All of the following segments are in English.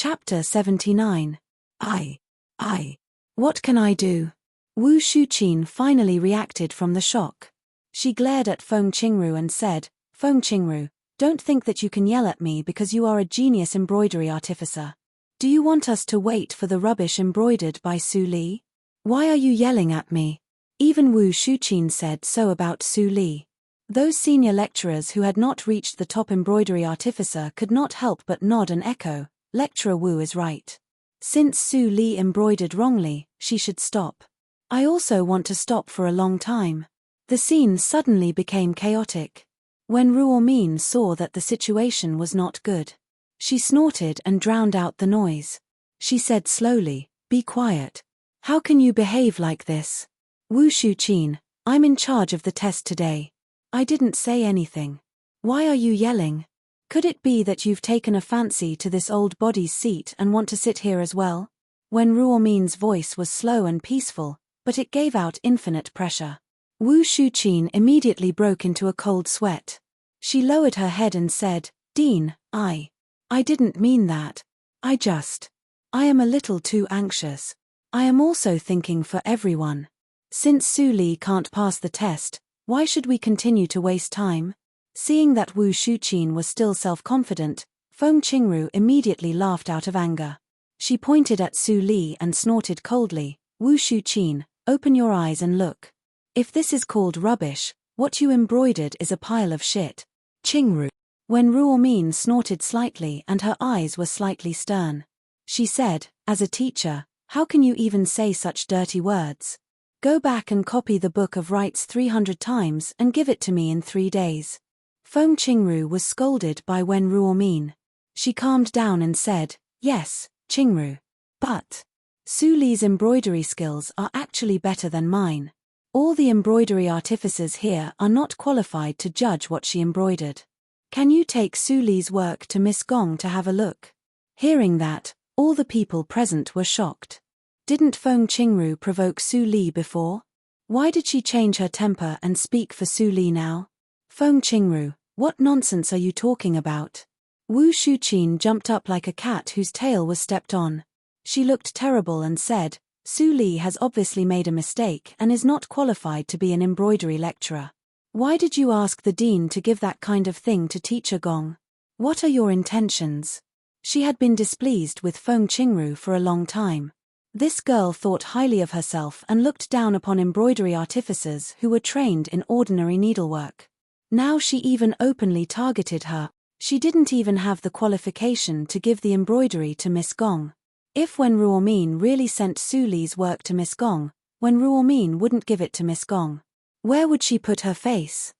Chapter 79. I. What can I do? Wu Shuqin finally reacted from the shock. She glared at Feng Qingru and said, Feng Qingru, don't think that you can yell at me because you are a genius embroidery artificer. Do you want us to wait for the rubbish embroidered by Su Li? Why are you yelling at me? Even Wu Shuqin said so about Su Li. Those senior lecturers who had not reached the top embroidery artificer could not help but nod and echo, Lecturer Wu is right. Since Su Li embroidered wrongly, she should stop. I also want to stop for a long time. The scene suddenly became chaotic. When Ruomin saw that the situation was not good, she snorted and drowned out the noise. She said slowly, "Be quiet. How can you behave like this? Wu Shuqin, I'm in charge of the test today. I didn't say anything. Why are you yelling? Could it be that you've taken a fancy to this old body's seat and want to sit here as well?" When Ruomin's voice was slow and peaceful, but it gave out infinite pressure. Wu Shuqin immediately broke into a cold sweat. She lowered her head and said, "Dean, I didn't mean that. I am a little too anxious. I am also thinking for everyone. Since Su Li can't pass the test, why should we continue to waste time?" Seeing that Wu Shuqin was still self-confident, Feng Qingru immediately laughed out of anger. She pointed at Su Li and snorted coldly, "Wu Shuqin, open your eyes and look. If this is called rubbish, what you embroidered is a pile of shit." Qingru. When Ruomin snorted slightly and her eyes were slightly stern, she said, "As a teacher, how can you even say such dirty words? Go back and copy the book of rites 300 times and give it to me in 3 days." Feng Qingru was scolded by Wen Ruomin. She calmed down and said, "Yes, Qingru. But Su Li's embroidery skills are actually better than mine. All the embroidery artificers here are not qualified to judge what she embroidered. Can you take Su Li's work to Miss Gong to have a look?" Hearing that, all the people present were shocked. Didn't Feng Qingru provoke Su Li before? Why did she change her temper and speak for Su Li now? Feng Qingru, what nonsense are you talking about? Wu Shuqin jumped up like a cat whose tail was stepped on. She looked terrible and said, "Su Li has obviously made a mistake and is not qualified to be an embroidery lecturer. Why did you ask the dean to give that kind of thing to Teacher Gong? What are your intentions?" She had been displeased with Feng Qingru for a long time. This girl thought highly of herself and looked down upon embroidery artificers who were trained in ordinary needlework. Now she even openly targeted her. She didn't even have the qualification to give the embroidery to Miss Gong. If Wen Ruomin really sent Su Li's work to Miss Gong, Wen Ruomin wouldn't give it to Miss Gong. Where would she put her face?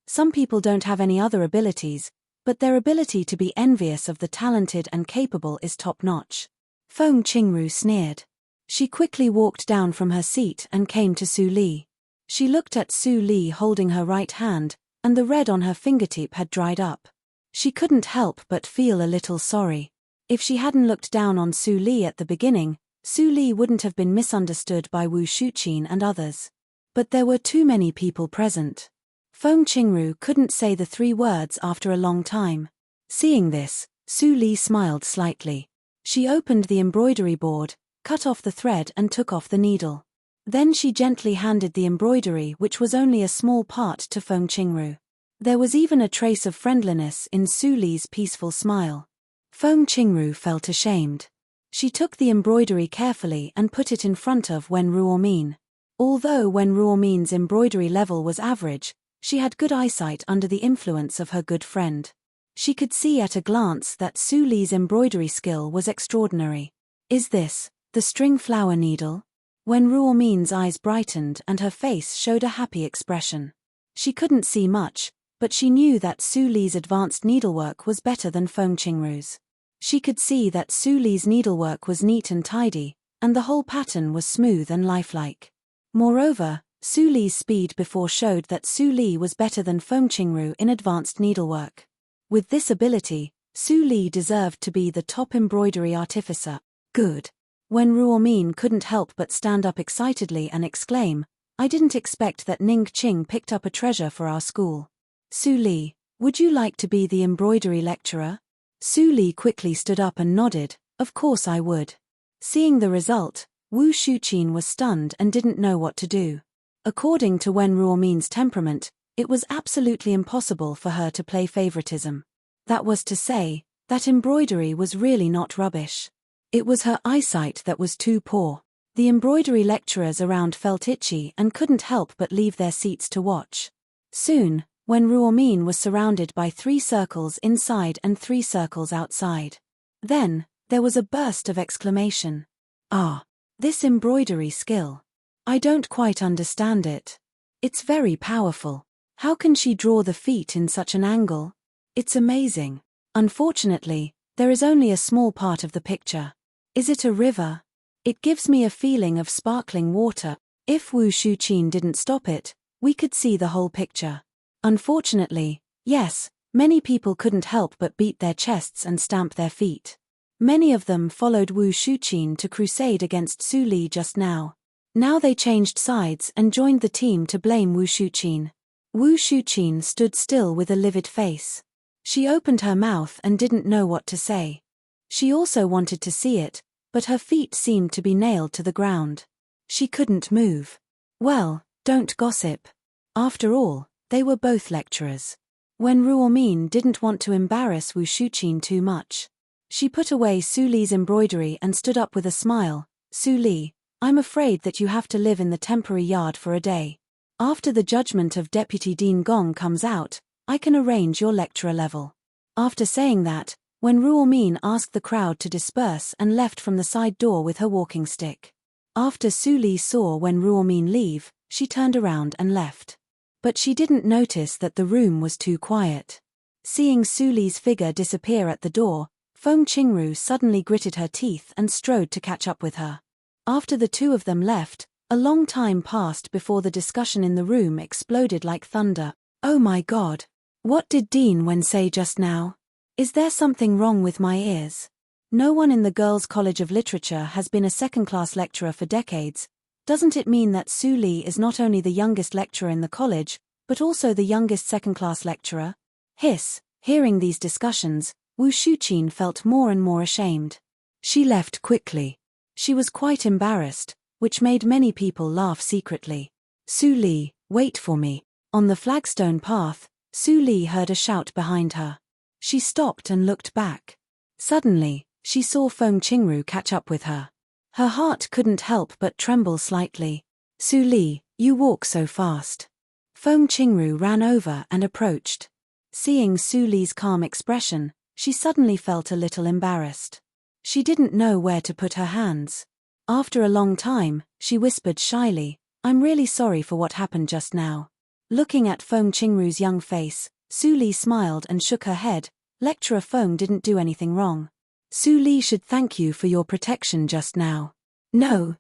Some people don't have any other abilities, but their ability to be envious of the talented and capable is top-notch. Feng Qingru sneered. She quickly walked down from her seat and came to Su Li. She looked at Su Li holding her right hand, and the red on her fingertip had dried up. She couldn't help but feel a little sorry. If she hadn't looked down on Su Li at the beginning, Su Li wouldn't have been misunderstood by Wu Shuqin and others. But there were too many people present. Feng Qingru couldn't say the 3 words after a long time. Seeing this, Su Li smiled slightly. She opened the embroidery board, cut off the thread and took off the needle. Then she gently handed the embroidery, which was only a small part, to Feng Qingru. There was even a trace of friendliness in Su Li's peaceful smile. Feng Qingru felt ashamed. She took the embroidery carefully and put it in front of Wen Ruomin. Although Wen Ruomin's embroidery level was average, she had good eyesight under the influence of her good friend. She could see at a glance that Su Li's embroidery skill was extraordinary. "Is this the string flower needle?" When Ruomin's eyes brightened and her face showed a happy expression. She couldn't see much, but she knew that Su Li's advanced needlework was better than Feng Qingru's. She could see that Su Li's needlework was neat and tidy, and the whole pattern was smooth and lifelike. Moreover, Su Li's speed before showed that Su Li was better than Feng Qingru in advanced needlework. With this ability, Su Li deserved to be the top embroidery artificer. Good. When Ruomin couldn't help but stand up excitedly and exclaim, "I didn't expect that Ning Qing picked up a treasure for our school. Su Li, would you like to be the embroidery lecturer?" Su Li quickly stood up and nodded, "Of course I would." Seeing the result, Wu Shuqin was stunned and didn't know what to do. According to Wen Ruomin's temperament, it was absolutely impossible for her to play favoritism. That was to say, that embroidery was really not rubbish. It was her eyesight that was too poor. The embroidery lecturers around felt itchy and couldn't help but leave their seats to watch. Soon, Wen Ruomin was surrounded by 3 circles inside and 3 circles outside. Then, there was a burst of exclamation. "Ah! This embroidery skill. I don't quite understand it. It's very powerful. How can she draw the feet in such an angle? It's amazing. Unfortunately, there is only a small part of the picture. Is it a river? It gives me a feeling of sparkling water." If Wu Shuqin didn't stop it, we could see the whole picture. Unfortunately, yes, many people couldn't help but beat their chests and stamp their feet. Many of them followed Wu Shuqin to crusade against Su Li just now. Now they changed sides and joined the team to blame Wu Shuqin. Wu Shuqin stood still with a livid face. She opened her mouth and didn't know what to say. She also wanted to see it, but her feet seemed to be nailed to the ground. She couldn't move. Well, don't gossip. After all, they were both lecturers. Wen Ruomin didn't want to embarrass Wu Shuqin too much. She put away Su Li's embroidery and stood up with a smile. "Su Li, I'm afraid that you have to live in the temporary yard for a day. After the judgment of Deputy Dean Gong comes out, I can arrange your lecturer level." After saying that, Wen Ruomin asked the crowd to disperse and left from the side door with her walking stick. After Su Li saw Wen Ruomin leave, she turned around and left. But she didn't notice that the room was too quiet. Seeing Su Li's figure disappear at the door, Feng Qingru suddenly gritted her teeth and strode to catch up with her. After the two of them left, a long time passed before the discussion in the room exploded like thunder. "Oh my God! What did Dean Wen say just now? Is there something wrong with my ears? No one in the Girls' College of Literature has been a second-class lecturer for decades. Doesn't it mean that Su Li is not only the youngest lecturer in the college, but also the youngest second-class lecturer?" Hiss! Hearing these discussions, Wu Shuqin felt more and more ashamed. She left quickly. She was quite embarrassed, which made many people laugh secretly. "Su Li, wait for me." On the flagstone path, Su Li heard a shout behind her. She stopped and looked back. Suddenly, she saw Feng Qingru catch up with her. Her heart couldn't help but tremble slightly. "Su Li, you walk so fast." Feng Qingru ran over and approached. Seeing Su Li's calm expression, she suddenly felt a little embarrassed. She didn't know where to put her hands. After a long time, she whispered shyly, "I'm really sorry for what happened just now." Looking at Feng Qingru's young face, Su Li smiled and shook her head. "Lecturer Feng didn't do anything wrong. Su Li should thank you for your protection just now." No.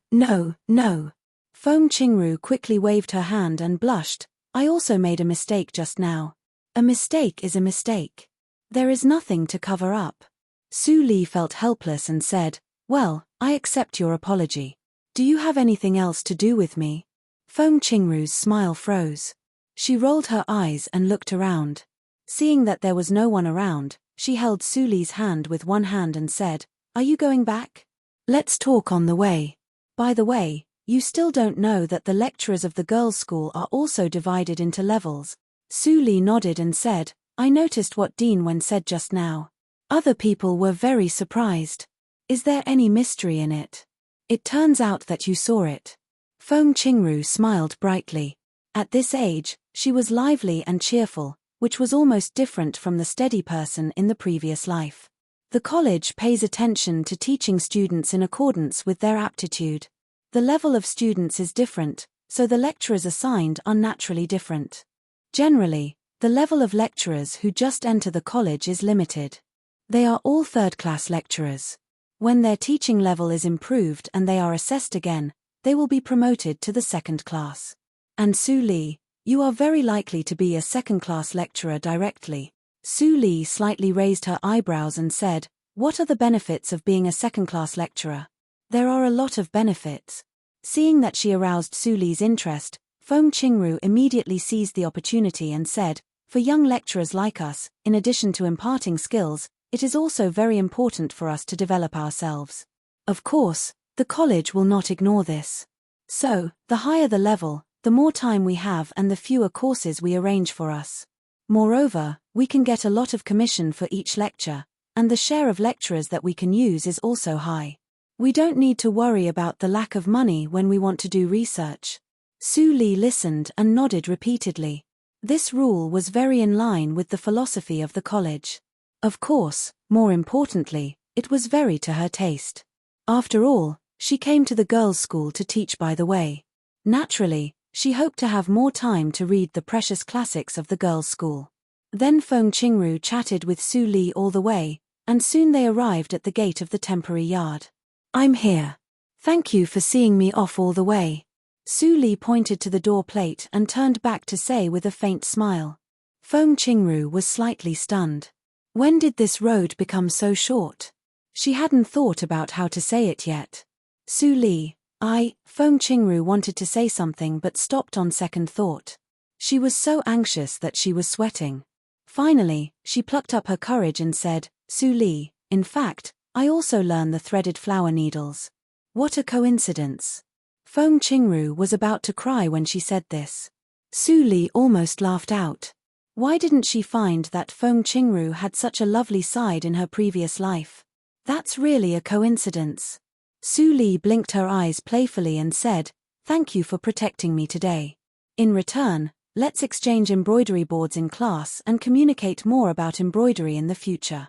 Feng Qingru quickly waved her hand and blushed. "I also made a mistake just now." A mistake is a mistake. There is nothing to cover up. Su Li felt helpless and said, "Well, I accept your apology. Do you have anything else to do with me?" Feng Qingru's smile froze. She rolled her eyes and looked around. Seeing that there was no one around, she held Su Li's hand with one hand and said, "Are you going back? Let's talk on the way. By the way, you still don't know that the lecturers of the girls' school are also divided into levels." Su Li nodded and said, "I noticed what Dean Wen said just now." Other people were very surprised. "Is there any mystery in it? It turns out that you saw it." Feng Qingru smiled brightly. At this age, she was lively and cheerful, which was almost different from the steady person in the previous life. The college pays attention to teaching students in accordance with their aptitude. The level of students is different, so the lecturers assigned are naturally different. Generally, the level of lecturers who just enter the college is limited. They are all third-class lecturers. When their teaching level is improved and they are assessed again, they will be promoted to the second class. And Su Li, you are very likely to be a second-class lecturer directly. Su Li slightly raised her eyebrows and said, "What are the benefits of being a second-class lecturer?" "There are a lot of benefits." Seeing that she aroused Su Li's interest, Feng Qingru immediately seized the opportunity and said, "For young lecturers like us, in addition to imparting skills, it is also very important for us to develop ourselves. Of course, the college will not ignore this. So, the higher the level, the more time we have and the fewer courses we arrange for us. Moreover, we can get a lot of commission for each lecture, and the share of lecturers that we can use is also high. We don't need to worry about the lack of money when we want to do research. Su Li listened and nodded repeatedly. This rule was very in line with the philosophy of the college. Of course, more importantly, it was very to her taste. After all, she came to the girls' school to teach by the way. Naturally, she hoped to have more time to read the precious classics of the girls' school. Then Feng Qingru chatted with Su Li all the way, and soon they arrived at the gate of the temporary yard. "I'm here. Thank you for seeing me off all the way." Su Li pointed to the door plate and turned back to say with a faint smile. Feng Qingru was slightly stunned. When did this road become so short? She hadn't thought about how to say it yet. Su Li, Feng Qingru wanted to say something but stopped on second thought. She was so anxious that she was sweating. Finally, she plucked up her courage and said, "Su Li, in fact, I also learn the threaded flower needles." What a coincidence. Feng Qingru was about to cry when she said this. Su Li almost laughed out. Why didn't she find that Feng Qingru had such a lovely side in her previous life? That's really a coincidence. Su Li blinked her eyes playfully and said, "Thank you for protecting me today. In return, let's exchange embroidery boards in class and communicate more about embroidery in the future.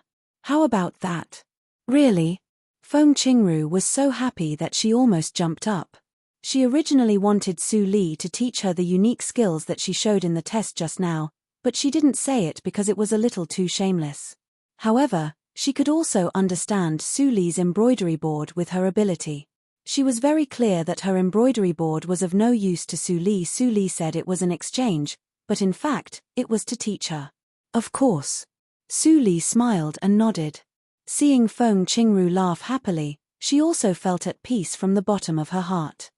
How about that?" Really? Feng Qingru was so happy that she almost jumped up. She originally wanted Su Li to teach her the unique skills that she showed in the test just now, but she didn't say it because it was a little too shameless. However, she could also understand Su Li's embroidery board with her ability. She was very clear that her embroidery board was of no use to Su Li. Su Li said it was an exchange, but in fact, it was to teach her. Of course. Su Li smiled and nodded. Seeing Feng Qingru laugh happily, she also felt at peace from the bottom of her heart.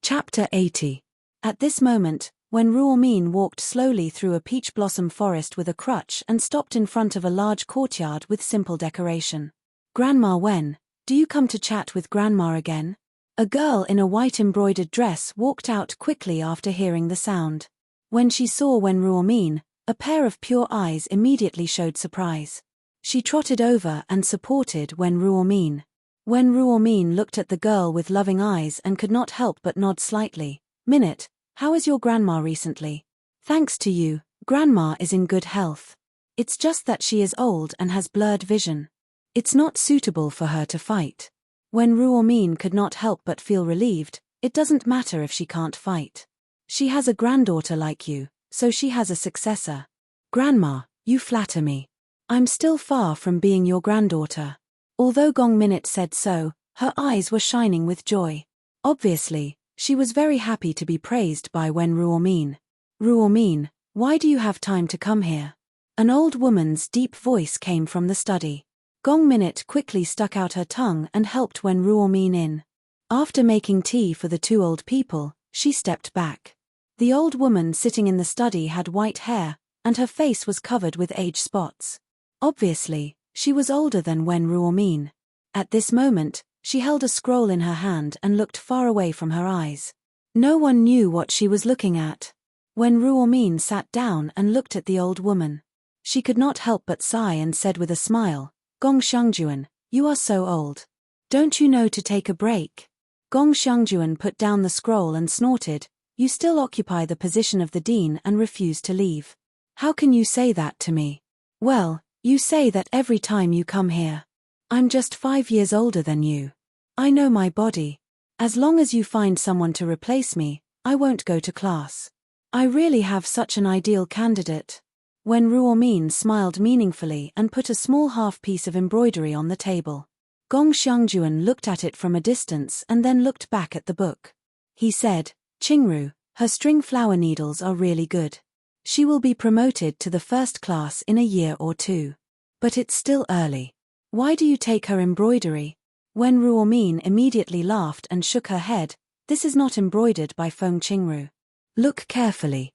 Chapter 80. At this moment, when Ruomin walked slowly through a peach blossom forest with a crutch and stopped in front of a large courtyard with simple decoration. "Grandma Wen, do you come to chat with Grandma again?" A girl in a white embroidered dress walked out quickly after hearing the sound. When she saw Wen Ruomin, a pair of pure eyes immediately showed surprise. She trotted over and supported Wen Ruomin. Wen Ruomin looked at the girl with loving eyes and could not help but nod slightly. "Minute, how is your grandma recently?" "Thanks to you, Grandma is in good health. It's just that she is old and has blurred vision. It's not suitable for her to fight." When Ruomin could not help but feel relieved, it doesn't matter if she can't fight. She has a granddaughter like you, so she has a successor. "Grandma, you flatter me. I'm still far from being your granddaughter." Although Gong Minute said so, her eyes were shining with joy. Obviously, she was very happy to be praised by Wen Ruomin. "Ruomin, why do you have time to come here?" An old woman's deep voice came from the study. Gong Minute quickly stuck out her tongue and helped Wen Ruomin in. After making tea for the two old people, she stepped back. The old woman sitting in the study had white hair, and her face was covered with age spots. Obviously, she was older than Wen Ruomin. At this moment, she held a scroll in her hand and looked far away from her eyes. No one knew what she was looking at. Wen Ruomin sat down and looked at the old woman. She could not help but sigh and said with a smile, "Gong Xiangjuan, you are so old. Don't you know to take a break?" Gong Xiangjuan put down the scroll and snorted, "You still occupy the position of the dean and refuse to leave. How can you say that to me?" "Well, you say that every time you come here. I'm just 5 years older than you. I know my body. As long as you find someone to replace me, I won't go to class. I really have such an ideal candidate." When Ruomin smiled meaningfully and put a small half-piece of embroidery on the table. Gong Xiangjuan looked at it from a distance and then looked back at the book. He said, "Qingru, her string flower needles are really good. She will be promoted to the first class in a year or two. But it's still early. Why do you take her embroidery?" When Ruomin immediately laughed and shook her head, "This is not embroidered by Feng Qingru. Look carefully."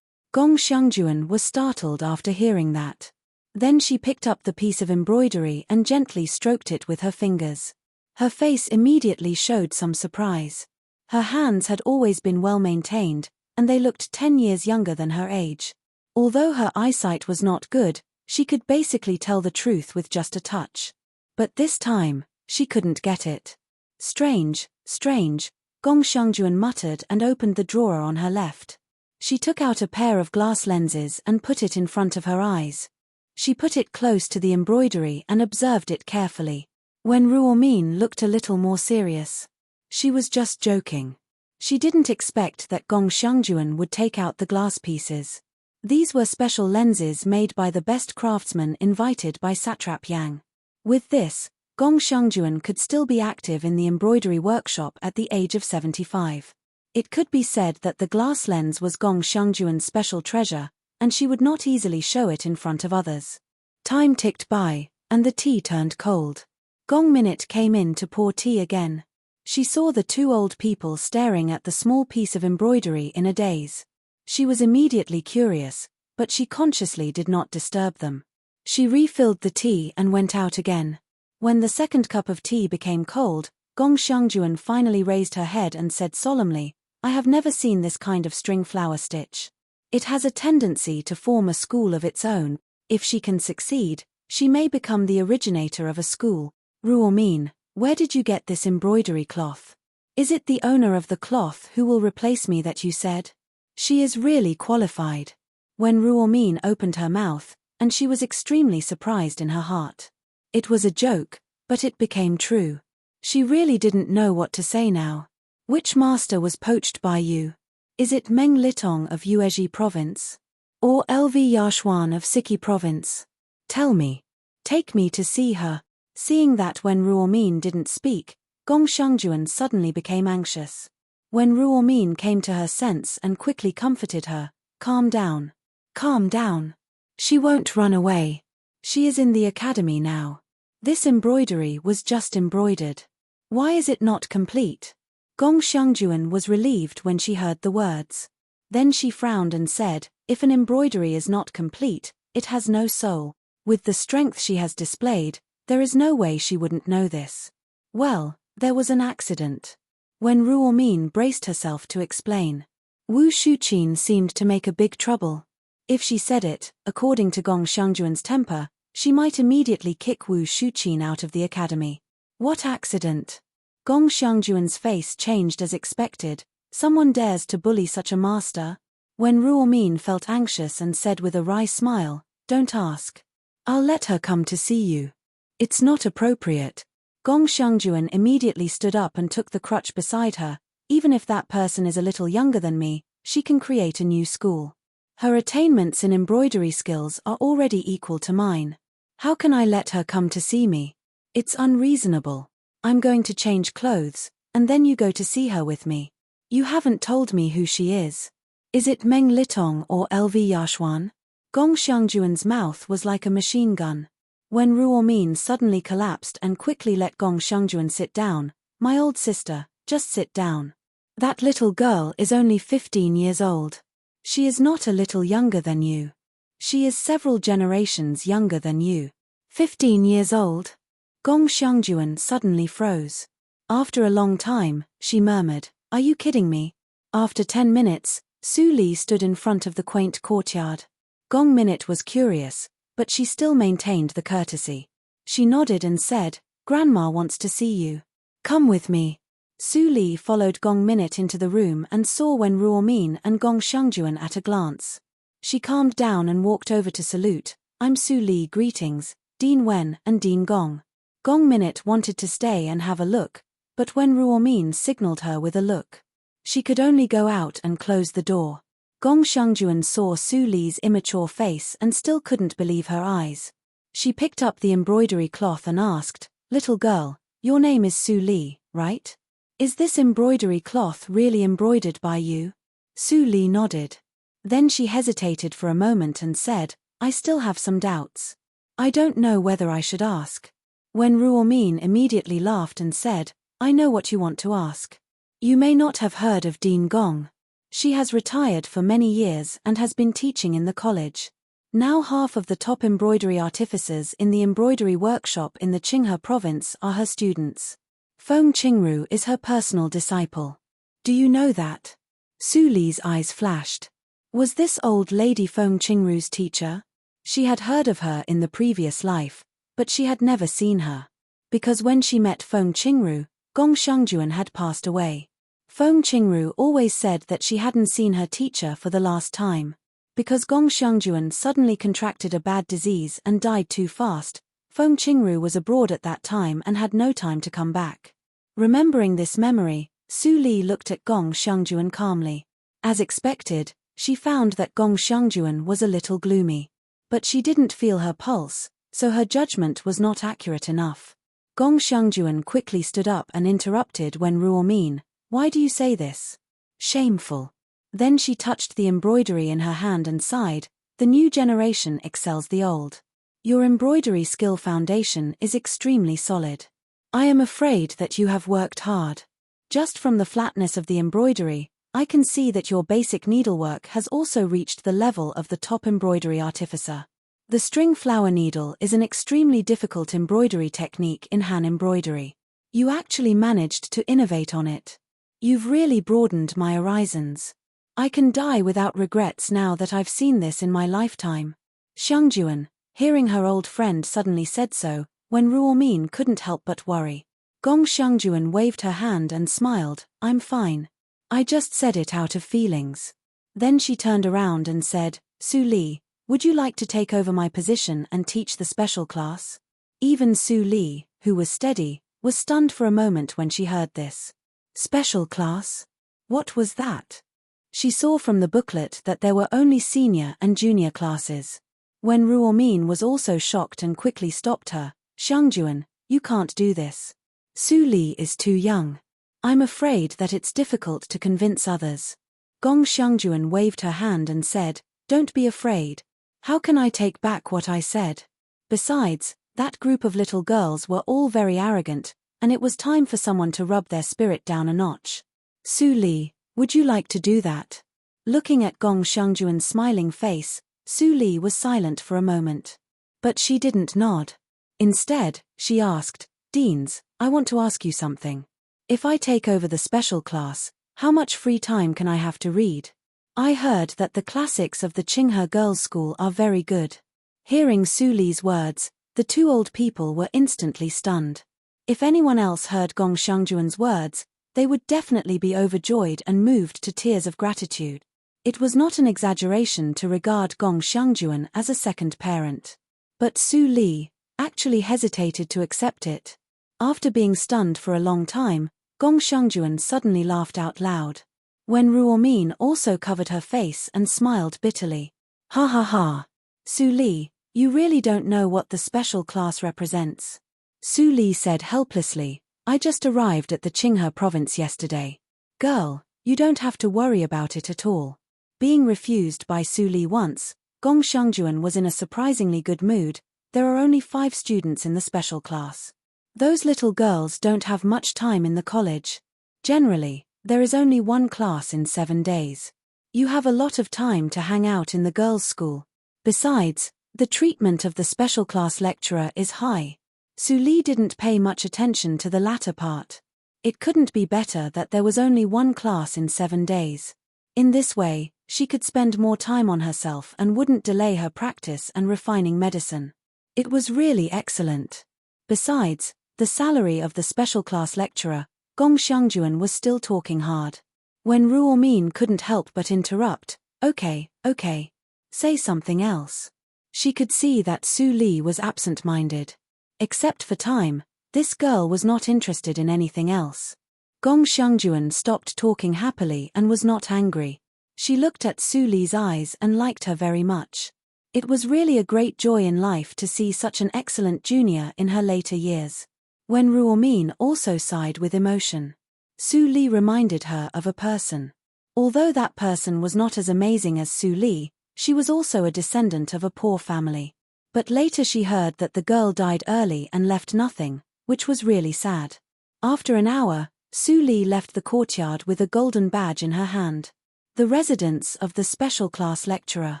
Gong Xiangjuan was startled after hearing that. Then she picked up the piece of embroidery and gently stroked it with her fingers. Her face immediately showed some surprise. Her hands had always been well maintained, and they looked 10 years younger than her age. Although her eyesight was not good, she could basically tell the truth with just a touch. But this time, she couldn't get it. Strange, strange, Gong Xiangjuan muttered and opened the drawer on her left. She took out a pair of glass lenses and put it in front of her eyes. She put it close to the embroidery and observed it carefully. When Ruomin looked a little more serious. She was just joking. She didn't expect that Gong Xiangjuan would take out the glass pieces. These were special lenses made by the best craftsmen invited by Satrap Yang. With this, Gong Xiangjuan could still be active in the embroidery workshop at the age of 75. It could be said that the glass lens was Gong Xiangjuan's special treasure, and she would not easily show it in front of others. Time ticked by, and the tea turned cold. Gong Minute came in to pour tea again. She saw the two old people staring at the small piece of embroidery in a daze. She was immediately curious, but she consciously did not disturb them. She refilled the tea and went out again. When the second cup of tea became cold, Gong Xiangjuan finally raised her head and said solemnly, "I have never seen this kind of string flower stitch. It has a tendency to form a school of its own. If she can succeed, she may become the originator of a school." Ruomin, where did you get this embroidery cloth? Is it the owner of the cloth who will replace me that you said? She is really qualified. When Ruomin opened her mouth, and she was extremely surprised in her heart. It was a joke, but it became true. She really didn't know what to say now. Which master was poached by you? Is it Meng Litong of Yuezhi province? Or LV Yashuan of Siki province? Tell me. Take me to see her. Seeing that when Ruomin didn't speak, Gong Xiangjuan suddenly became anxious. When Ruomin came to her sense and quickly comforted her, "Calm down. Calm down. She won't run away. She is in the academy now. This embroidery was just embroidered. Why is it not complete?" Gong Xiangjuan was relieved when she heard the words. Then she frowned and said, "If an embroidery is not complete, it has no soul. With the strength she has displayed, there is no way she wouldn't know this." Well, there was an accident. When Ruomin braced herself to explain, Wu Shuqin seemed to make a big trouble. If she said it, according to Gong Xiangjuan's temper, she might immediately kick Wu Shuqin out of the academy. What accident? Gong Xiangjuan's face changed as expected. Someone dares to bully such a master? When Ruomin felt anxious and said with a wry smile, "Don't ask. I'll let her come to see you." It's not appropriate. Gong Xiangjuan immediately stood up and took the crutch beside her. Even if that person is a little younger than me, she can create a new school. Her attainments in embroidery skills are already equal to mine. How can I let her come to see me? It's unreasonable. I'm going to change clothes, and then you go to see her with me. You haven't told me who she is. Is it Meng Litong or LV Yashuan? Gong Xiangjuan's mouth was like a machine gun. When Ruomin suddenly collapsed and quickly let Gong Xiangjuan sit down, "My old sister, just sit down. That little girl is only 15 years old. She is not a little younger than you. She is several generations younger than you." 15 years old? Gong Xiangjuan suddenly froze. After a long time, she murmured, "Are you kidding me?" After 10 minutes, Su Li stood in front of the quaint courtyard. Gong Minute was curious, but she still maintained the courtesy. She nodded and said, "Grandma wants to see you. Come with me." Su Li followed Gong Minute into the room and saw Wen Ruomin and Gong Xiangjuan at a glance. She calmed down and walked over to salute. "I'm Su Li, greetings, Dean Wen and Dean Gong." Gong Minute wanted to stay and have a look, but Wen Ruomin signaled her with a look. She could only go out and close the door. Gong Xiangjuan saw Su Li's immature face and still couldn't believe her eyes. She picked up the embroidery cloth and asked, "Little girl, your name is Su Li, right? Is this embroidery cloth really embroidered by you?" Su Li nodded. Then she hesitated for a moment and said, "I still have some doubts. I don't know whether I should ask." When Ruomin immediately laughed and said, "I know what you want to ask. You may not have heard of Dean Gong." She has retired for many years and has been teaching in the college. Now half of the top embroidery artificers in the embroidery workshop in the Qinghe province are her students. Feng Qingru is her personal disciple. Do you know that? Su Li's eyes flashed. Was this old lady Feng Qingru's teacher? She had heard of her in the previous life, but she had never seen her. Because when she met Feng Qingru, Gong Shengjuan had passed away. Feng Qingru always said that she hadn't seen her teacher for the last time. Because Gong Shengjuan suddenly contracted a bad disease and died too fast, Feng Qingru was abroad at that time and had no time to come back. Remembering this memory, Su Li looked at Gong Shengjuan calmly. As expected, she found that Gong Shengjuan was a little gloomy. But she didn't feel her pulse, so her judgment was not accurate enough. Gong Shengjuan quickly stood up and interrupted when Ruomin, "Why do you say this? Shameful." Then she touched the embroidery in her hand and sighed, "The new generation excels the old. Your embroidery skill foundation is extremely solid. I am afraid that you have worked hard. Just from the flatness of the embroidery, I can see that your basic needlework has also reached the level of the top embroidery artificer. The string flower needle is an extremely difficult embroidery technique in Han embroidery. You actually managed to innovate on it. You've really broadened my horizons. I can die without regrets now that I've seen this in my lifetime." Shengjuan, hearing her old friend suddenly said so, when Ruomin couldn't help but worry. Gong Shengjuan waved her hand and smiled, "I'm fine. I just said it out of feelings." Then she turned around and said, "Su Li, would you like to take over my position and teach the special class?" Even Su Li, who was steady, was stunned for a moment when she heard this. Special class? What was that? She saw from the booklet that there were only senior and junior classes. When Ruomin was also shocked and quickly stopped her, "Shengjuan, you can't do this. Su Li is too young. I'm afraid that it's difficult to convince others." Gong Shengjuan waved her hand and said, "Don't be afraid. How can I take back what I said? Besides, that group of little girls were all very arrogant, and it was time for someone to rub their spirit down a notch. Su Li, would you like to do that?" Looking at Gong Shengjuan's smiling face, Su Li was silent for a moment. But she didn't nod. Instead, she asked, "Deans, I want to ask you something. If I take over the special class, how much free time can I have to read? I heard that the classics of the Qinghe Girls' School are very good." Hearing Su Li's words, the two old people were instantly stunned. If anyone else heard Gong Shengjuan's words, they would definitely be overjoyed and moved to tears of gratitude. It was not an exaggeration to regard Gong Shengjuan as a second parent. But Su Li actually hesitated to accept it. After being stunned for a long time, Gong Shengjuan suddenly laughed out loud. When Ruomin also covered her face and smiled bitterly. "Ha ha ha. Su Li, you really don't know what the special class represents." Su Li said helplessly, "I just arrived at the Qinghe province yesterday. Girl, you don't have to worry about it at all." Being refused by Su Li once, Gong Shengjuan was in a surprisingly good mood. There are only 5 students in the special class. Those little girls don't have much time in the college. Generally, there is only 1 class in 7 days. You have a lot of time to hang out in the girls' school. Besides, the treatment of the special class lecturer is high. Su Li didn't pay much attention to the latter part. It couldn't be better that there was only 1 class in 7 days. In this way, she could spend more time on herself and wouldn't delay her practice and refining medicine. It was really excellent. Besides, the salary of the special class lecturer, Gong Shengjuan was still talking hard. When Ruomin couldn't help but interrupt, okay, say something else. She could see that Su Li was absent-minded. Except for time, this girl was not interested in anything else. Gong Shengjuan stopped talking happily and was not angry. She looked at Su Li's eyes and liked her very much. It was really a great joy in life to see such an excellent junior in her later years. When Ruomin also sighed with emotion, Su Li reminded her of a person. Although that person was not as amazing as Su Li, she was also a descendant of a poor family. But later she heard that the girl died early and left nothing, which was really sad. After an hour, Su Li left the courtyard with a golden badge in her hand. The residence of the special class lecturer.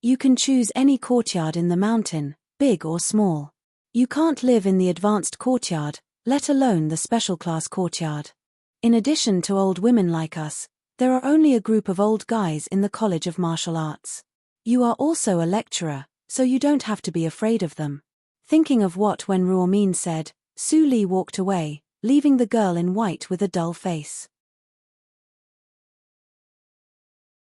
You can choose any courtyard in the mountain, big or small. You can't live in the advanced courtyard, let alone the special class courtyard. In addition to old women like us, there are only a group of old guys in the College of Martial Arts. You are also a lecturer, so you don't have to be afraid of them. Thinking of what Wen Ruomin said, Su Li walked away, leaving the girl in white with a dull face.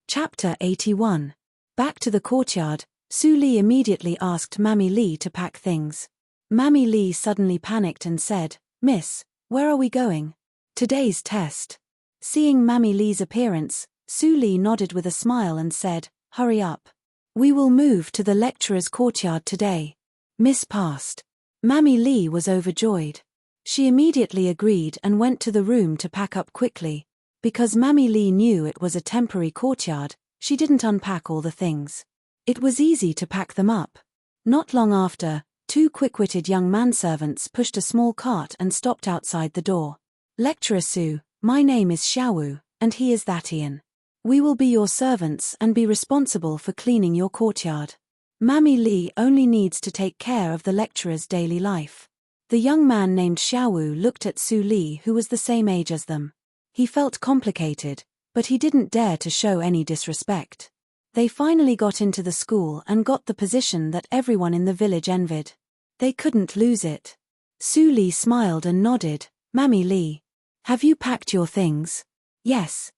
Chapter 81. Back to the courtyard, Su Li immediately asked Mammy Li to pack things. Mammy Li suddenly panicked and said, "Miss, where are we going?" "Today's test." Seeing Mammy Li's appearance, Su Li nodded with a smile and said, "Hurry up. We will move to the lecturer's courtyard today." Miss passed. Mammy Li was overjoyed. She immediately agreed and went to the room to pack up quickly. Because Mammy Li knew it was a temporary courtyard, she didn't unpack all the things. It was easy to pack them up. Not long after, two quick-witted young manservants pushed a small cart and stopped outside the door. "Lecturer Su, my name is Xiaowu, and he is that Ian. We will be your servants and be responsible for cleaning your courtyard. Mammy Li only needs to take care of the lecturer's daily life." The young man named Xiaowu looked at Su Li, who was the same age as them. He felt complicated, but he didn't dare to show any disrespect. They finally got into the school and got the position that everyone in the village envied. They couldn't lose it. Su Li smiled and nodded. "Mammy Li, have you packed your things?" Yes.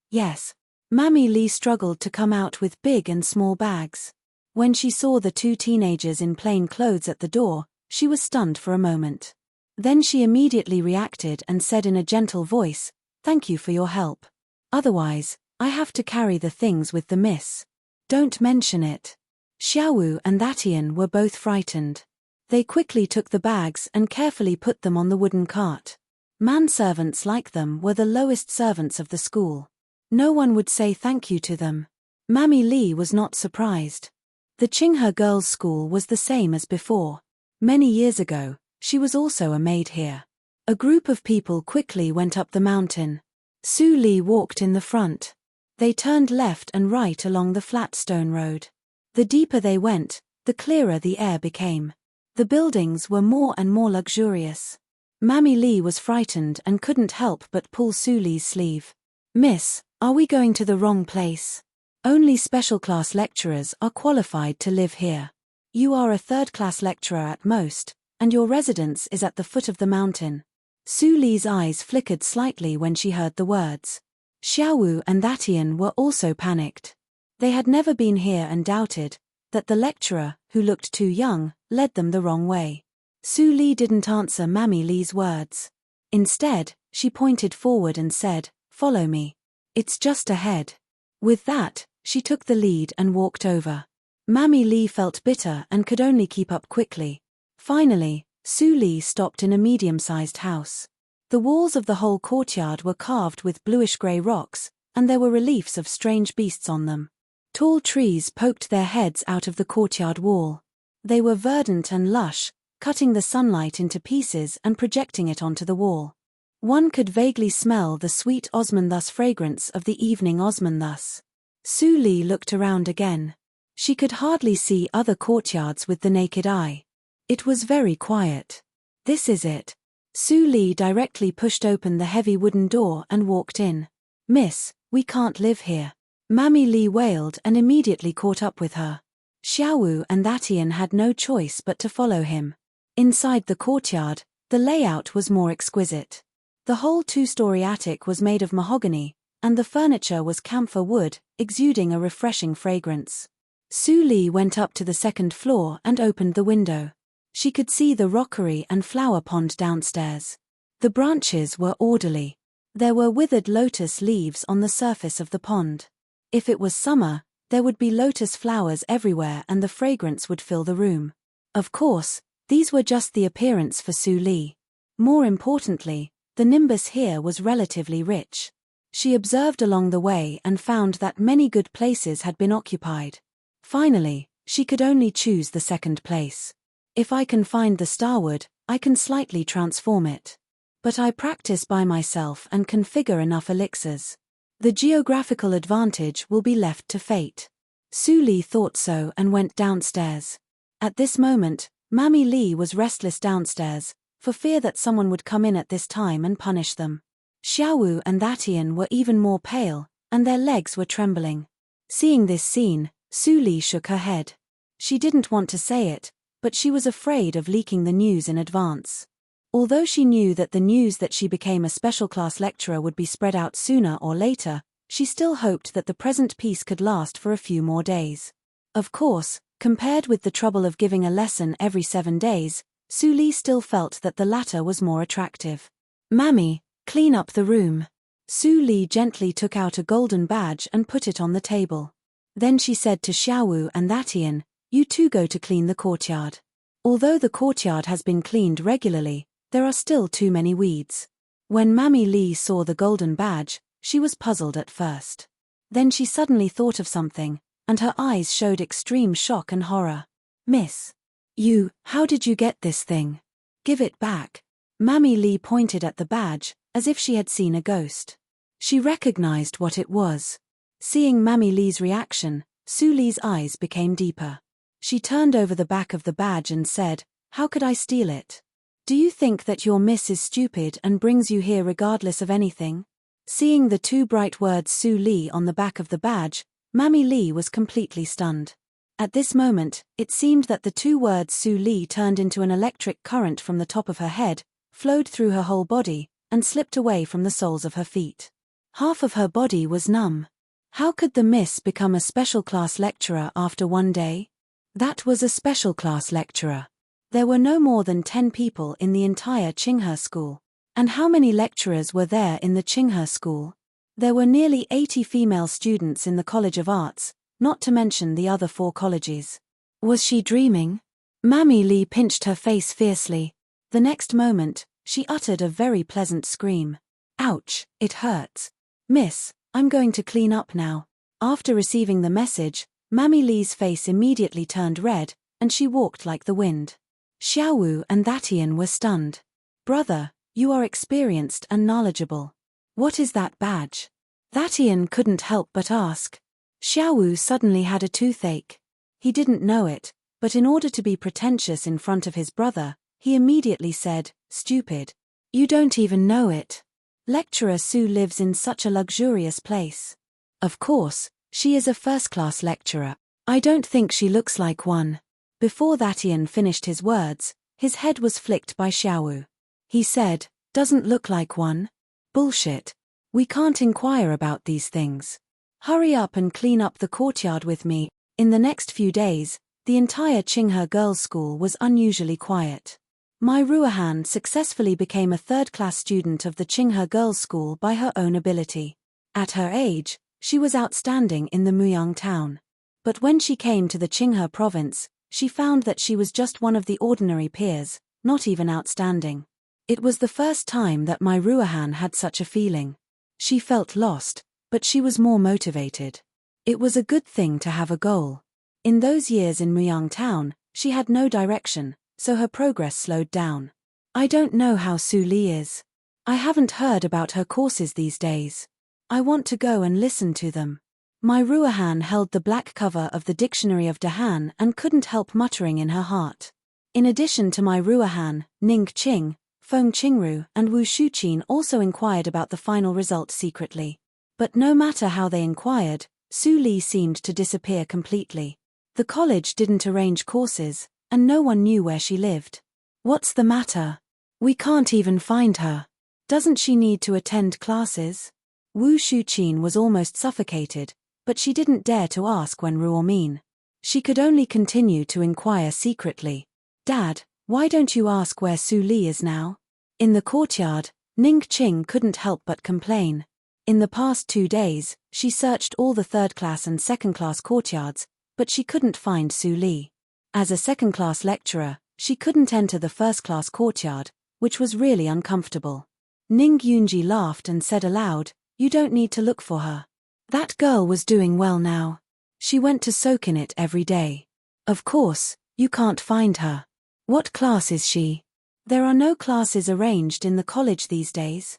Mammy Li struggled to come out with big and small bags. When she saw the two teenagers in plain clothes at the door, she was stunned for a moment. Then she immediately reacted and said in a gentle voice, "Thank you for your help. Otherwise, I have to carry the things with the miss." "Don't mention it." Xiaowu and that Ian were both frightened. They quickly took the bags and carefully put them on the wooden cart. Manservants like them were the lowest servants of the school. No one would say thank you to them. Mammy Li was not surprised. The Qinghe girls' school was the same as before. Many years ago, she was also a maid here. A group of people quickly went up the mountain. Su Li walked in the front. They turned left and right along the flat stone road. The deeper they went, the clearer the air became. The buildings were more and more luxurious. Mammy Li was frightened and couldn't help but pull Su Li's sleeve. "Miss, are we going to the wrong place? Only special class lecturers are qualified to live here. You are a third-class lecturer at most, and your residence is at the foot of the mountain." Su Li's eyes flickered slightly when she heard the words. Xiaowu and that Ian were also panicked. They had never been here and doubted that the lecturer, who looked too young, led them the wrong way. Su Li didn't answer Mammy Li's words. Instead, she pointed forward and said, "Follow me. It's just ahead." With that, she took the lead and walked over. Mammy Li felt bitter and could only keep up quickly. Finally, Su Li stopped in a medium-sized house. The walls of the whole courtyard were carved with bluish-grey rocks, and there were reliefs of strange beasts on them. Tall trees poked their heads out of the courtyard wall. They were verdant and lush, cutting the sunlight into pieces and projecting it onto the wall. One could vaguely smell the sweet osmanthus fragrance of the evening osmanthus. Su Li looked around again. She could hardly see other courtyards with the naked eye. It was very quiet. "This is it." Su Li directly pushed open the heavy wooden door and walked in. "Miss, we can't live here." Mammy Li wailed and immediately caught up with her. Xiaowu and that Ian had no choice but to follow him. Inside the courtyard, the layout was more exquisite. The whole two-story attic was made of mahogany, and the furniture was camphor wood, exuding a refreshing fragrance. Su Li went up to the second floor and opened the window. She could see the rockery and flower pond downstairs. The branches were orderly. There were withered lotus leaves on the surface of the pond. If it was summer, there would be lotus flowers everywhere and the fragrance would fill the room. Of course, these were just the appearance for Su Li. More importantly, the nimbus here was relatively rich. She observed along the way and found that many good places had been occupied. Finally, she could only choose the second place. "If I can find the starwood, I can slightly transform it. But I practice by myself and configure enough elixirs." The geographical advantage will be left to fate. Su Li thought so and went downstairs. At this moment, Mammy Li was restless downstairs, for fear that someone would come in at this time and punish them. Xiaowu and Thatian were even more pale, and their legs were trembling. Seeing this scene, Su Li shook her head. She didn't want to say it, but she was afraid of leaking the news in advance. Although she knew that the news that she became a special class lecturer would be spread out sooner or later, she still hoped that the present peace could last for a few more days. Of course, compared with the trouble of giving a lesson every 7 days, Su Li still felt that the latter was more attractive. "Mammy, clean up the room." Su Li gently took out a golden badge and put it on the table. Then she said to Xiaowu and Thatian, "You two go to clean the courtyard." Although the courtyard has been cleaned regularly, there are still too many weeds. When Mammy Li saw the golden badge, she was puzzled at first. Then she suddenly thought of something, and her eyes showed extreme shock and horror. "Miss, how did you get this thing? Give it back." Mammy Li pointed at the badge, as if she had seen a ghost. She recognized what it was. Seeing Mammy Li's reaction, Su Li's eyes became deeper. She turned over the back of the badge and said, "How could I steal it? Do you think that your miss is stupid and brings you here regardless of anything?" Seeing the 2 bright words Su Li on the back of the badge, Mammy Li was completely stunned. At this moment, it seemed that the 2 words Su Li turned into an electric current from the top of her head, flowed through her whole body, and slipped away from the soles of her feet. Half of her body was numb. How could the miss become a special class lecturer after 1 day? That was a special class lecturer. There were no more than 10 people in the entire Qinghe school. And how many lecturers were there in the Qinghe school? There were nearly 80 female students in the College of Arts, not to mention the other 4 colleges. Was she dreaming? Mammy Li pinched her face fiercely. The next moment, she uttered a very pleasant scream. "Ouch, it hurts. Miss, I'm going to clean up now." After receiving the message, Mammy Li's face immediately turned red, and she walked like the wind. Xiaowu and Thatian were stunned. "Brother, you are experienced and knowledgeable. What is that badge?" Thatian couldn't help but ask. Xiaowu suddenly had a toothache. He didn't know it, but in order to be pretentious in front of his brother, he immediately said, "Stupid. You don't even know it. Lecturer Su lives in such a luxurious place. Of course, she is a first-class lecturer. I don't think she looks like one." Before Thatian finished his words, his head was flicked by Xiaowu. He said, "Doesn't look like one? Bullshit. We can't inquire about these things. Hurry up and clean up the courtyard with me." In the next few days, the entire Qinghe girls' school was unusually quiet. Mai Ruohan successfully became a 3rd-class student of the Qinghe girls' school by her own ability. At her age, she was outstanding in the Muyang town. But when she came to the Qinghe province, she found that she was just one of the ordinary peers, not even outstanding. It was the first time that Mai Ruohan had such a feeling. She felt lost, but she was more motivated. It was a good thing to have a goal. In those years in Muyang town, she had no direction, so her progress slowed down. "I don't know how Su Li is. I haven't heard about her courses these days. I want to go and listen to them." Mai Ruohan held the black cover of the Dictionary of Dahan and couldn't help muttering in her heart. In addition to Mai Ruohan, Ning Qing, Feng Qingru and Wu Shuqin also inquired about the final result secretly. But no matter how they inquired, Su Li seemed to disappear completely. The college didn't arrange courses, and no one knew where she lived. "What's the matter? We can't even find her. Doesn't she need to attend classes?" Wu Shuqin was almost suffocated, but she didn't dare to ask when Ruomin. She could only continue to inquire secretly. "Dad, why don't you ask where Su Li is now?" In the courtyard, Ning Qing couldn't help but complain. In the past 2 days, she searched all the 3rd-class and 2nd-class courtyards, but she couldn't find Su Li. As a 2nd-class lecturer, she couldn't enter the 1st-class courtyard, which was really uncomfortable. Ning Yunji laughed and said aloud, "You don't need to look for her. That girl was doing well now. She went to soak in it every day. Of course, you can't find her. What class is she? There are no classes arranged in the college these days."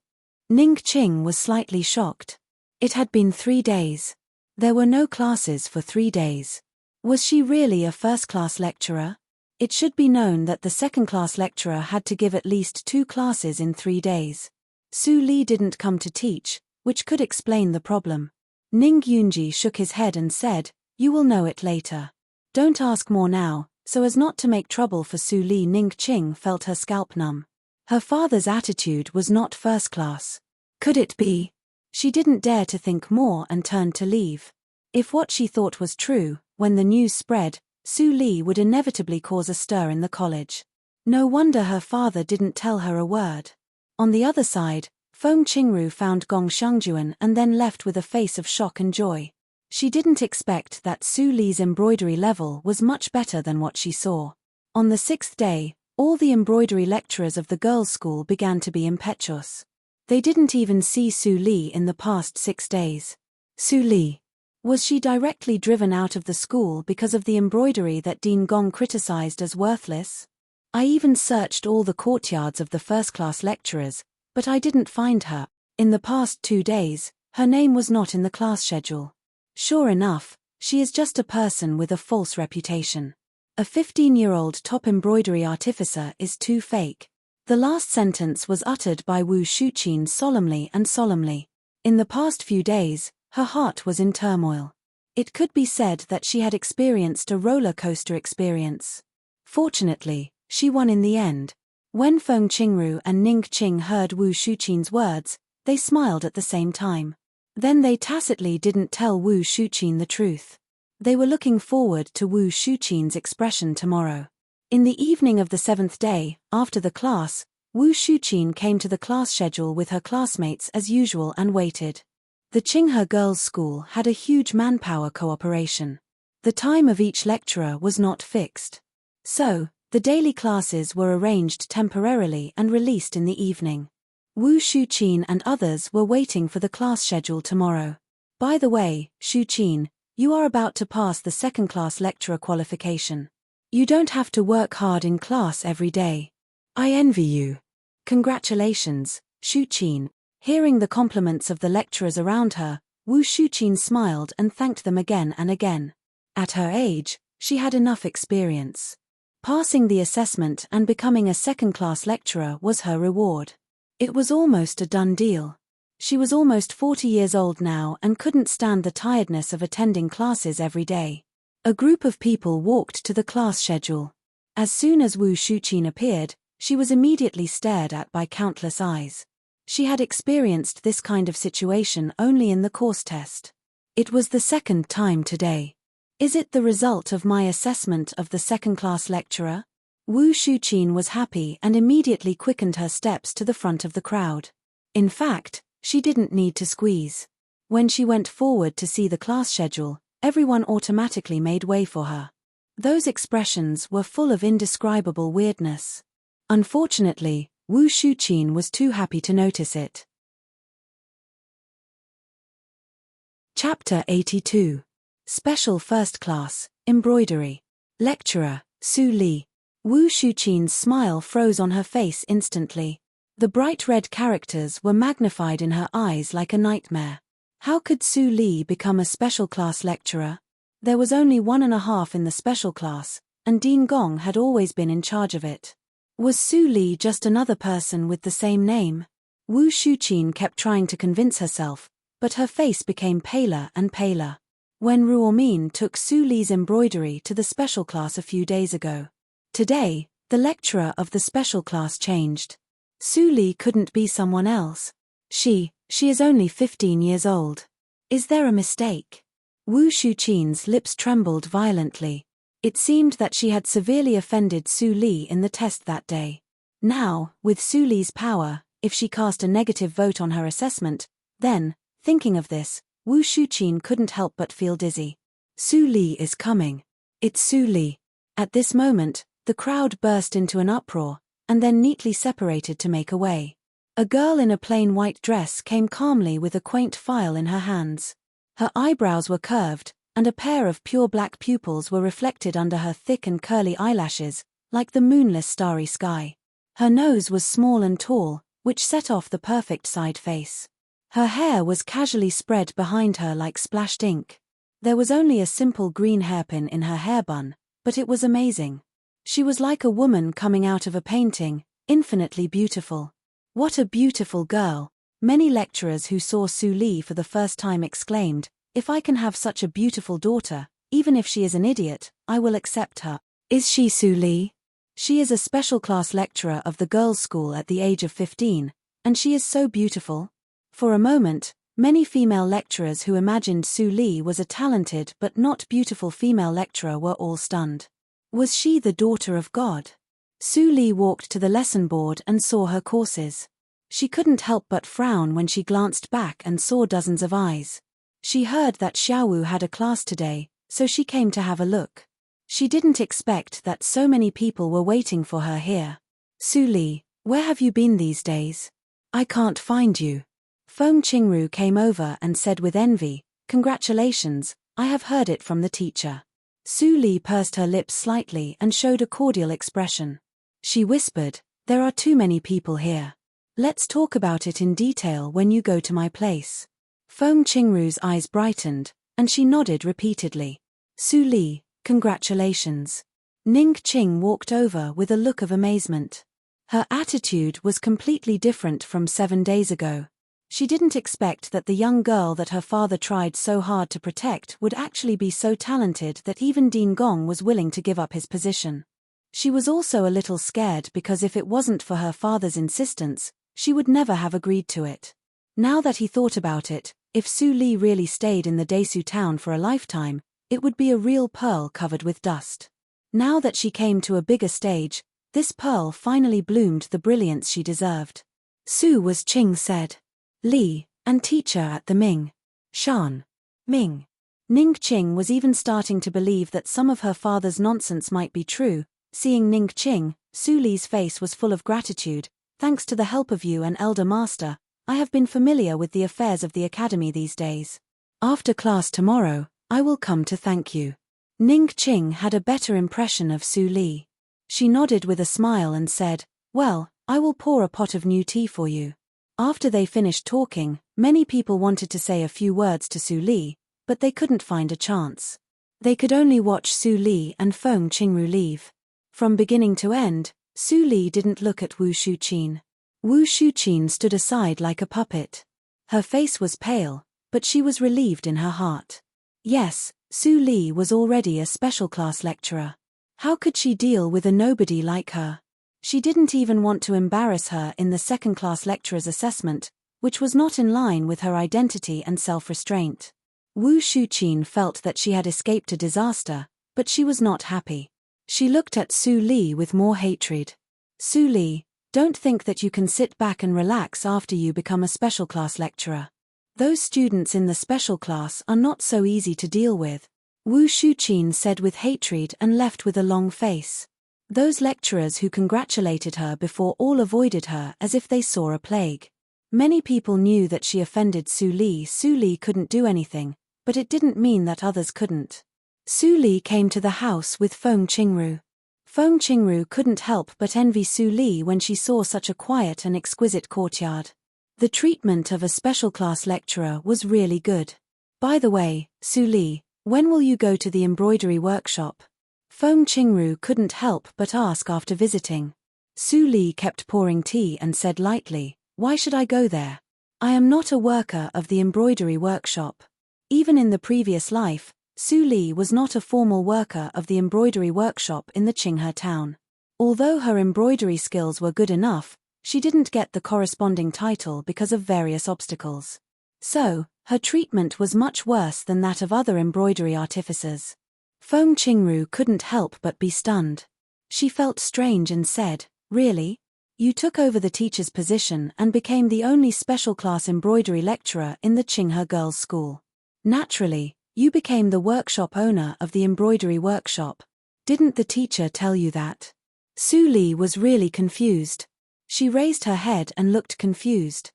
Ning Qing was slightly shocked. It had been 3 days. There were no classes for 3 days. Was she really a first-class lecturer? It should be known that the second-class lecturer had to give at least 2 classes in 3 days. Su Li didn't come to teach, which could explain the problem. Ning Yunji shook his head and said, "You will know it later. Don't ask more now," so as not to make trouble for Su Li. Ning Qing felt her scalp numb. Her father's attitude was not first class. Could it be? She didn't dare to think more and turned to leave. If what she thought was true, when the news spread, Su Li would inevitably cause a stir in the college. No wonder her father didn't tell her a word. On the other side, Feng Qingru found Gong Shengjuan and then left with a face of shock and joy. She didn't expect that Su Li's embroidery level was much better than what she saw. On the 6th day, all the embroidery lecturers of the girls' school began to be impetuous. They didn't even see Su Li in the past 6 days. Su Li. Was she directly driven out of the school because of the embroidery that Dean Gong criticized as worthless? I even searched all the courtyards of the first-class lecturers, but I didn't find her. In the past 2 days, her name was not in the class schedule. Sure enough, she is just a person with a false reputation. A 15-year-old top embroidery artificer is too fake. The last sentence was uttered by Wu Shuqin solemnly and solemnly. In the past few days, her heart was in turmoil. It could be said that she had experienced a roller coaster experience. Fortunately, she won in the end. When Feng Qingru and Ning Qing heard Wu Shuqin's words, they smiled at the same time. Then they tacitly didn't tell Wu Shuqin the truth. They were looking forward to Wu Shuqin's expression tomorrow. In the evening of the 7th day, after the class, Wu Shuqin came to the class schedule with her classmates as usual and waited. The Qinghe Girls' School had a huge manpower cooperation. The time of each lecturer was not fixed. So, the daily classes were arranged temporarily and released in the evening. Wu Shuqin and others were waiting for the class schedule tomorrow. By the way, Shuqin, you are about to pass the second-class lecturer qualification. You don't have to work hard in class every day. I envy you. Congratulations, Shuqin. Hearing the compliments of the lecturers around her, Wu Shuqin smiled and thanked them again and again. At her age, she had enough experience. Passing the assessment and becoming a second-class lecturer was her reward. It was almost a done deal. She was almost 40 years old now and couldn't stand the tiredness of attending classes every day. A group of people walked to the class schedule. As soon as Wu Shuqin appeared, she was immediately stared at by countless eyes. She had experienced this kind of situation only in the course test. It was the 2nd time today. Is it the result of my assessment of the second-class lecturer? Wu Shuqin was happy and immediately quickened her steps to the front of the crowd. In fact, she didn't need to squeeze. When she went forward to see the class schedule, everyone automatically made way for her. Those expressions were full of indescribable weirdness. Unfortunately, Wu Shuqin was too happy to notice it. Chapter 82. Special First Class, Embroidery. Lecturer, Su Li. Wu Shuqin's smile froze on her face instantly. The bright red characters were magnified in her eyes like a nightmare. How could Su Li become a special class lecturer? There was only 1.5 in the special class, and Dean Gong had always been in charge of it. Was Su Li just another person with the same name? Wu Shuqin kept trying to convince herself, but her face became paler and paler. When Ruomin took Su Li's embroidery to the special class a few days ago. Today, the lecturer of the special class changed. Su Li couldn't be someone else. She is only 15 years old. Is there a mistake? Wu Shuqin's lips trembled violently. It seemed that she had severely offended Su Li in the test that day. Now, with Su Li's power, if she cast a negative vote on her assessment, then, thinking of this, Wu Shuqin couldn't help but feel dizzy. Su Li is coming. It's Su Li. At this moment, the crowd burst into an uproar, and then neatly separated to make a way. A girl in a plain white dress came calmly with a quaint file in her hands. Her eyebrows were curved, and a pair of pure black pupils were reflected under her thick and curly eyelashes, like the moonless starry sky. Her nose was small and tall, which set off the perfect side face. Her hair was casually spread behind her like splashed ink. There was only a simple green hairpin in her hair bun, but it was amazing. She was like a woman coming out of a painting, infinitely beautiful. What a beautiful girl! Many lecturers who saw Su Li for the first time exclaimed, "If I can have such a beautiful daughter, even if she is an idiot, I will accept her." Is she Su Li? She is a special class lecturer of the girls' school at the age of 15, and she is so beautiful. For a moment, many female lecturers who imagined Su Li was a talented but not beautiful female lecturer were all stunned. Was she the daughter of God? Su Li walked to the lesson board and saw her courses. She couldn't help but frown when she glanced back and saw dozens of eyes. She heard that Xiaowu had a class today, so she came to have a look. She didn't expect that so many people were waiting for her here. Su Li, where have you been these days? I can't find you. Feng Qingru came over and said with envy, "Congratulations, I have heard it from the teacher." Su Li pursed her lips slightly and showed a cordial expression. She whispered, "There are too many people here. Let's talk about it in detail when you go to my place." Feng Qingru's eyes brightened, and she nodded repeatedly. Su Li, congratulations. Ning Qing walked over with a look of amazement. Her attitude was completely different from 7 days ago. She didn't expect that the young girl that her father tried so hard to protect would actually be so talented that even Dean Gong was willing to give up his position. She was also a little scared because if it wasn't for her father's insistence, she would never have agreed to it. Now that he thought about it, if Su Li really stayed in the Desu town for a lifetime, it would be a real pearl covered with dust. Now that she came to a bigger stage, this pearl finally bloomed the brilliance she deserved. Su was Qing said. Li, and teacher at the Ming. Shan. Ming. Ning Qing was even starting to believe that some of her father's nonsense might be true. Seeing Ning Qing, Su Li's face was full of gratitude. "Thanks to the help of you and Elder Master, I have been familiar with the affairs of the academy these days. After class tomorrow, I will come to thank you." Ning Qing had a better impression of Su Li. She nodded with a smile and said, "Well, I will pour a pot of new tea for you." After they finished talking, many people wanted to say a few words to Su Li, but they couldn't find a chance. They could only watch Su Li and Feng Qingru leave. From beginning to end, Su Li didn't look at Wu Shuqin. Wu Shuqin stood aside like a puppet. Her face was pale, but she was relieved in her heart. Yes, Su Li was already a special class lecturer. How could she deal with a nobody like her? She didn't even want to embarrass her in the second-class lecturer's assessment, which was not in line with her identity and self-restraint. Wu Shuqin felt that she had escaped a disaster, but she was not happy. She looked at Su Li with more hatred. Su Li, don't think that you can sit back and relax after you become a special class lecturer. Those students in the special class are not so easy to deal with. Wu Shuqin said with hatred and left with a long face. Those lecturers who congratulated her before all avoided her as if they saw a plague. Many people knew that she offended Su Li. Su Li couldn't do anything, but it didn't mean that others couldn't. Su Li came to the house with Feng Qingru. Feng Qingru couldn't help but envy Su Li when she saw such a quiet and exquisite courtyard. The treatment of a special class lecturer was really good. By the way, Su Li, when will you go to the embroidery workshop? Feng Qingru couldn't help but ask after visiting. Su Li kept pouring tea and said lightly, "Why should I go there? I am not a worker of the embroidery workshop." Even in the previous life, Su Li was not a formal worker of the embroidery workshop in the Qinghe town. Although her embroidery skills were good enough, she didn't get the corresponding title because of various obstacles. So, her treatment was much worse than that of other embroidery artificers. Feng Qingru couldn't help but be stunned. She felt strange and said, "Really? You took over the teacher's position and became the only special class embroidery lecturer in the Qinghe girls' school. Naturally, you became the workshop owner of the embroidery workshop. Didn't the teacher tell you that?" Su Li was really confused. She raised her head and looked confused.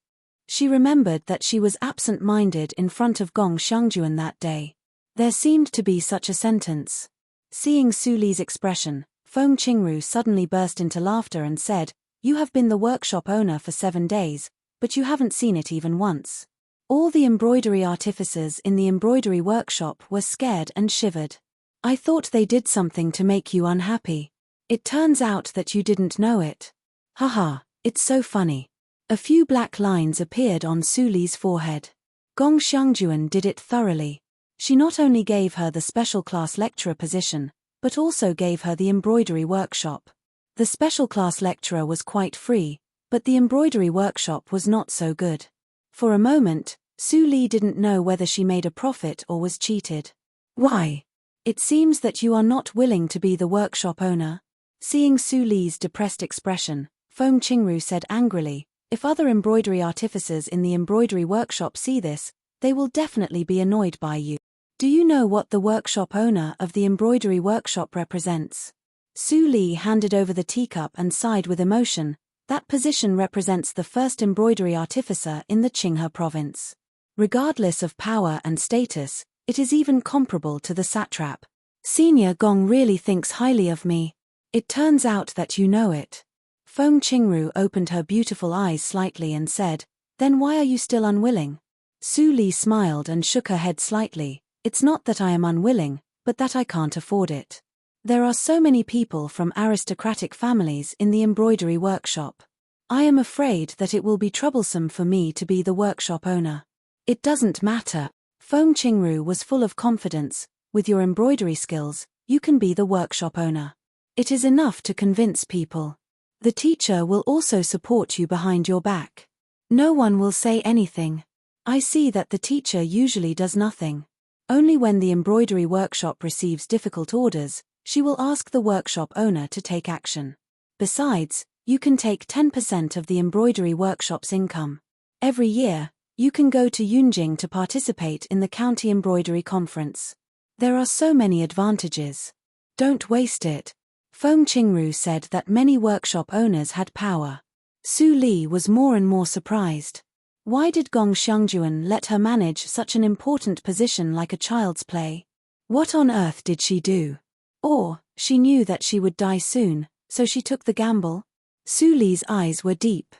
She remembered that she was absent-minded in front of Gong Xiangjuan that day. There seemed to be such a sentence. Seeing Su Li's expression, Feng Qingru suddenly burst into laughter and said, "You have been the workshop owner for 7 days, but you haven't seen it even once. All the embroidery artificers in the embroidery workshop were scared and shivered. I thought they did something to make you unhappy. It turns out that you didn't know it. Haha, it's so funny. A few black lines appeared on Su Li's forehead. Gong Xiangjuan did it thoroughly. She not only gave her the special class lecturer position, but also gave her the embroidery workshop. The special class lecturer was quite free, but the embroidery workshop was not so good. For a moment, Su Li didn't know whether she made a profit or was cheated. Why? It seems that you are not willing to be the workshop owner. Seeing Su Li's depressed expression, Feng Qingru said angrily, if other embroidery artificers in the embroidery workshop see this, they will definitely be annoyed by you. Do you know what the workshop owner of the embroidery workshop represents? Su Li handed over the teacup and sighed with emotion. That position represents the first embroidery artificer in the Qinghe province. Regardless of power and status, it is even comparable to the satrap. Senior Gong really thinks highly of me. It turns out that you know it. Feng Qingru opened her beautiful eyes slightly and said, then why are you still unwilling? Su Li smiled and shook her head slightly. It's not that I am unwilling, but that I can't afford it. There are so many people from aristocratic families in the embroidery workshop. I am afraid that it will be troublesome for me to be the workshop owner. It doesn't matter. Feng Qingru was full of confidence. With your embroidery skills, you can be the workshop owner. It is enough to convince people. The teacher will also support you behind your back. No one will say anything. I see that the teacher usually does nothing. Only when the embroidery workshop receives difficult orders, she will ask the workshop owner to take action. Besides, you can take 10% of the embroidery workshop's income. Every year, you can go to Yunjing to participate in the county embroidery conference. There are so many advantages. Don't waste it. Feng Qingru said that many workshop owners had power. Su Li was more and more surprised. Why did Gong Xiangjuan let her manage such an important position like a child's play? What on earth did she do? Or, she knew that she would die soon, so she took the gamble? Su Li's eyes were deep.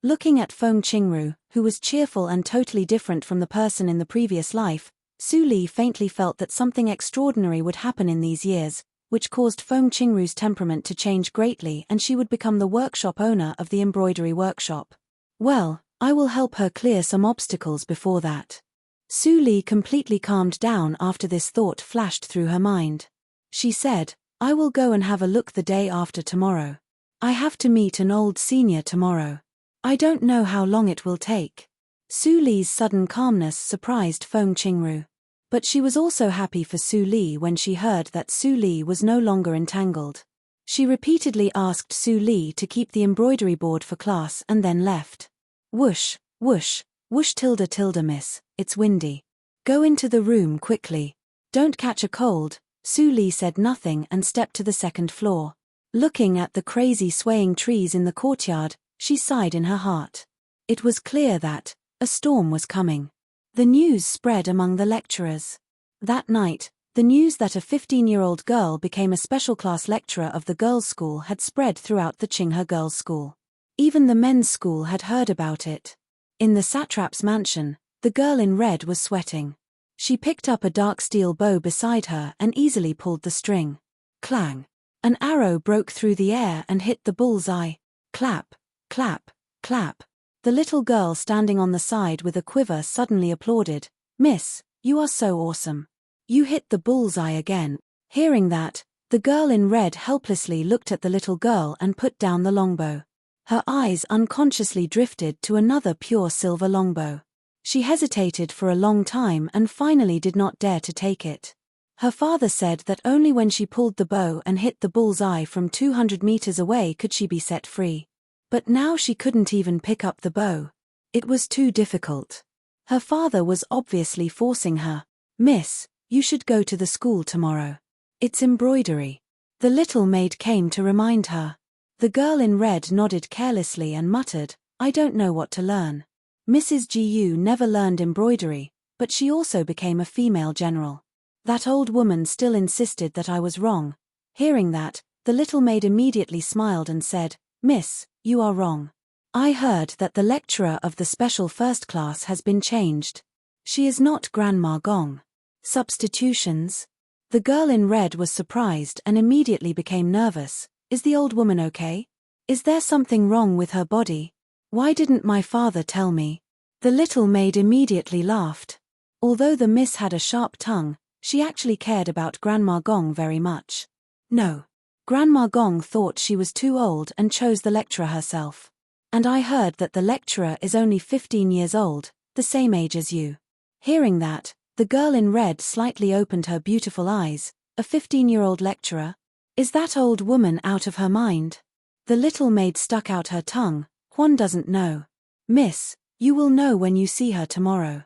Looking at Feng Qingru, who was cheerful and totally different from the person in the previous life, Su Li faintly felt that something extraordinary would happen in these years, which caused Feng Qingru's temperament to change greatly and she would become the workshop owner of the embroidery workshop. Well, I will help her clear some obstacles before that. Su Li completely calmed down after this thought flashed through her mind. She said, I will go and have a look the day after tomorrow. I have to meet an old senior tomorrow. I don't know how long it will take. Su Li's sudden calmness surprised Feng Qingru. But she was also happy for Su Li when she heard that Su Li was no longer entangled. She repeatedly asked Su Li to keep the embroidery board for class and then left. Whoosh, whoosh, whoosh tilde miss, it's windy. Go into the room quickly. Don't catch a cold. Su Li said nothing and stepped to the second floor. Looking at the crazy swaying trees in the courtyard, she sighed in her heart. It was clear that a storm was coming. The news spread among the lecturers. That night, the news that a 15-year-old girl became a special class lecturer of the girls' school had spread throughout the Qinghe girls' school. Even the men's school had heard about it. In the satrap's mansion, the girl in red was sweating. She picked up a dark steel bow beside her and easily pulled the string. Clang! An arrow broke through the air and hit the bull's-eye. Clap, clap, clap. The little girl standing on the side with a quiver suddenly applauded. Miss, you are so awesome. You hit the bull's-eye again. Hearing that, the girl in red helplessly looked at the little girl and put down the longbow. Her eyes unconsciously drifted to another pure silver longbow. She hesitated for a long time and finally did not dare to take it. Her father said that only when she pulled the bow and hit the bull's-eye from 200 meters away could she be set free. But now she couldn't even pick up the bow. It was too difficult. Her father was obviously forcing her. Miss, you should go to the school tomorrow. It's embroidery. The little maid came to remind her. The girl in red nodded carelessly and muttered, I don't know what to learn. Mrs. Gu never learned embroidery, but she also became a female general. That old woman still insisted that I was wrong. Hearing that, the little maid immediately smiled and said, Miss, you are wrong. I heard that the lecturer of the special first class has been changed. She is not Grandma Gong. Substitutions? The girl in red was surprised and immediately became nervous. Is the old woman okay? Is there something wrong with her body? Why didn't my father tell me? The little maid immediately laughed. Although the miss had a sharp tongue, she actually cared about Grandma Gong very much. No. Grandma Gong thought she was too old and chose the lecturer herself. And I heard that the lecturer is only 15 years old, the same age as you. Hearing that, the girl in red slightly opened her beautiful eyes. A 15-year-old lecturer? Is that old woman out of her mind? The little maid stuck out her tongue. Juan doesn't know. Miss, you will know when you see her tomorrow.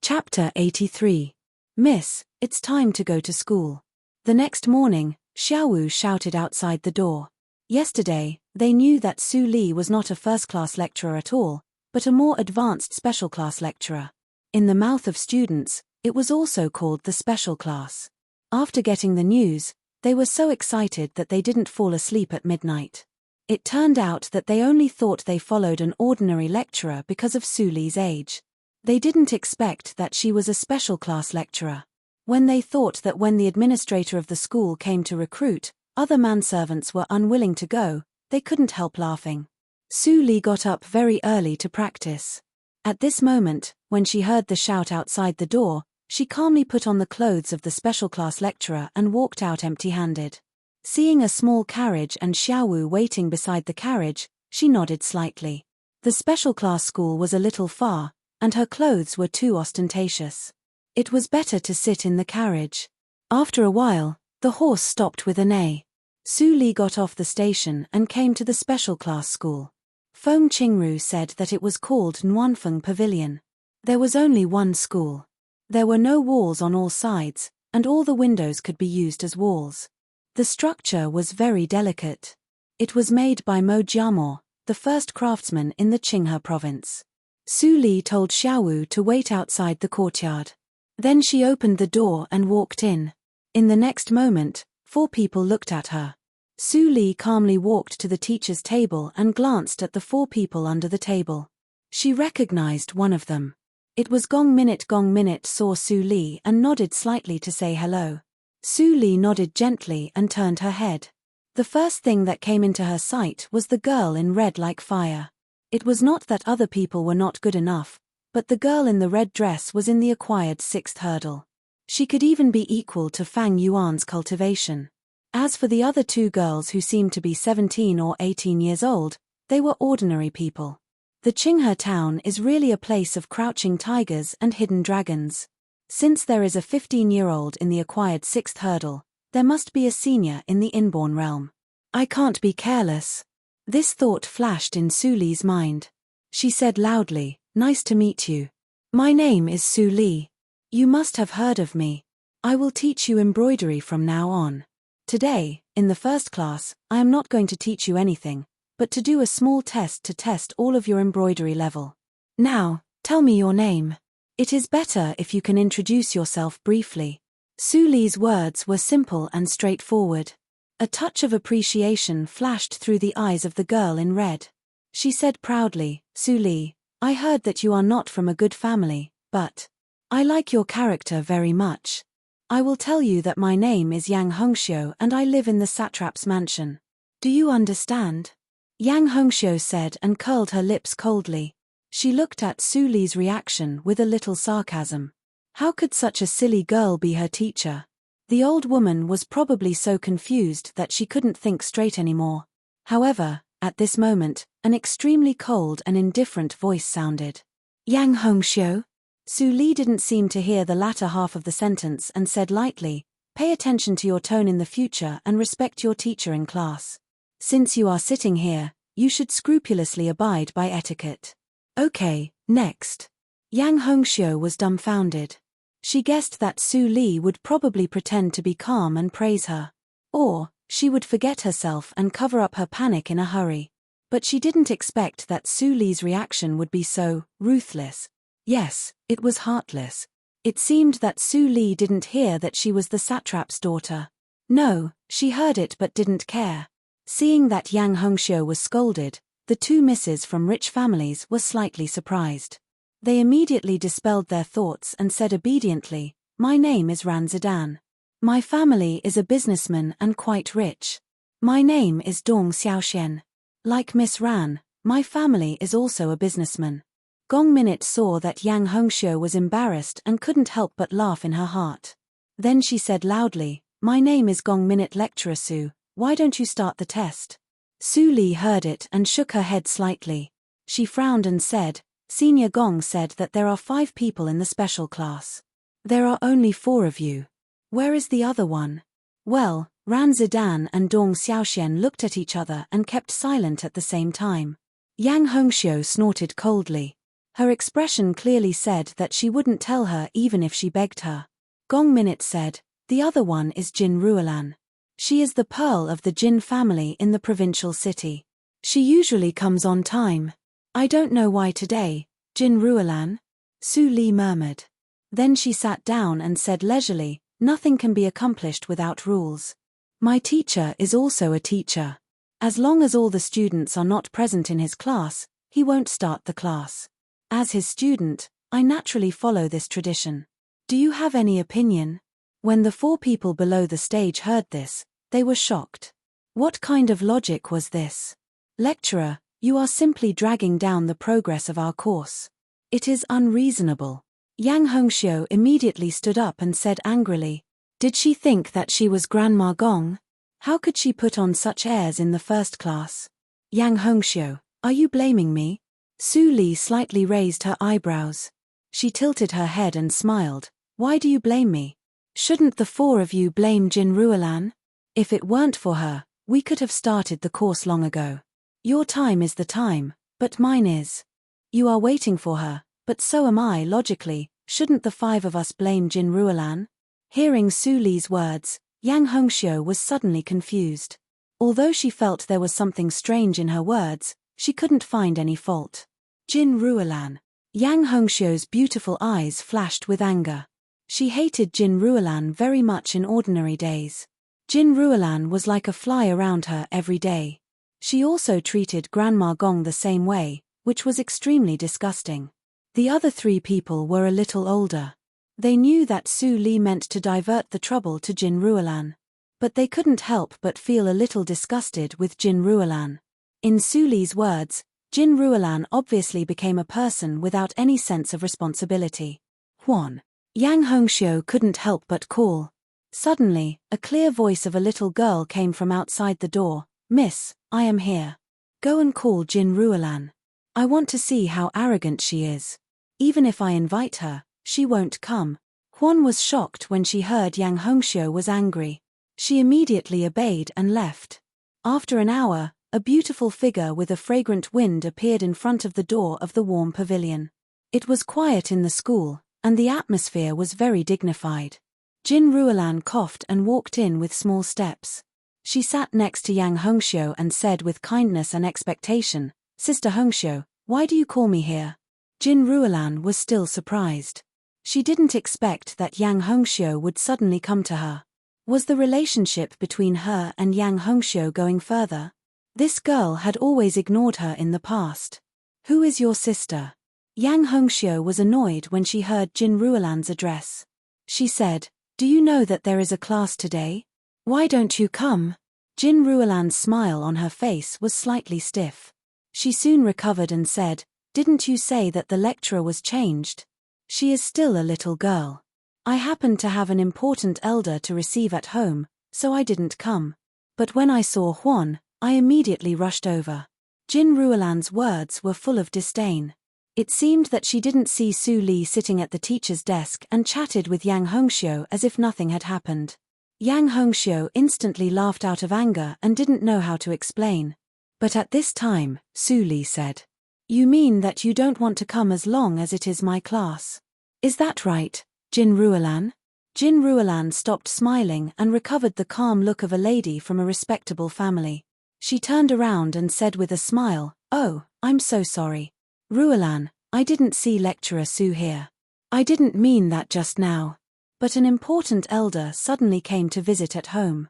Chapter 83. Miss, it's time to go to school. The next morning, Xiaowu shouted outside the door. Yesterday, they knew that Su Li was not a first-class lecturer at all, but a more advanced special class lecturer. In the mouth of students, it was also called the special class. After getting the news, they were so excited that they didn't fall asleep at midnight. It turned out that they only thought they followed an ordinary lecturer because of Su Li's age. They didn't expect that she was a special class lecturer. When they thought that when the administrator of the school came to recruit, other manservants were unwilling to go, they couldn't help laughing. Su Li got up very early to practice. At this moment, when she heard the shout outside the door, she calmly put on the clothes of the special class lecturer and walked out empty-handed. Seeing a small carriage and Xiaowu waiting beside the carriage, she nodded slightly. The special class school was a little far, and her clothes were too ostentatious. It was better to sit in the carriage. After a while, the horse stopped with a neigh. Su Li got off the station and came to the special class school. Feng Qingru said that it was called Nuanfeng Pavilion. There was only one school. There were no walls on all sides, and all the windows could be used as walls. The structure was very delicate. It was made by Mo Jiamo, the first craftsman in the Qinghe province. Su Li told Xiaowu to wait outside the courtyard. Then she opened the door and walked in. In the next moment, 4 people looked at her. Su Li calmly walked to the teacher's table and glanced at the 4 people under the table. She recognized one of them. It was Gong Minute saw Su Li and nodded slightly to say hello. Su Li nodded gently and turned her head. The first thing that came into her sight was the girl in red like fire. It was not that other people were not good enough, but the girl in the red dress was in the acquired 6th hurdle. She could even be equal to Fang Yuan's cultivation. As for the other 2 girls who seemed to be 17 or 18 years old, they were ordinary people. The Qinghe town is really a place of crouching tigers and hidden dragons. Since there is a 15-year-old in the acquired 6th hurdle, there must be a senior in the inborn realm. I can't be careless. This thought flashed in Su Li's mind. She said loudly, "Nice to meet you. My name is Su Li. You must have heard of me. I will teach you embroidery from now on. Today, in the first class, I am not going to teach you anything, but to do a small test to test all of your embroidery level. Now, tell me your name. It is better if you can introduce yourself briefly." Su Li's words were simple and straightforward. A touch of appreciation flashed through the eyes of the girl in red. She said proudly, "Su Li, I heard that you are not from a good family, but I like your character very much. I will tell you that my name is Yang Hongxiu and I live in the satrap's mansion. Do you understand?" Yang Hongxiu said and curled her lips coldly. She looked at Su Li's reaction with a little sarcasm. How could such a silly girl be her teacher? The old woman was probably so confused that she couldn't think straight anymore. However, at this moment, an extremely cold and indifferent voice sounded. "Yang Hongxiu?" Su Li didn't seem to hear the latter half of the sentence and said lightly, "Pay attention to your tone in the future and respect your teacher in class. Since you are sitting here, you should scrupulously abide by etiquette." "Okay, next." Yang Hongxiu was dumbfounded. She guessed that Su Li would probably pretend to be calm and praise her. Or, she would forget herself and cover up her panic in a hurry. But she didn't expect that Su Li's reaction would be so ruthless. Yes, it was heartless. It seemed that Su Li didn't hear that she was the satrap's daughter. No, she heard it but didn't care. Seeing that Yang Hongxiu was scolded, the two misses from rich families were slightly surprised. They immediately dispelled their thoughts and said obediently, "My name is Ran Zidan. My family is a businessman and quite rich. My name is Dong Xiaoxian. Like Miss Ran, my family is also a businessman." Gong Minute saw that Yang Hongxiu was embarrassed and couldn't help but laugh in her heart. Then she said loudly, "My name is Gong Minute Lecturer Su, why don't you start the test?" Su Li heard it and shook her head slightly. She frowned and said, "Senior Gong said that there are 5 people in the special class. There are only 4 of you. Where is the other one?" Well, Ran Zidan and Dong Xiaoxian looked at each other and kept silent at the same time. Yang Hongxiu snorted coldly. Her expression clearly said that she wouldn't tell her even if she begged her. Gong Minute said, "The other one is Jin Ruolan. She is the pearl of the Jin family in the provincial city. She usually comes on time. I don't know why today, Jin Ruolan?" Su Li murmured. Then she sat down and said leisurely, "Nothing can be accomplished without rules. My teacher is also a teacher. As long as all the students are not present in his class, he won't start the class. As his student, I naturally follow this tradition. Do you have any opinion?" When the 4 people below the stage heard this, they were shocked. What kind of logic was this? "Lecturer, you are simply dragging down the progress of our course. It is unreasonable." Yang Hongxiu immediately stood up and said angrily, "Did she think that she was Grandma Gong? How could she put on such airs in the first class?" "Yang Hongxiu, are you blaming me?" Su Li slightly raised her eyebrows. She tilted her head and smiled. "Why do you blame me? Shouldn't the 4 of you blame Jin Ruolan? If it weren't for her, we could have started the course long ago. Your time is the time, but mine is. You are waiting for her, but so am I logically, shouldn't the 5 of us blame Jin Ruolan?" Hearing Su Li's words, Yang Hongxiu was suddenly confused. Although she felt there was something strange in her words, she couldn't find any fault. Jin Ruolan. Yang Hongxiu's beautiful eyes flashed with anger. She hated Jin Ruolan very much in ordinary days. Jin Ruolan was like a fly around her every day. She also treated Grandma Gong the same way, which was extremely disgusting. The other 3 people were a little older. They knew that Su Li meant to divert the trouble to Jin Ruolan. But they couldn't help but feel a little disgusted with Jin Ruolan. In Su Li's words, Jin Ruolan obviously became a person without any sense of responsibility. "Huan." Yang Hongxiu couldn't help but call. Suddenly, a clear voice of a little girl came from outside the door. "Miss, I am here. Go and call Jin Ruolan. I want to see how arrogant she is. Even if I invite her, she won't come." Huan was shocked when she heard Yang Hongxiu was angry. She immediately obeyed and left. After an hour, a beautiful figure with a fragrant wind appeared in front of the door of the warm pavilion. It was quiet in the school, and the atmosphere was very dignified. Jin Ruolan coughed and walked in with small steps. She sat next to Yang Hongxiu and said with kindness and expectation, "Sister Hongxiu, why do you call me here?" Jin Ruolan was still surprised. She didn't expect that Yang Hongxiu would suddenly come to her. Was the relationship between her and Yang Hongxiu going further? This girl had always ignored her in the past. "Who is your sister?" Yang Hongxiu was annoyed when she heard Jin Ruolan's address. She said, "Do you know that there is a class today? Why don't you come?" Jin Ruolan's smile on her face was slightly stiff. She soon recovered and said, "Didn't you say that the lecturer was changed? She is still a little girl. I happened to have an important elder to receive at home, so I didn't come. But when I saw Huan, I immediately rushed over." Jin Ruolan's words were full of disdain. It seemed that she didn't see Su Li sitting at the teacher's desk and chatted with Yang Hongxiu as if nothing had happened. Yang Hongxiu instantly laughed out of anger and didn't know how to explain. But at this time, Su Li said, "You mean that you don't want to come as long as it is my class? Is that right, Jin Ruolan?" Jin Ruolan stopped smiling and recovered the calm look of a lady from a respectable family. She turned around and said with a smile, "Oh, I'm so sorry. Ruolan, I didn't see Lecturer Su here. I didn't mean that just now. But an important elder suddenly came to visit at home."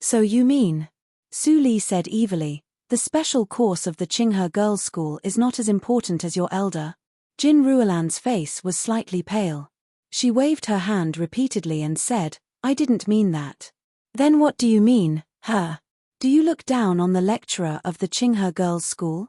"So you mean Su Li said evilly, the special course of the Qinghe girls' school is not as important as your elder. Jin Ruolan's face was slightly pale. She waved her hand repeatedly and said, I didn't mean that. Then what do you mean, her? Do you look down on the lecturer of the Qinghe girls' school?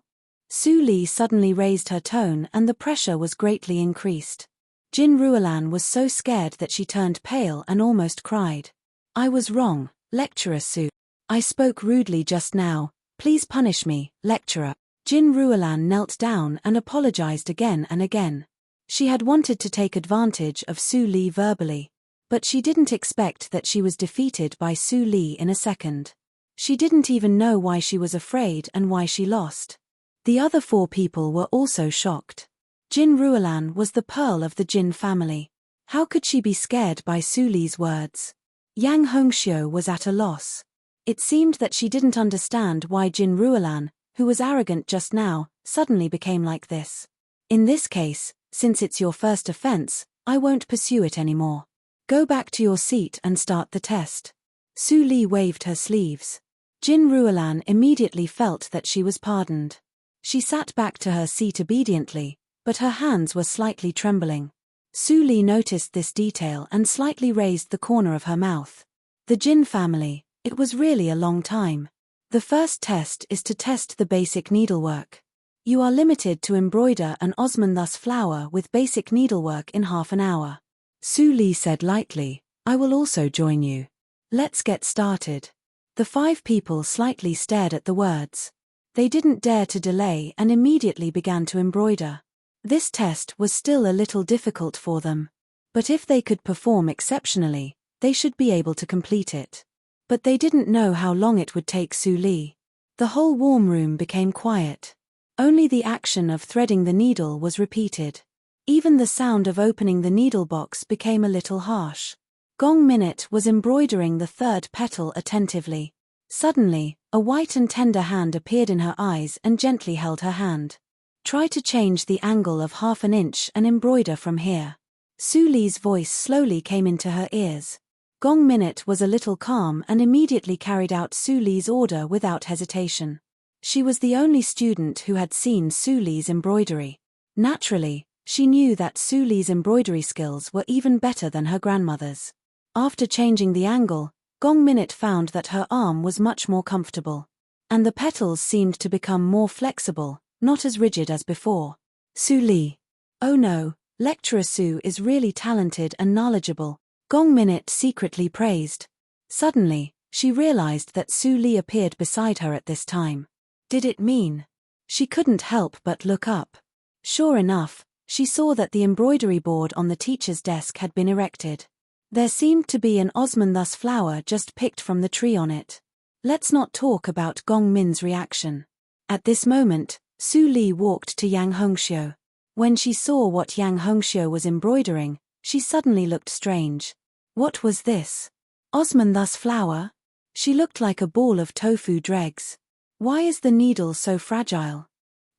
Su Li suddenly raised her tone and the pressure was greatly increased. Jin Ruolan was so scared that she turned pale and almost cried. I was wrong, Lecturer Su. I spoke rudely just now, please punish me, lecturer. Jin Ruolan knelt down and apologized again and again. She had wanted to take advantage of Su Li verbally, but she didn't expect that she was defeated by Su Li in a second. She didn't even know why she was afraid and why she lost. The other 4 people were also shocked. Jin Ruolan was the pearl of the Jin family. How could she be scared by Su Li's words? Yang Hongxiu was at a loss. It seemed that she didn't understand why Jin Ruolan, who was arrogant just now, suddenly became like this. In this case, since it's your first offense, I won't pursue it anymore. Go back to your seat and start the test. Su Li waved her sleeves. Jin Ruolan immediately felt that she was pardoned. She sat back to her seat obediently, but her hands were slightly trembling. Su Li noticed this detail and slightly raised the corner of her mouth. The Jin family, it was really a long time. The first test is to test the basic needlework. You are limited to embroider an osmanthus flower with basic needlework in half an hour. Su Li said lightly, I will also join you. Let's get started. The 5 people slightly stared at the words. They didn't dare to delay and immediately began to embroider. This test was still a little difficult for them. But if they could perform exceptionally, they should be able to complete it. But they didn't know how long it would take Su Li. The whole warm room became quiet. Only the action of threading the needle was repeated. Even the sound of opening the needle box became a little harsh. Gong Minute was embroidering the 3rd petal attentively. Suddenly, a white and tender hand appeared in her eyes and gently held her hand. Try to change the angle of half an inch and embroider from here. Su Li's voice slowly came into her ears. Gong Minute was a little calm and immediately carried out Su Li's order without hesitation. She was the only student who had seen Su Li's embroidery. Naturally, she knew that Su Li's embroidery skills were even better than her grandmother's. After changing the angle, Gong Minute found that her arm was much more comfortable. And the petals seemed to become more flexible, not as rigid as before. Su Li. Oh no, Lecturer Su is really talented and knowledgeable, Gong Minute secretly praised. Suddenly, she realized that Su Li appeared beside her at this time. Did it mean? She couldn't help but look up. Sure enough, she saw that the embroidery board on the teacher's desk had been erected. There seemed to be an osmanthus flower just picked from the tree on it. Let's not talk about Gong Min's reaction. At this moment, Su Li walked to Yang Hongxiu. When she saw what Yang Hongxiu was embroidering, she suddenly looked strange. What was this? Osmanthus flower? She looked like a ball of tofu dregs. Why is the needle so fragile?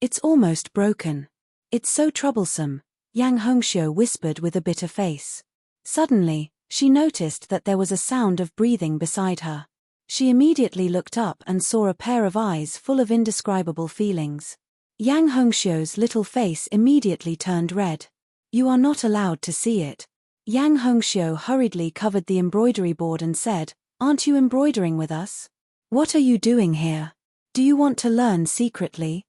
It's almost broken. It's so troublesome, Yang Hongxiu whispered with a bitter face. Suddenly, she noticed that there was a sound of breathing beside her. She immediately looked up and saw a pair of eyes full of indescribable feelings. Yang Hongxiu's little face immediately turned red. You are not allowed to see it. Yang Hongxiu hurriedly covered the embroidery board and said, Aren't you embroidering with us? What are you doing here? Do you want to learn secretly?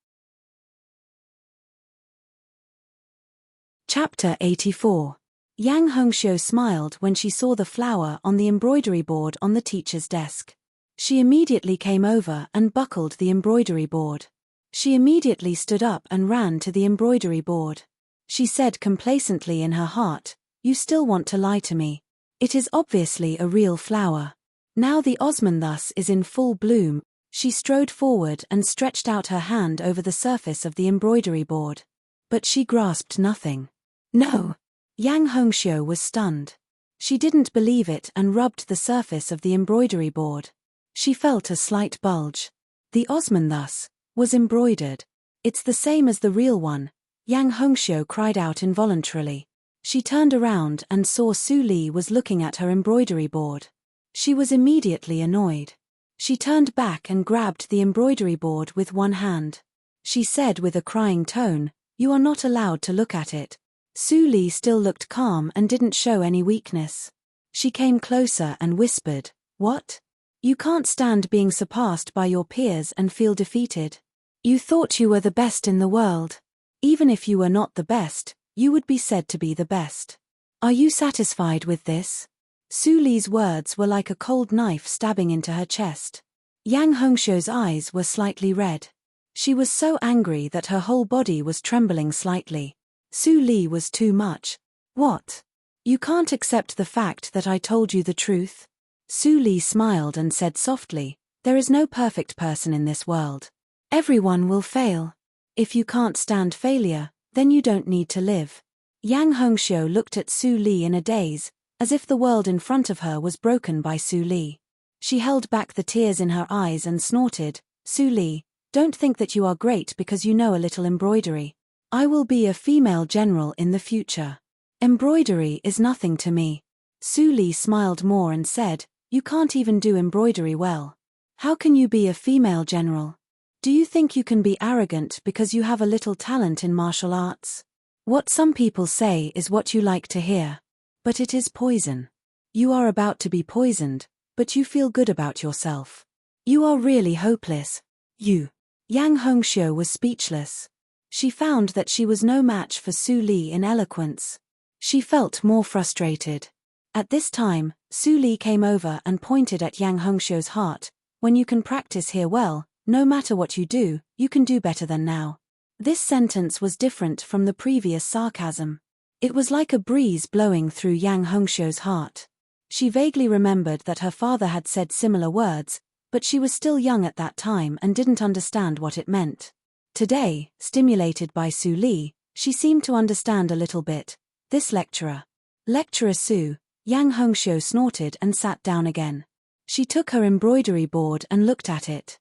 Chapter 84. Yang Hongxiu smiled when she saw the flower on the embroidery board on the teacher's desk. She immediately came over and buckled the embroidery board. She immediately stood up and ran to the embroidery board. She said complacently in her heart, You still want to lie to me. It is obviously a real flower. Now the osmanthus is in full bloom. She strode forward and stretched out her hand over the surface of the embroidery board. But she grasped nothing. No! Yang Hongxiu was stunned. She didn't believe it and rubbed the surface of the embroidery board. She felt a slight bulge. The osmanthus was embroidered. It's the same as the real one, Yang Hongxiu cried out involuntarily. She turned around and saw Su Li was looking at her embroidery board. She was immediately annoyed. She turned back and grabbed the embroidery board with one hand. She said with a crying tone, "You are not allowed to look at it." Su Li still looked calm and didn't show any weakness. She came closer and whispered, "What? You can't stand being surpassed by your peers and feel defeated. You thought you were the best in the world. Even if you were not the best, you would be said to be the best. Are you satisfied with this?" Su Li's words were like a cold knife stabbing into her chest. Yang Hongxiu's eyes were slightly red. She was so angry that her whole body was trembling slightly. Su Li was too much. "What? You can't accept the fact that I told you the truth?" Su Li smiled and said softly, "There is no perfect person in this world. Everyone will fail. If you can't stand failure, then you don't need to live." Yang Hongxiu looked at Su Li in a daze, as if the world in front of her was broken by Su Li. She held back the tears in her eyes and snorted, "Su Li, don't think that you are great because you know a little embroidery. I will be a female general in the future. Embroidery is nothing to me." Su Li smiled more and said, "You can't even do embroidery well. How can you be a female general? Do you think you can be arrogant because you have a little talent in martial arts? What some people say is what you like to hear. But it is poison. You are about to be poisoned, but you feel good about yourself. You are really hopeless. You." Yang Hongxiu was speechless. She found that she was no match for Su Li in eloquence. She felt more frustrated. At this time, Su Li came over and pointed at Yang Hongxiu's heart. "When you can practice here well, no matter what you do, you can do better than now." This sentence was different from the previous sarcasm. It was like a breeze blowing through Yang Hongxiu's heart. She vaguely remembered that her father had said similar words, but she was still young at that time and didn't understand what it meant. Today, stimulated by Su Li, she seemed to understand a little bit. "This lecturer. Lecturer Su." Yang Hongxiu snorted and sat down again. She took her embroidery board and looked at it.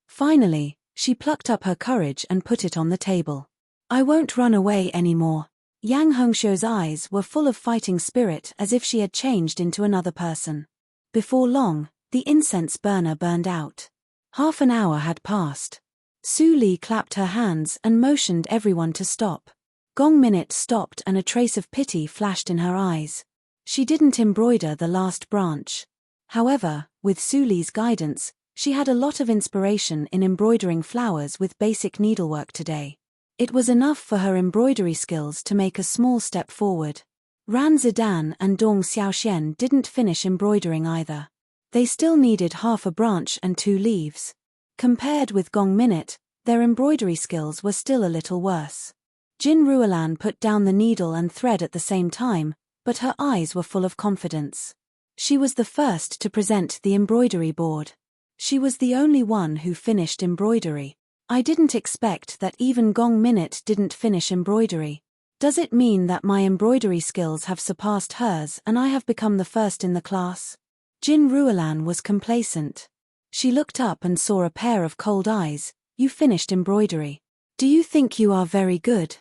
Finally, she plucked up her courage and put it on the table. "I won't run away anymore." Yang Hongxiu's eyes were full of fighting spirit as if she had changed into another person. Before long, the incense burner burned out. Half an hour had passed. Su Li clapped her hands and motioned everyone to stop. Gong Minute stopped and a trace of pity flashed in her eyes. She didn't embroider the last branch. However, with Su Li's guidance, she had a lot of inspiration in embroidering flowers with basic needlework today. It was enough for her embroidery skills to make a small step forward. Ran Zidan and Dong Xiaoxian didn't finish embroidering either. They still needed half a branch and 2 leaves. Compared with Gong Minute, their embroidery skills were still a little worse. Jin Ruolan put down the needle and thread at the same time, but her eyes were full of confidence. She was the first to present the embroidery board. She was the only one who finished embroidery. "I didn't expect that even Gong Minute didn't finish embroidery. Does it mean that my embroidery skills have surpassed hers and I have become the first in the class?" Jin Ruolan was complacent. She looked up and saw a pair of cold eyes. "You finished embroidery. Do you think you are very good?"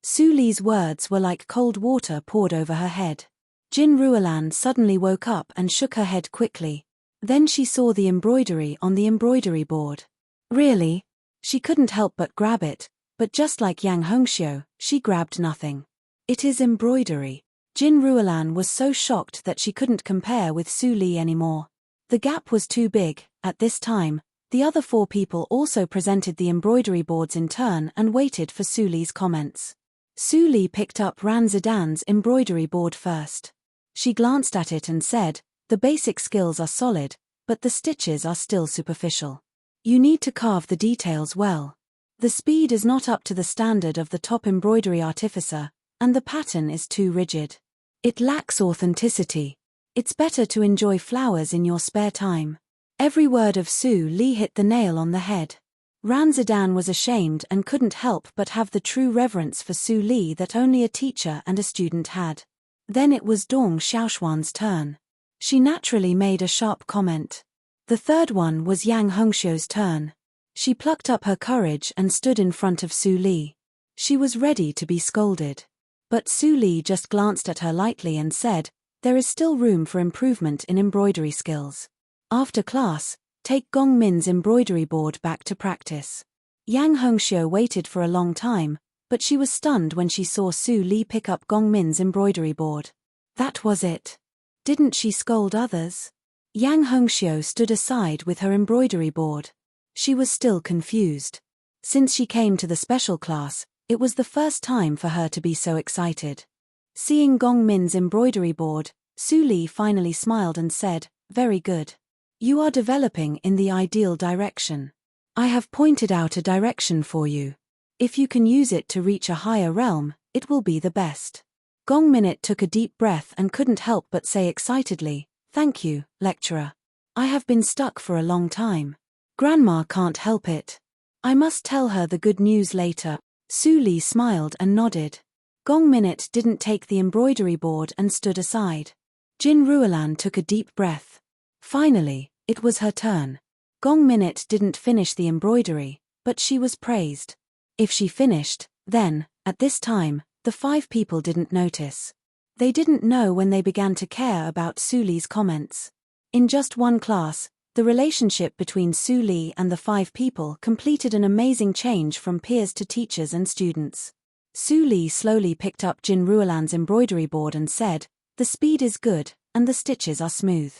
Su Li's words were like cold water poured over her head. Jin Ruolan suddenly woke up and shook her head quickly. Then she saw the embroidery on the embroidery board. "Really?" She couldn't help but grab it, but just like Yang Hongxiu, she grabbed nothing. "It is embroidery." Jin Ruolan was so shocked that she couldn't compare with Su Li anymore. The gap was too big. At this time, the other 4 people also presented the embroidery boards in turn and waited for Su Li's comments. Su Li picked up Ran Zidan's embroidery board first. She glanced at it and said, "The basic skills are solid, but the stitches are still superficial. You need to carve the details well. The speed is not up to the standard of the top embroidery artificer, and the pattern is too rigid. It lacks authenticity. It's better to enjoy flowers in your spare time." Every word of Su Li hit the nail on the head. Ran Zidan was ashamed and couldn't help but have the true reverence for Su Li that only a teacher and a student had. Then it was Dong Xiaoxuan's turn. She naturally made a sharp comment. The third one was Yang Hongxiu's turn. She plucked up her courage and stood in front of Su Li. She was ready to be scolded. But Su Li just glanced at her lightly and said, "There is still room for improvement in embroidery skills. After class, Take Gong Min's embroidery board back to practice. Yang Hongxiu waited for a long time, but she was stunned when she saw Su Li pick up Gong Min's embroidery board. That was it. Didn't she scold others? Yang Hongxiu stood aside with her embroidery board. She was still confused. Since she came to the special class, it was the first time for her to be so excited. Seeing Gong Min's embroidery board, Su Li finally smiled and said, "Very good. You are developing in the ideal direction. I have pointed out a direction for you. If you can use it to reach a higher realm, it will be the best." Gong Minute took a deep breath and couldn't help but say excitedly, "Thank you, lecturer. I have been stuck for a long time. Grandma can't help it. I must tell her the good news later." Su Li smiled and nodded. Gong Minute didn't take the embroidery board and stood aside. Jin Ruolan took a deep breath. Finally, it was her turn. Gong Minute didn't finish the embroidery, but she was praised. If she finished, then, at this time, the 5 people didn't notice. They didn't know when they began to care about Su Li's comments. In just one class, the relationship between Su Li and the 5 people completed an amazing change from peers to teachers and students. Su Li slowly picked up Jin Ruolan's embroidery board and said, "The speed is good, and the stitches are smooth.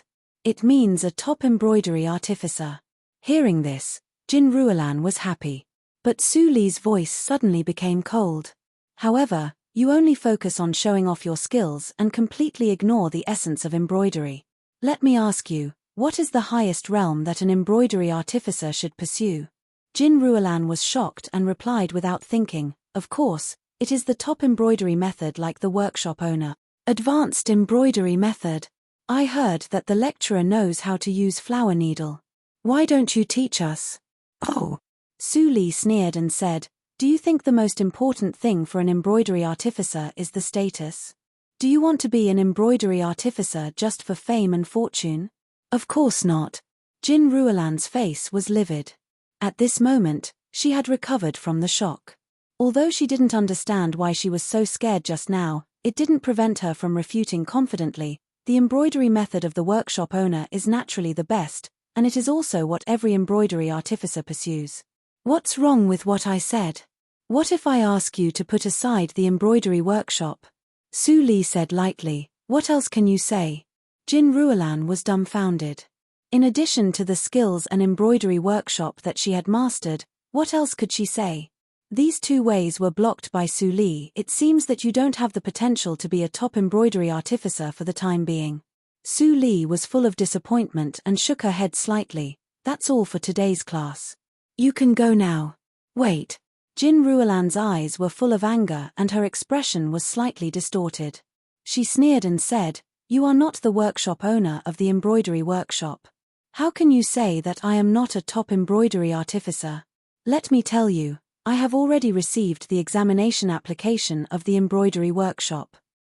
It means a top embroidery artificer." Hearing this, Jin Ruolan was happy. But Su Li's voice suddenly became cold. "However, you only focus on showing off your skills and completely ignore the essence of embroidery. Let me ask you, what is the highest realm that an embroidery artificer should pursue?" Jin Ruolan was shocked and replied without thinking, "Of course, it is the top embroidery method like the workshop owner." Advanced embroidery method. I heard that the lecturer knows how to use flower needle. Why don't you teach us? Oh. Su Li sneered and said, "Do you think the most important thing for an embroidery artificer is the status? Do you want to be an embroidery artificer just for fame and fortune? Of course not." Jin Ruolan's face was livid. At this moment, she had recovered from the shock. Although she didn't understand why she was so scared just now, it didn't prevent her from refuting confidently, "The embroidery method of the workshop owner is naturally the best, and it is also what every embroidery artificer pursues." What's wrong with what I said? What if I ask you to put aside the embroidery workshop? Su Li said lightly, "What else can you say?" Jin Ruolan was dumbfounded. In addition to the skills and embroidery workshop that she had mastered, what else could she say? These 2 ways were blocked by Su Li. "It seems that you don't have the potential to be a top embroidery artificer for the time being." Su Li was full of disappointment and shook her head slightly. "That's all for today's class. You can go now." Wait. Jin Ruolan's eyes were full of anger and her expression was slightly distorted. She sneered and said, "You are not the workshop owner of the embroidery workshop. How can you say that I am not a top embroidery artificer? Let me tell you, I have already received the examination application of the embroidery workshop.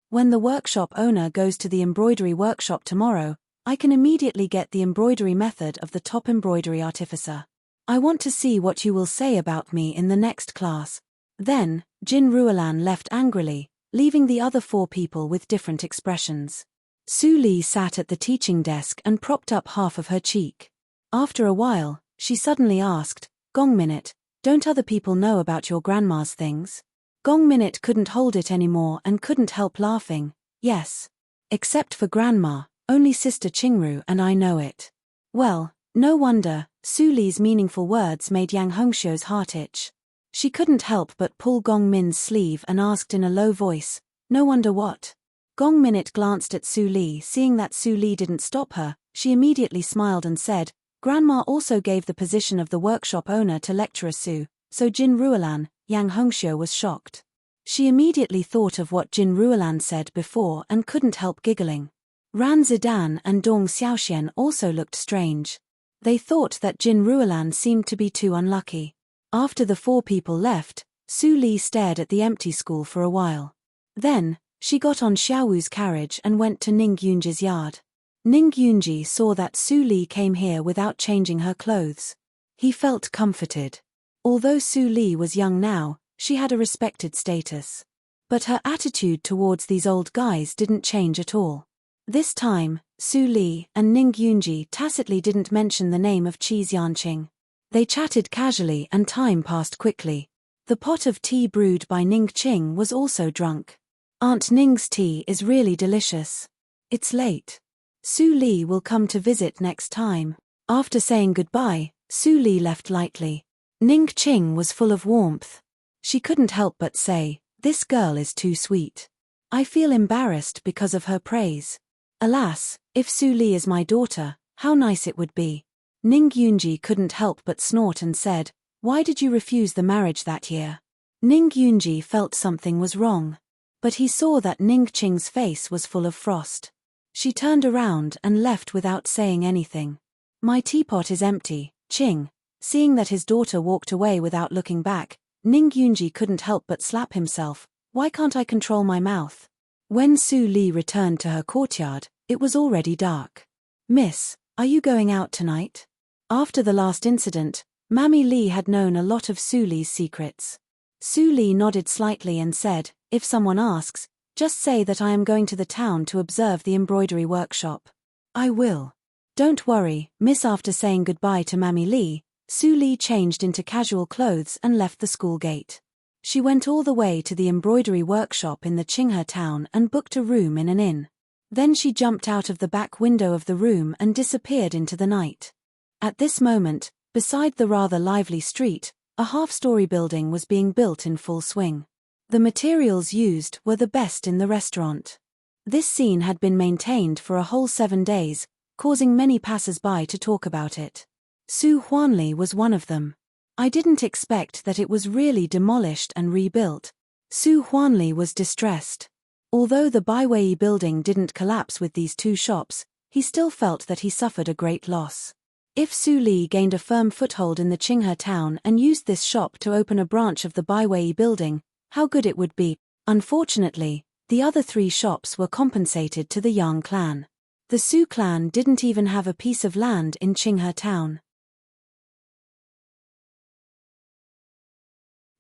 When the workshop owner goes to the embroidery workshop tomorrow, I can immediately get the embroidery method of the top embroidery artificer. I want to see what you will say about me in the next class." Then, Jin Ruolan left angrily, leaving the other 4 people with different expressions. Su Li sat at the teaching desk and propped up half of her cheek. After a while, she suddenly asked, "Gong Minute, don't other people know about your grandma's things?" Gong Minute couldn't hold it anymore and couldn't help laughing. "Yes. Except for Grandma, only Sister Qingru and I know it." Well, no wonder. Su Li's meaningful words made Yang Hongxiu's heart itch. She couldn't help but pull Gong Min's sleeve and asked in a low voice, "No wonder what?" Gong Minute glanced at Su Li. Seeing that Su Li didn't stop her, she immediately smiled and said, "Grandma also gave the position of the workshop owner to lecturer Su, so Jin Ruolan." Yang Hongxiu was shocked. She immediately thought of what Jin Ruolan said before and couldn't help giggling. Ran Zidan and Dong Xiaoxian also looked strange. They thought that Jin Ruolan seemed to be too unlucky. After the 4 people left, Su Li stared at the empty school for a while. Then, she got on Xiaowu's carriage and went to Ning Yunji's yard. Ning Yunji saw that Su Li came here without changing her clothes. He felt comforted. Although Su Li was young now, she had a respected status. But her attitude towards these old guys didn't change at all. This time, Su Li and Ning Yunji tacitly didn't mention the name of Cheese Yanqing. They chatted casually and time passed quickly. The pot of tea brewed by Ning Qing was also drunk. Aunt Ning's tea is really delicious. It's late. Su Li will come to visit next time. After saying goodbye, Su Li left lightly. Ning Qing was full of warmth. She couldn't help but say, "This girl is too sweet. I feel embarrassed because of her praise. Alas, if Su Li is my daughter, how nice it would be." Ning Yunji couldn't help but snort and said, "Why did you refuse the marriage that year?" Ning Yunji felt something was wrong. But he saw that Ning Qing's face was full of frost. She turned around and left without saying anything. "My teapot is empty, Qing." Seeing that his daughter walked away without looking back, Ning Yunji couldn't help but slap himself. Why can't I control my mouth? When Su Li returned to her courtyard, it was already dark. "Miss, are you going out tonight?" After the last incident, Mammy Li had known a lot of Su Li's secrets. Su Li nodded slightly and said, "If someone asks, just say that I am going to the town to observe the embroidery workshop." "I will." "Don't worry, miss." After saying goodbye to Mammy Li, Su Li changed into casual clothes and left the school gate. She went all the way to the embroidery workshop in the Qinghe town and booked a room in an inn. Then she jumped out of the back window of the room and disappeared into the night. At this moment, beside the rather lively street, a half-story building was being built in full swing. The materials used were the best in the restaurant. This scene had been maintained for a whole 7 days, causing many passers-by to talk about it. Su Huanli was one of them. "I didn't expect that it was really demolished and rebuilt." Su Huanli was distressed. Although the Baiwei building didn't collapse with these 2 shops, he still felt that he suffered a great loss. If Su Li gained a firm foothold in the Qinghe town and used this shop to open a branch of the Baiwei building, how good it would be. Unfortunately, the other 3 shops were compensated to the Yang clan. The Su clan didn't even have a piece of land in Qinghe town.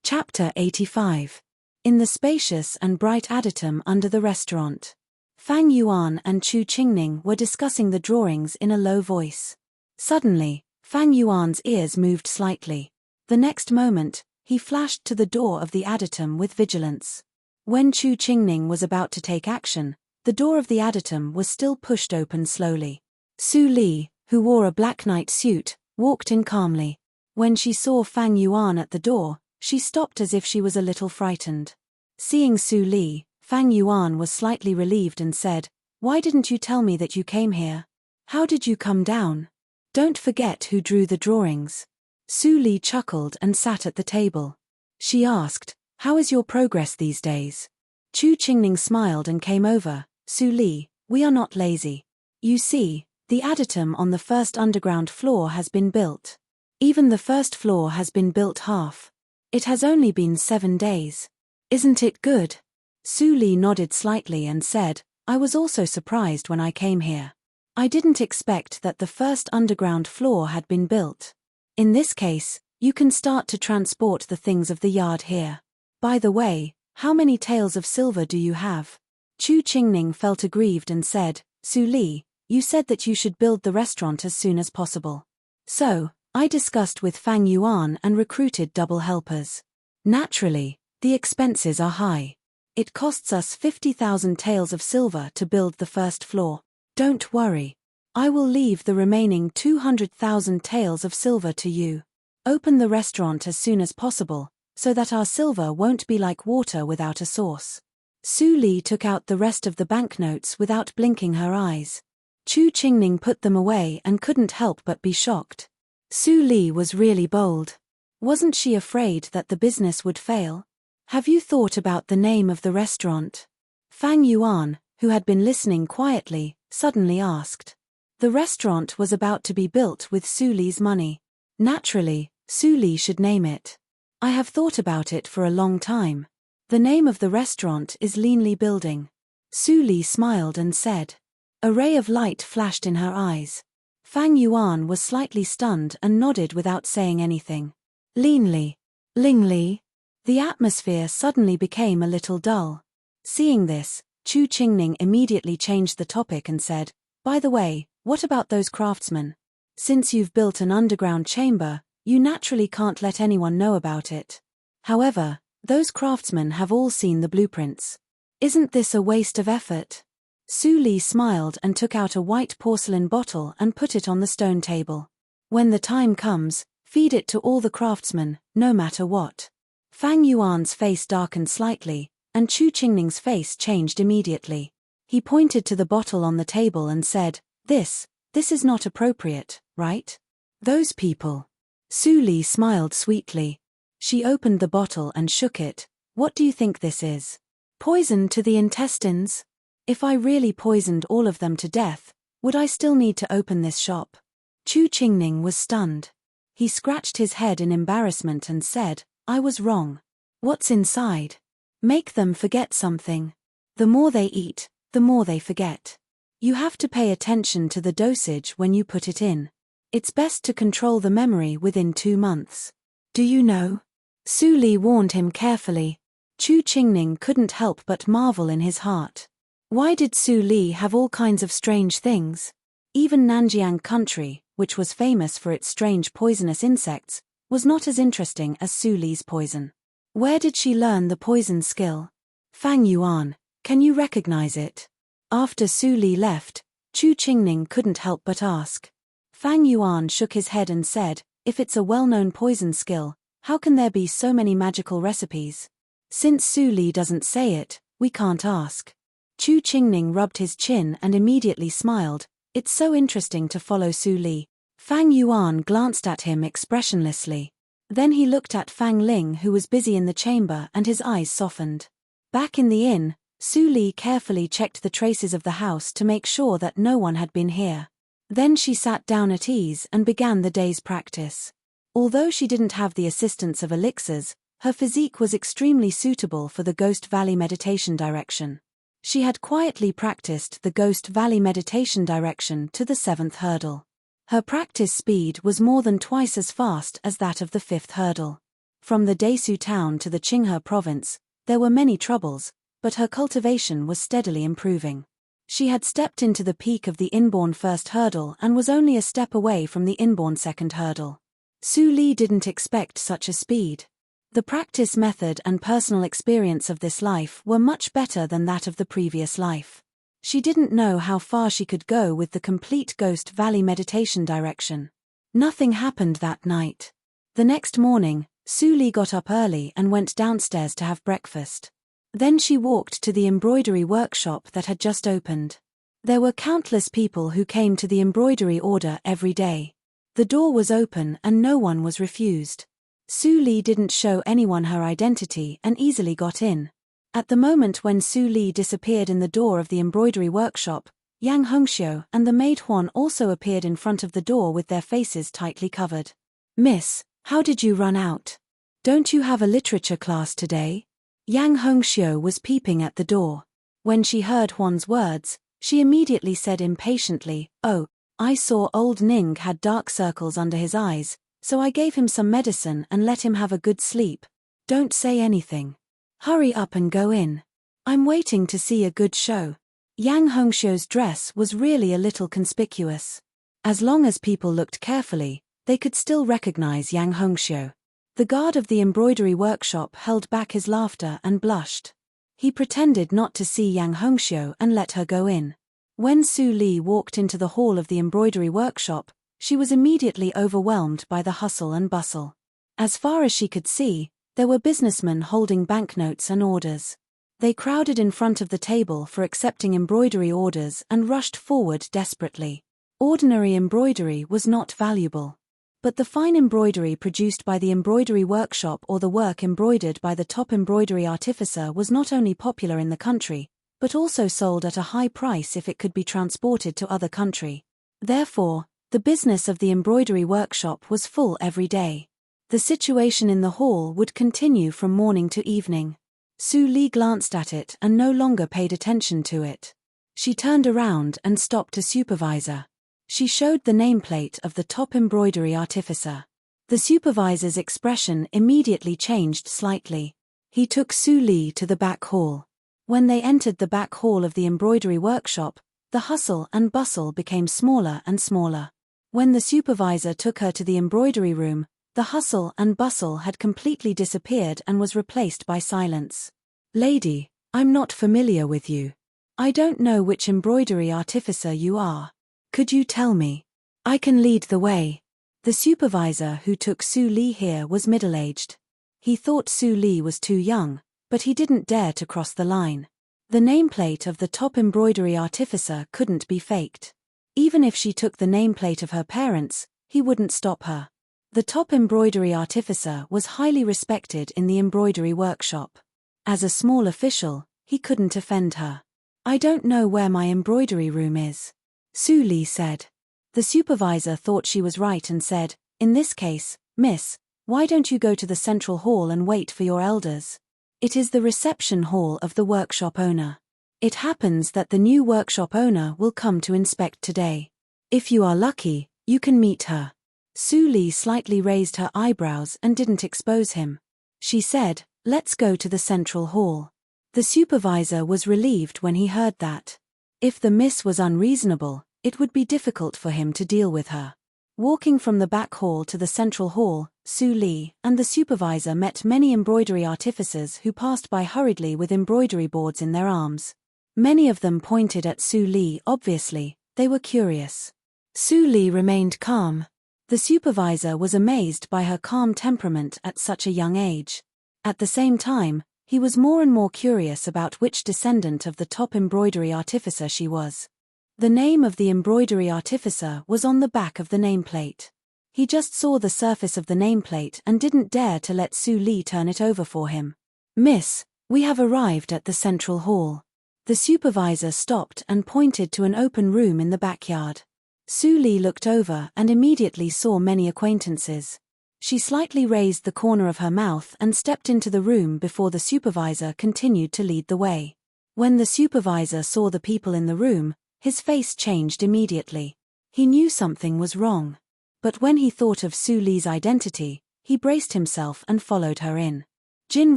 Chapter 85. In the spacious and bright adytum under the restaurant. Fang Yuan and Chu Qingning were discussing the drawings in a low voice. Suddenly, Fang Yuan's ears moved slightly. The next moment, he flashed to the door of the adytum with vigilance. When Chu Qingning was about to take action, the door of the adytum was still pushed open slowly. Su Li, who wore a black night suit, walked in calmly. When she saw Fang Yuan at the door, she stopped as if she was a little frightened. Seeing Su Li, Fang Yuan was slightly relieved and said, "Why didn't you tell me that you came here? How did you come down? Don't forget who drew the drawings." Su Li chuckled and sat at the table. She asked, "How is your progress these days?" Chu Qingning smiled and came over. "Su Li, we are not lazy. You see, the adytum on the first underground floor has been built. Even the first floor has been built half. It has only been 7 days. Isn't it good?" Su Li nodded slightly and said, "I was also surprised when I came here. I didn't expect that the first underground floor had been built. In this case, you can start to transport the things of the yard here. By the way, how many taels of silver do you have?" Chu Qingning felt aggrieved and said, "Su Li, you said that you should build the restaurant as soon as possible. So, I discussed with Fang Yuan and recruited double helpers. Naturally, the expenses are high. It costs us 50,000 taels of silver to build the first floor. Don't worry. I will leave the remaining 200,000 taels of silver to you. Open the restaurant as soon as possible, so that our silver won't be like water without a source." Su Li took out the rest of the banknotes without blinking her eyes. Chu Qingning put them away and couldn't help but be shocked. Su Li was really bold. Wasn't she afraid that the business would fail? "Have you thought about the name of the restaurant?" Fang Yuan, who had been listening quietly, suddenly asked. The restaurant was about to be built with Su Li's money. Naturally, Su Li should name it. "I have thought about it for a long time. The name of the restaurant is Leanly Building." Su Li smiled and said. A ray of light flashed in her eyes. Fang Yuan was slightly stunned and nodded without saying anything. Leanly. Lingli. The atmosphere suddenly became a little dull. Seeing this, Chu Qingning immediately changed the topic and said, "By the way, what about those craftsmen? Since you've built an underground chamber, you naturally can't let anyone know about it. However, those craftsmen have all seen the blueprints. Isn't this a waste of effort?" Su Li smiled and took out a white porcelain bottle and put it on the stone table. "When the time comes, feed it to all the craftsmen, no matter what." Fang Yuan's face darkened slightly, and Chu Qingning's face changed immediately. He pointed to the bottle on the table and said, This is not appropriate, right? Those people." Su Li smiled sweetly. She opened the bottle and shook it. "What do you think this is? Poison to the intestines? If I really poisoned all of them to death, would I still need to open this shop?" Chu Qingning was stunned. He scratched his head in embarrassment and said, "I was wrong. What's inside? Make them forget something. The more they eat, the more they forget. You have to pay attention to the dosage when you put it in. It's best to control the memory within 2 months. Do you know?" Su Li warned him carefully. Chu Qingning couldn't help but marvel in his heart. Why did Su Li have all kinds of strange things? Even Nanjiang country, which was famous for its strange poisonous insects, was not as interesting as Su Li's poison. Where did she learn the poison skill? "Fang Yuan, can you recognize it?" After Su Li left, Chu Qingning couldn't help but ask. Fang Yuan shook his head and said, "If it's a well-known poison skill, how can there be so many magical recipes? Since Su Li doesn't say it, we can't ask." Chu Qingning rubbed his chin and immediately smiled. "It's so interesting to follow Su Li." Fang Yuan glanced at him expressionlessly. Then he looked at Fang Ling, who was busy in the chamber, and his eyes softened. Back in the inn, Su Li carefully checked the traces of the house to make sure that no one had been here. Then she sat down at ease and began the day's practice. Although she didn't have the assistance of elixirs, her physique was extremely suitable for the Ghost Valley meditation direction. She had quietly practiced the Ghost Valley meditation direction to the 7th hurdle. Her practice speed was more than twice as fast as that of the 5th hurdle. From the Desu town to the Qinghe province, there were many troubles, but her cultivation was steadily improving. She had stepped into the peak of the inborn 1st hurdle and was only a step away from the inborn 2nd hurdle. Su Li didn't expect such a speed. The practice method and personal experience of this life were much better than that of the previous life. She didn't know how far she could go with the complete Ghost Valley meditation direction. Nothing happened that night. The next morning, Su Li got up early and went downstairs to have breakfast. Then she walked to the embroidery workshop that had just opened. There were countless people who came to the embroidery order every day. The door was open and no one was refused. Su Li didn't show anyone her identity and easily got in. At the moment when Su Li disappeared in the door of the embroidery workshop, Yang Hongxiu and the maid Huan also appeared in front of the door with their faces tightly covered. "Miss, how did you run out? Don't you have a literature class today?" Yang Hongxiu was peeping at the door. When she heard Huan's words, she immediately said impatiently, "Oh, I saw old Ning had dark circles under his eyes, so I gave him some medicine and let him have a good sleep. Don't say anything. Hurry up and go in. I'm waiting to see a good show." Yang Hongxiu's dress was really a little conspicuous. As long as people looked carefully, they could still recognize Yang Hongxiu. The guard of the embroidery workshop held back his laughter and blushed. He pretended not to see Yang Hongxiu and let her go in. When Su Li walked into the hall of the embroidery workshop, she was immediately overwhelmed by the hustle and bustle. As far as she could see, there were businessmen holding banknotes and orders. They crowded in front of the table for accepting embroidery orders and rushed forward desperately. Ordinary embroidery was not valuable. But the fine embroidery produced by the embroidery workshop or the work embroidered by the top embroidery artificer was not only popular in the country, but also sold at a high price if it could be transported to other country. Therefore, the business of the embroidery workshop was full every day. The situation in the hall would continue from morning to evening. Su Li glanced at it and no longer paid attention to it. She turned around and stopped a supervisor. She showed the nameplate of the top embroidery artificer. The supervisor's expression immediately changed slightly. He took Su Li to the back hall. When they entered the back hall of the embroidery workshop, the hustle and bustle became smaller and smaller. When the supervisor took her to the embroidery room, the hustle and bustle had completely disappeared and was replaced by silence. "Lady, I'm not familiar with you. I don't know which embroidery artificer you are. Could you tell me? I can lead the way." The supervisor who took Su Li here was middle-aged. He thought Su Li was too young, but he didn't dare to cross the line. The nameplate of the top embroidery artificer couldn't be faked. Even if she took the nameplate of her parents, he wouldn't stop her. The top embroidery artificer was highly respected in the embroidery workshop. As a small official, he couldn't offend her. "I don't know where my embroidery room is," Su Li said. The supervisor thought she was right and said, "In this case, miss, why don't you go to the central hall and wait for your elders? It is the reception hall of the workshop owner. It happens that the new workshop owner will come to inspect today. If you are lucky, you can meet her." Su Li slightly raised her eyebrows and didn't expose him. She said, "Let's go to the central hall." The supervisor was relieved when he heard that. If the miss was unreasonable, it would be difficult for him to deal with her. Walking from the back hall to the central hall, Su Li and the supervisor met many embroidery artificers who passed by hurriedly with embroidery boards in their arms. Many of them pointed at Su Li. Obviously, they were curious. Su Li remained calm. The supervisor was amazed by her calm temperament at such a young age. At the same time, he was more and more curious about which descendant of the top embroidery artificer she was. The name of the embroidery artificer was on the back of the nameplate. He just saw the surface of the nameplate and didn't dare to let Su Li turn it over for him. "Miss, we have arrived at the central hall." The supervisor stopped and pointed to an open room in the backyard. Su Li looked over and immediately saw many acquaintances. She slightly raised the corner of her mouth and stepped into the room before the supervisor continued to lead the way. When the supervisor saw the people in the room, his face changed immediately. He knew something was wrong. But when he thought of Su Li's identity, he braced himself and followed her in. Jin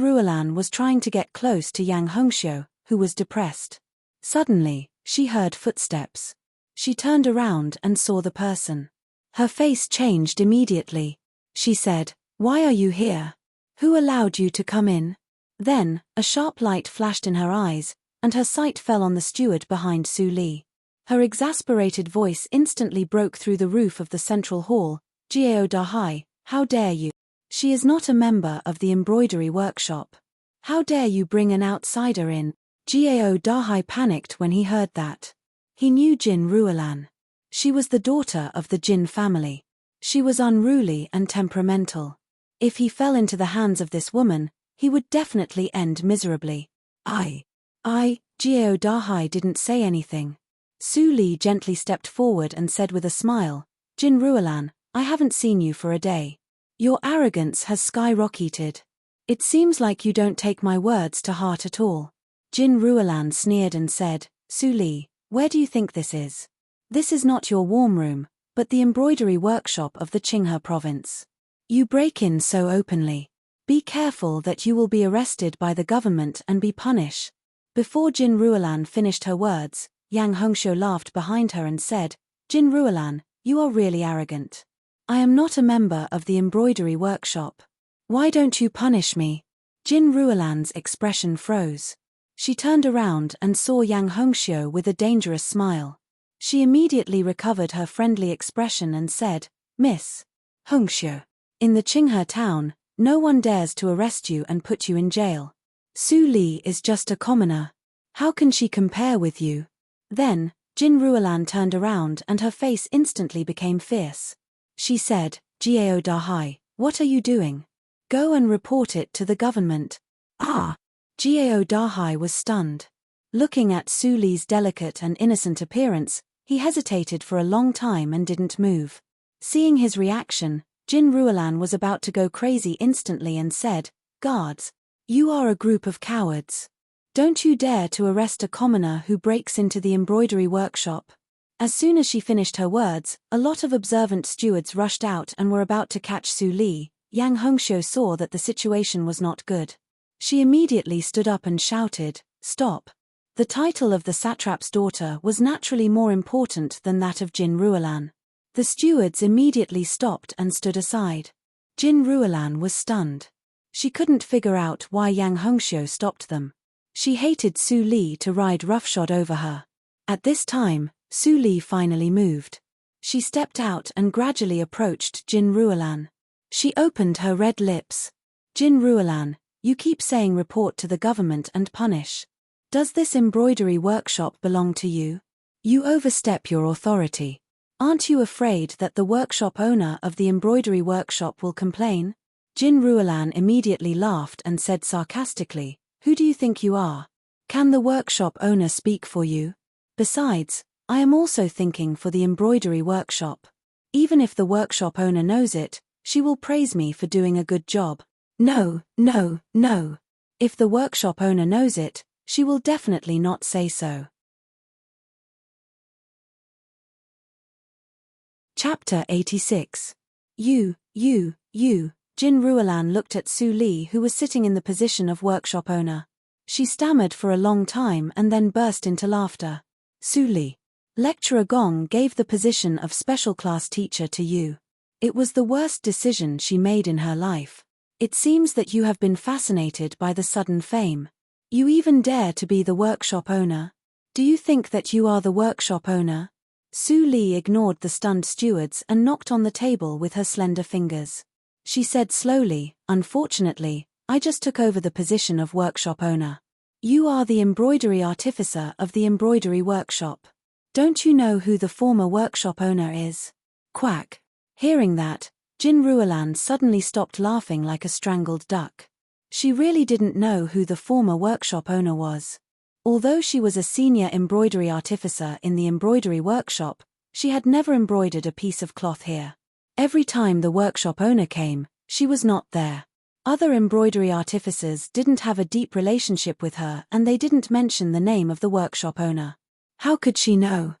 Ruolan was trying to get close to Yang Hongxiu, who was depressed. Suddenly, she heard footsteps. She turned around and saw the person. Her face changed immediately. She said, "Why are you here? Who allowed you to come in?" Then, a sharp light flashed in her eyes, and her sight fell on the steward behind Su Li. Her exasperated voice instantly broke through the roof of the central hall. "Jiao Dahai, how dare you? She is not a member of the embroidery workshop. How dare you bring an outsider in?" Jiao Dahai panicked when he heard that. He knew Jin Ruolan. She was the daughter of the Jin family. She was unruly and temperamental. If he fell into the hands of this woman, he would definitely end miserably. Jiao Dahai didn't say anything. Su Li gently stepped forward and said with a smile, "Jin Ruolan, I haven't seen you for a day. Your arrogance has skyrocketed. It seems like you don't take my words to heart at all." Jin Ruolan sneered and said, "Su Li, where do you think this is? This is not your warm room, but the embroidery workshop of the Qinghe province. You break in so openly. Be careful that you will be arrested by the government and be punished." Before Jin Ruolan finished her words, Yang Hongxiu laughed behind her and said, "Jin Ruolan, you are really arrogant. I am not a member of the embroidery workshop. Why don't you punish me?" Jin Ruolan's expression froze. She turned around and saw Yang Hongxiu with a dangerous smile. She immediately recovered her friendly expression and said, "Miss Hongxiu, in the Qinghe town, no one dares to arrest you and put you in jail. Su Li is just a commoner. How can she compare with you?" Then, Jin Ruolan turned around and her face instantly became fierce. She said, "Jiao Dahai, what are you doing? Go and report it to the government." Jiao Dahai was stunned. Looking at Su Li's delicate and innocent appearance, he hesitated for a long time and didn't move. Seeing his reaction, Jin Ruolan was about to go crazy instantly and said, "Guards, you are a group of cowards. Don't you dare to arrest a commoner who breaks into the embroidery workshop." As soon as she finished her words, a lot of observant stewards rushed out and were about to catch Su Li. Yang Hongxiu saw that the situation was not good. She immediately stood up and shouted, Stop. The title of the satrap's daughter was naturally more important than that of Jin Ruolan. The stewards immediately stopped and stood aside. Jin Ruolan was stunned. She couldn't figure out why Yang Hongxiu stopped them. She hated Su Li to ride roughshod over her. At this time, Su Li finally moved. She stepped out and gradually approached Jin Ruolan. She opened her red lips. Jin Ruolan, you keep saying report to the government and punish. Does this embroidery workshop belong to you? You overstep your authority. Aren't you afraid that the workshop owner of the embroidery workshop will complain? Jin Ruolan immediately laughed and said sarcastically, who do you think you are? Can the workshop owner speak for you? Besides, I am also thinking for the embroidery workshop. Even if the workshop owner knows it, she will praise me for doing a good job. No. If the workshop owner knows it, she will definitely not say so. Chapter 86. You. Jin Ruolan looked at Su Li, who was sitting in the position of workshop owner. She stammered for a long time and then burst into laughter. Su Li. Lecturer Gong gave the position of special class teacher to you. It was the worst decision she made in her life. It seems that you have been fascinated by the sudden fame. You even dare to be the workshop owner. Do you think that you are the workshop owner? Su Li ignored the stunned stewards and knocked on the table with her slender fingers. She said slowly, unfortunately, I just took over the position of workshop owner. You are the embroidery artificer of the embroidery workshop. Don't you know who the former workshop owner is? Quack. Hearing that, Jin Ruolan suddenly stopped laughing like a strangled duck. She really didn't know who the former workshop owner was. Although she was a senior embroidery artificer in the embroidery workshop, she had never embroidered a piece of cloth here. Every time the workshop owner came, she was not there. Other embroidery artificers didn't have a deep relationship with her and they didn't mention the name of the workshop owner. How could she know?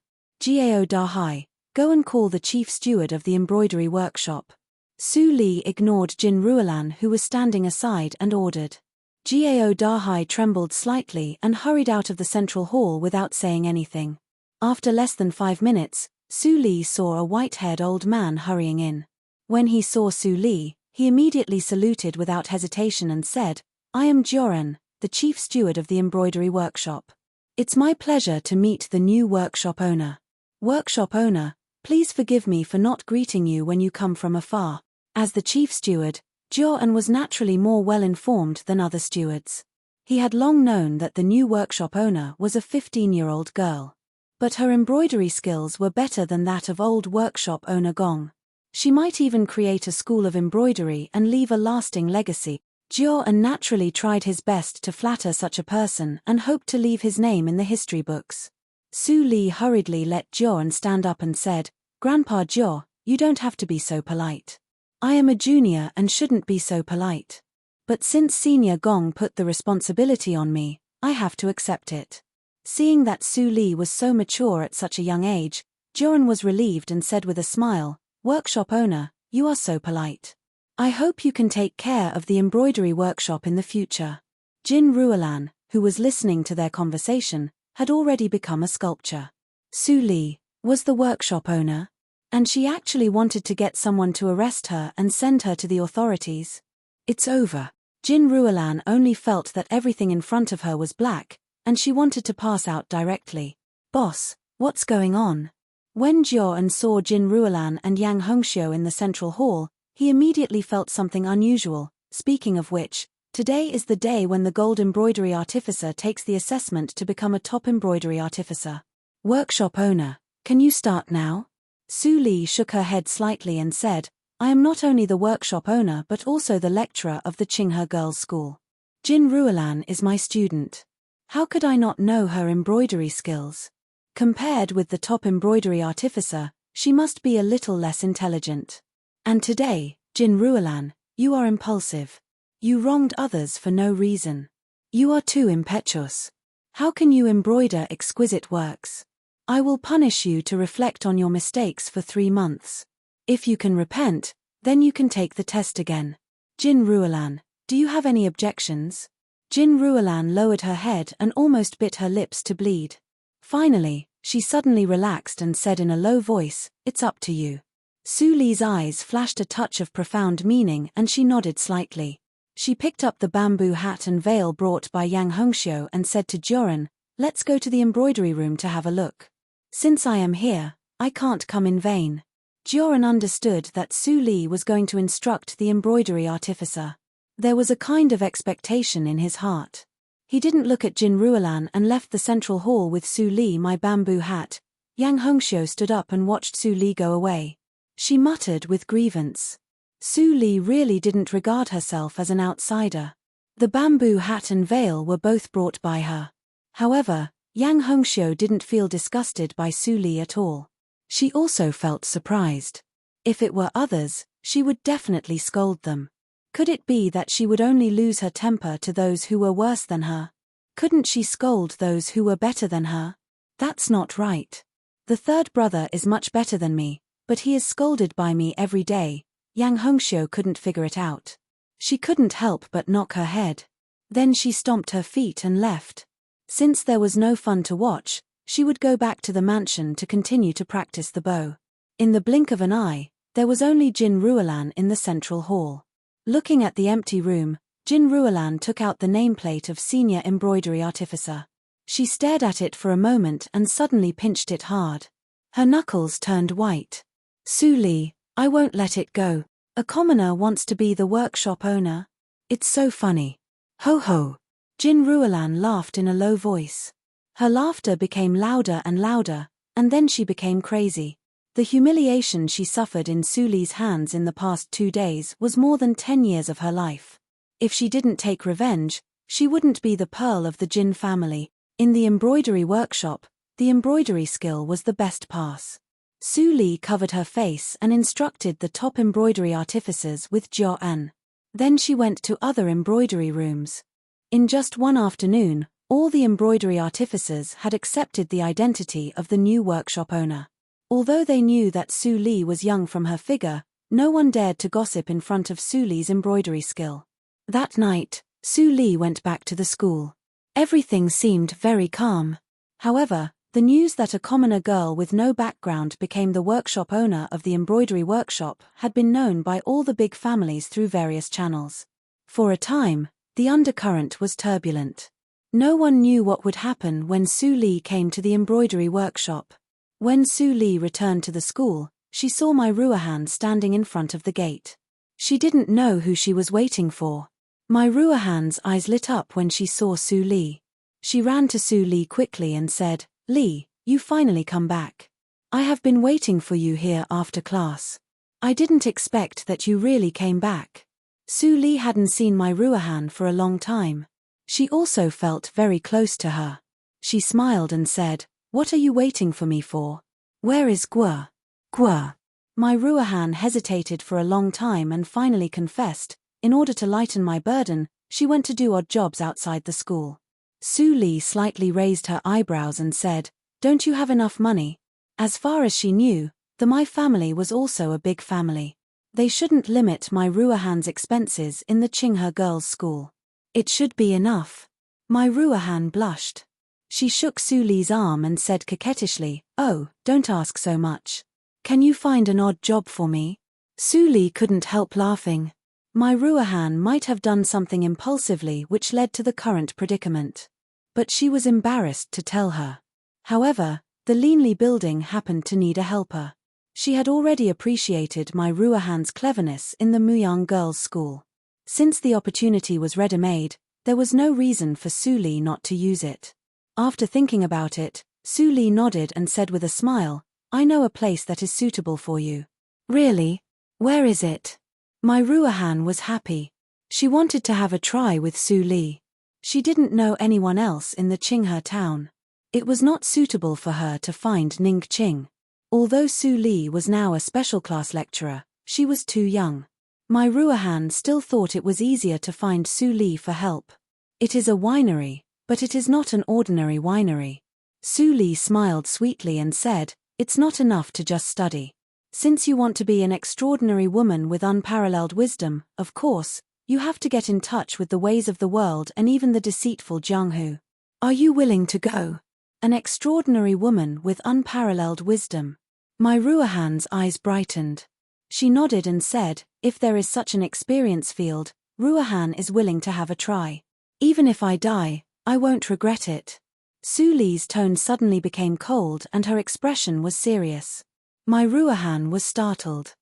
Gao Dahai, go and call the chief steward of the embroidery workshop. Su Li ignored Jin Ruolan, who was standing aside, and ordered. Gao Dahai trembled slightly and hurried out of the central hall without saying anything. After less than 5 minutes, Su Li saw a white-haired old man hurrying in. When he saw Su Li, he immediately saluted without hesitation and said, I am Joran, the chief steward of the embroidery workshop. It's my pleasure to meet the new workshop owner. Workshop owner, please forgive me for not greeting you when you come from afar. As the chief steward, Joran was naturally more well-informed than other stewards. He had long known that the new workshop owner was a 15-year-old girl. But her embroidery skills were better than that of old workshop owner Gong. She might even create a school of embroidery and leave a lasting legacy. Joran naturally tried his best to flatter such a person and hoped to leave his name in the history books. Su Li hurriedly let Joran stand up and said, Grandpa Jo, you don't have to be so polite. I am a junior and shouldn't be so polite. But since Senior Gong put the responsibility on me, I have to accept it. Seeing that Su Li was so mature at such a young age, Joran was relieved and said with a smile, Workshop owner, you are so polite. I hope you can take care of the embroidery workshop in the future. Jin Ruolan, who was listening to their conversation, had already become a sculptor. Su Li was the workshop owner, and she actually wanted to get someone to arrest her and send her to the authorities. It's over. Jin Ruolan only felt that everything in front of her was black, and she wanted to pass out directly. Boss, what's going on? When Joran saw Jin Ruolan and Yang Hongxiu in the central hall, he immediately felt something unusual. Speaking of which, today is the day when the gold embroidery artificer takes the assessment to become a top embroidery artificer. Workshop owner, can you start now? Su Li shook her head slightly and said, I am not only the workshop owner but also the lecturer of the Qinghe Girls' School. Jin Ruolan is my student. How could I not know her embroidery skills? Compared with the top embroidery artificer, she must be a little less intelligent. And today, Jin Ruolan, you are impulsive. You wronged others for no reason. You are too impetuous. How can you embroider exquisite works? I will punish you to reflect on your mistakes for 3 months. If you can repent, then you can take the test again. Jin Ruolan, do you have any objections? Jin Ruolan lowered her head and almost bit her lips to bleed. Finally, she suddenly relaxed and said in a low voice, "It's up to you." Su Li's eyes flashed a touch of profound meaning and she nodded slightly. She picked up the bamboo hat and veil brought by Yang Hongxiu and said to Joran, "Let's go to the embroidery room to have a look. Since I am here, I can't come in vain." Joran understood that Su Li was going to instruct the embroidery artificer. There was a kind of expectation in his heart. He didn't look at Jin Ruolan and left the central hall with Su Li my bamboo hat. Yang Hongxiu stood up and watched Su Li go away. She muttered with grievance. Su Li really didn't regard herself as an outsider. The bamboo hat and veil were both brought by her. However, Yang Hongxiu didn't feel disgusted by Su Li at all. She also felt surprised. If it were others, she would definitely scold them. Could it be that she would only lose her temper to those who were worse than her? Couldn't she scold those who were better than her? That's not right. The third brother is much better than me, but he is scolded by me every day. Yang Hongxiu couldn't figure it out. She couldn't help but knock her head. Then she stomped her feet and left. Since there was no fun to watch, she would go back to the mansion to continue to practice the bow. In the blink of an eye, there was only Jin Ruolan in the central hall. Looking at the empty room, Jin Ruolan took out the nameplate of Senior Embroidery Artificer. She stared at it for a moment and suddenly pinched it hard. Her knuckles turned white. "Su Li, I won't let it go. A commoner wants to be the workshop owner. It's so funny. Ho ho." Jin Ruolan laughed in a low voice. Her laughter became louder and louder, and then she became crazy. The humiliation she suffered in Su Li's hands in the past 2 days was more than 10 years of her life. If she didn't take revenge, she wouldn't be the pearl of the Jin family. In the embroidery workshop, the embroidery skill was the best pass. Su Li covered her face and instructed the top embroidery artificers with Jiao An. Then she went to other embroidery rooms. In just one afternoon, all the embroidery artificers had accepted the identity of the new workshop owner. Although they knew that Su Li was young from her figure, no one dared to gossip in front of Su Li's embroidery skill. That night, Su Li went back to the school. Everything seemed very calm. However, the news that a commoner girl with no background became the workshop owner of the embroidery workshop had been known by all the big families through various channels. For a time, the undercurrent was turbulent. No one knew what would happen when Su Li came to the embroidery workshop. When Su Li returned to the school, she saw Mai Ruohan standing in front of the gate. She didn't know who she was waiting for. Mai Ruohan's eyes lit up when she saw Su Li. She ran to Su Li quickly and said, "Li, you finally come back. I have been waiting for you here after class. I didn't expect that you really came back." Su Li hadn't seen Mai Ruohan for a long time. She also felt very close to her. She smiled and said, "What are you waiting for me for? Where is Guo?" "Guo." Mai Ruohan hesitated for a long time and finally confessed, "In order to lighten my burden, she went to do odd jobs outside the school." Su Li slightly raised her eyebrows and said, "Don't you have enough money?" As far as she knew, the Mai family was also a big family. They shouldn't limit Mai Ruohan's expenses in the Qinghe girls' school. It should be enough. Mai Ruohan blushed. She shook Su Li's arm and said coquettishly, "Oh, don't ask so much. Can you find an odd job for me?" Su Li couldn't help laughing. Mai Ruohan might have done something impulsively which led to the current predicament. But she was embarrassed to tell her. However, the Leanly building happened to need a helper. She had already appreciated Mai Ruohan's cleverness in the Muyang girls' school. Since the opportunity was ready-made, there was no reason for Su Li not to use it. After thinking about it, Su Li nodded and said with a smile, "I know a place that is suitable for you." "Really? Where is it?" Mai Ruohan was happy. She wanted to have a try with Su Li. She didn't know anyone else in the Qinghe town. It was not suitable for her to find Ningqing. Although Su Li was now a special class lecturer, she was too young. Mai Ruohan still thought it was easier to find Su Li for help. "It is a winery, but it is not an ordinary winery." Su Li smiled sweetly and said, "It's not enough to just study. Since you want to be an extraordinary woman with unparalleled wisdom, of course, You have to get in touch with the ways of the world and even the deceitful Jianghu. Are you willing to go? An extraordinary woman with unparalleled wisdom. My Ruahan's eyes brightened. She nodded and said, if there is such an experience field, Ruahan is willing to have a try. Even if I die, I won't regret it. Su Li's tone suddenly became cold and her expression was serious. My Ruahan was startled.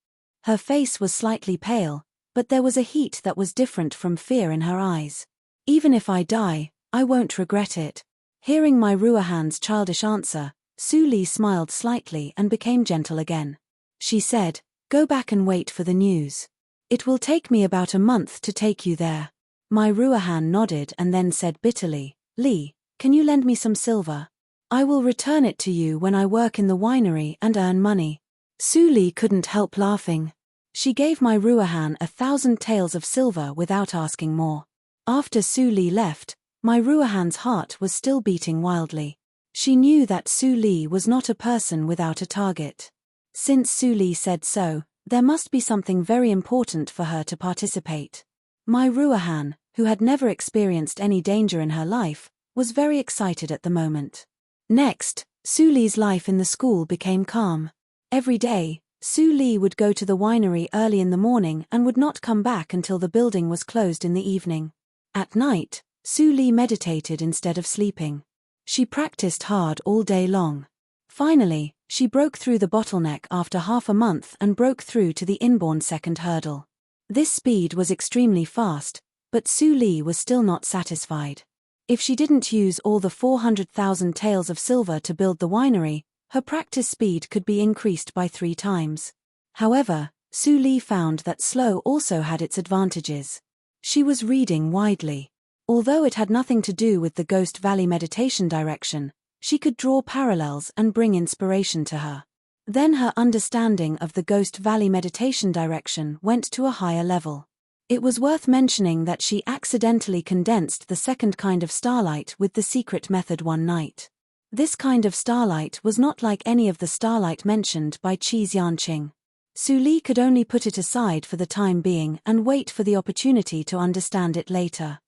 Her face was slightly pale, but there was a heat that was different from fear in her eyes. Even if I die, I won't regret it. Hearing my Ruahan's childish answer, Su Li smiled slightly and became gentle again. She said, go back and wait for the news. It will take me about a month to take you there. My Ruahan nodded and then said bitterly, Li, can you lend me some silver? I will return it to you when I work in the winery and earn money. Su Li couldn't help laughing. She gave my Ruahan 1,000 taels of silver without asking more. After Su Li left, my Ruahan's heart was still beating wildly. She knew that Su Li was not a person without a target. Since Su Li said so, there must be something very important for her to participate. My Ruahan, who had never experienced any danger in her life, was very excited at the moment. Next, Su Li's life in the school became calm. Every day, Su Li would go to the winery early in the morning and would not come back until the building was closed in the evening. At night, Su Li meditated instead of sleeping. She practiced hard all day long. Finally, she broke through the bottleneck after half a month and broke through to the inborn second hurdle. This speed was extremely fast, but Su Li was still not satisfied. If she didn't use all the 400,000 taels of silver to build the winery, her practice speed could be increased by 3 times. However, Su Li found that slow also had its advantages. She was reading widely. Although it had nothing to do with the Ghost Valley meditation direction, she could draw parallels and bring inspiration to her. Then her understanding of the Ghost Valley meditation direction went to a higher level. It was worth mentioning that she accidentally condensed the second kind of starlight with the secret method one night. This kind of starlight was not like any of the starlight mentioned by Enchanting. Su Li could only put it aside for the time being and wait for the opportunity to understand it later.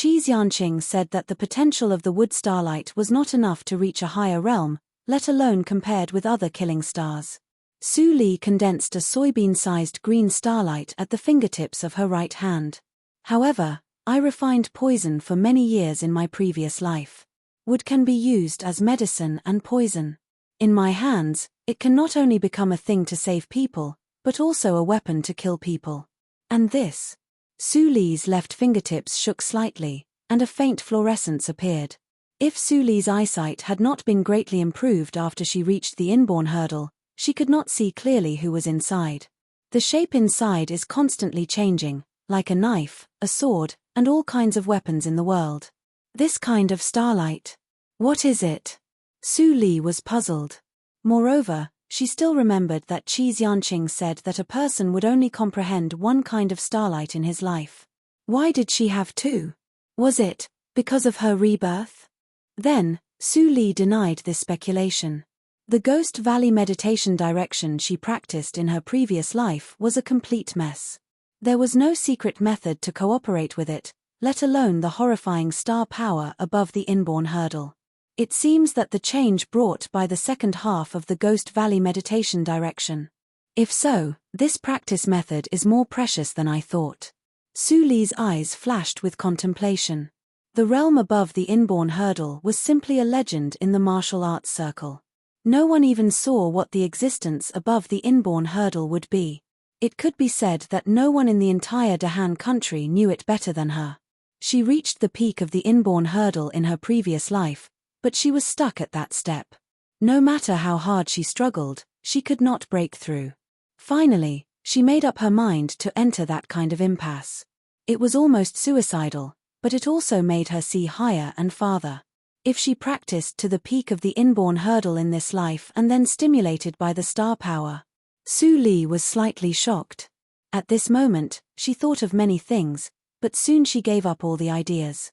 Enchanting said that the potential of the wood starlight was not enough to reach a higher realm, let alone compared with other killing stars. Su Li condensed a soybean-sized green starlight at the fingertips of her right hand. However, I refined poison for many years in my previous life. Wood can be used as medicine and poison. In my hands, it can not only become a thing to save people, but also a weapon to kill people. And this? Su Li's left fingertips shook slightly, and a faint fluorescence appeared. If Su Li's eyesight had not been greatly improved after she reached the inborn hurdle, she could not see clearly who was inside. The shape inside is constantly changing, like a knife, a sword, and all kinds of weapons in the world. This kind of starlight. What is it? Su Li was puzzled. Moreover, she still remembered that Enchanting said that a person would only comprehend one kind of starlight in his life. Why did she have 2? Was it because of her rebirth? Then, Su Li denied this speculation. The Ghost Valley meditation direction she practiced in her previous life was a complete mess. There was no secret method to cooperate with it, let alone the horrifying star power above the inborn hurdle. It seems that the change brought by the second half of the Ghost Valley meditation direction. If so, this practice method is more precious than I thought. Su Li's eyes flashed with contemplation. The realm above the inborn hurdle was simply a legend in the martial arts circle. No one even saw what the existence above the inborn hurdle would be. It could be said that no one in the entire Dahan country knew it better than her. She reached the peak of the inborn hurdle in her previous life, but she was stuck at that step. No matter how hard she struggled, she could not break through. Finally, she made up her mind to enter that kind of impasse. It was almost suicidal, but it also made her see higher and farther. If she practiced to the peak of the inborn hurdle in this life and then stimulated by the star power. Su Li was slightly shocked. At this moment, she thought of many things, but soon she gave up all the ideas.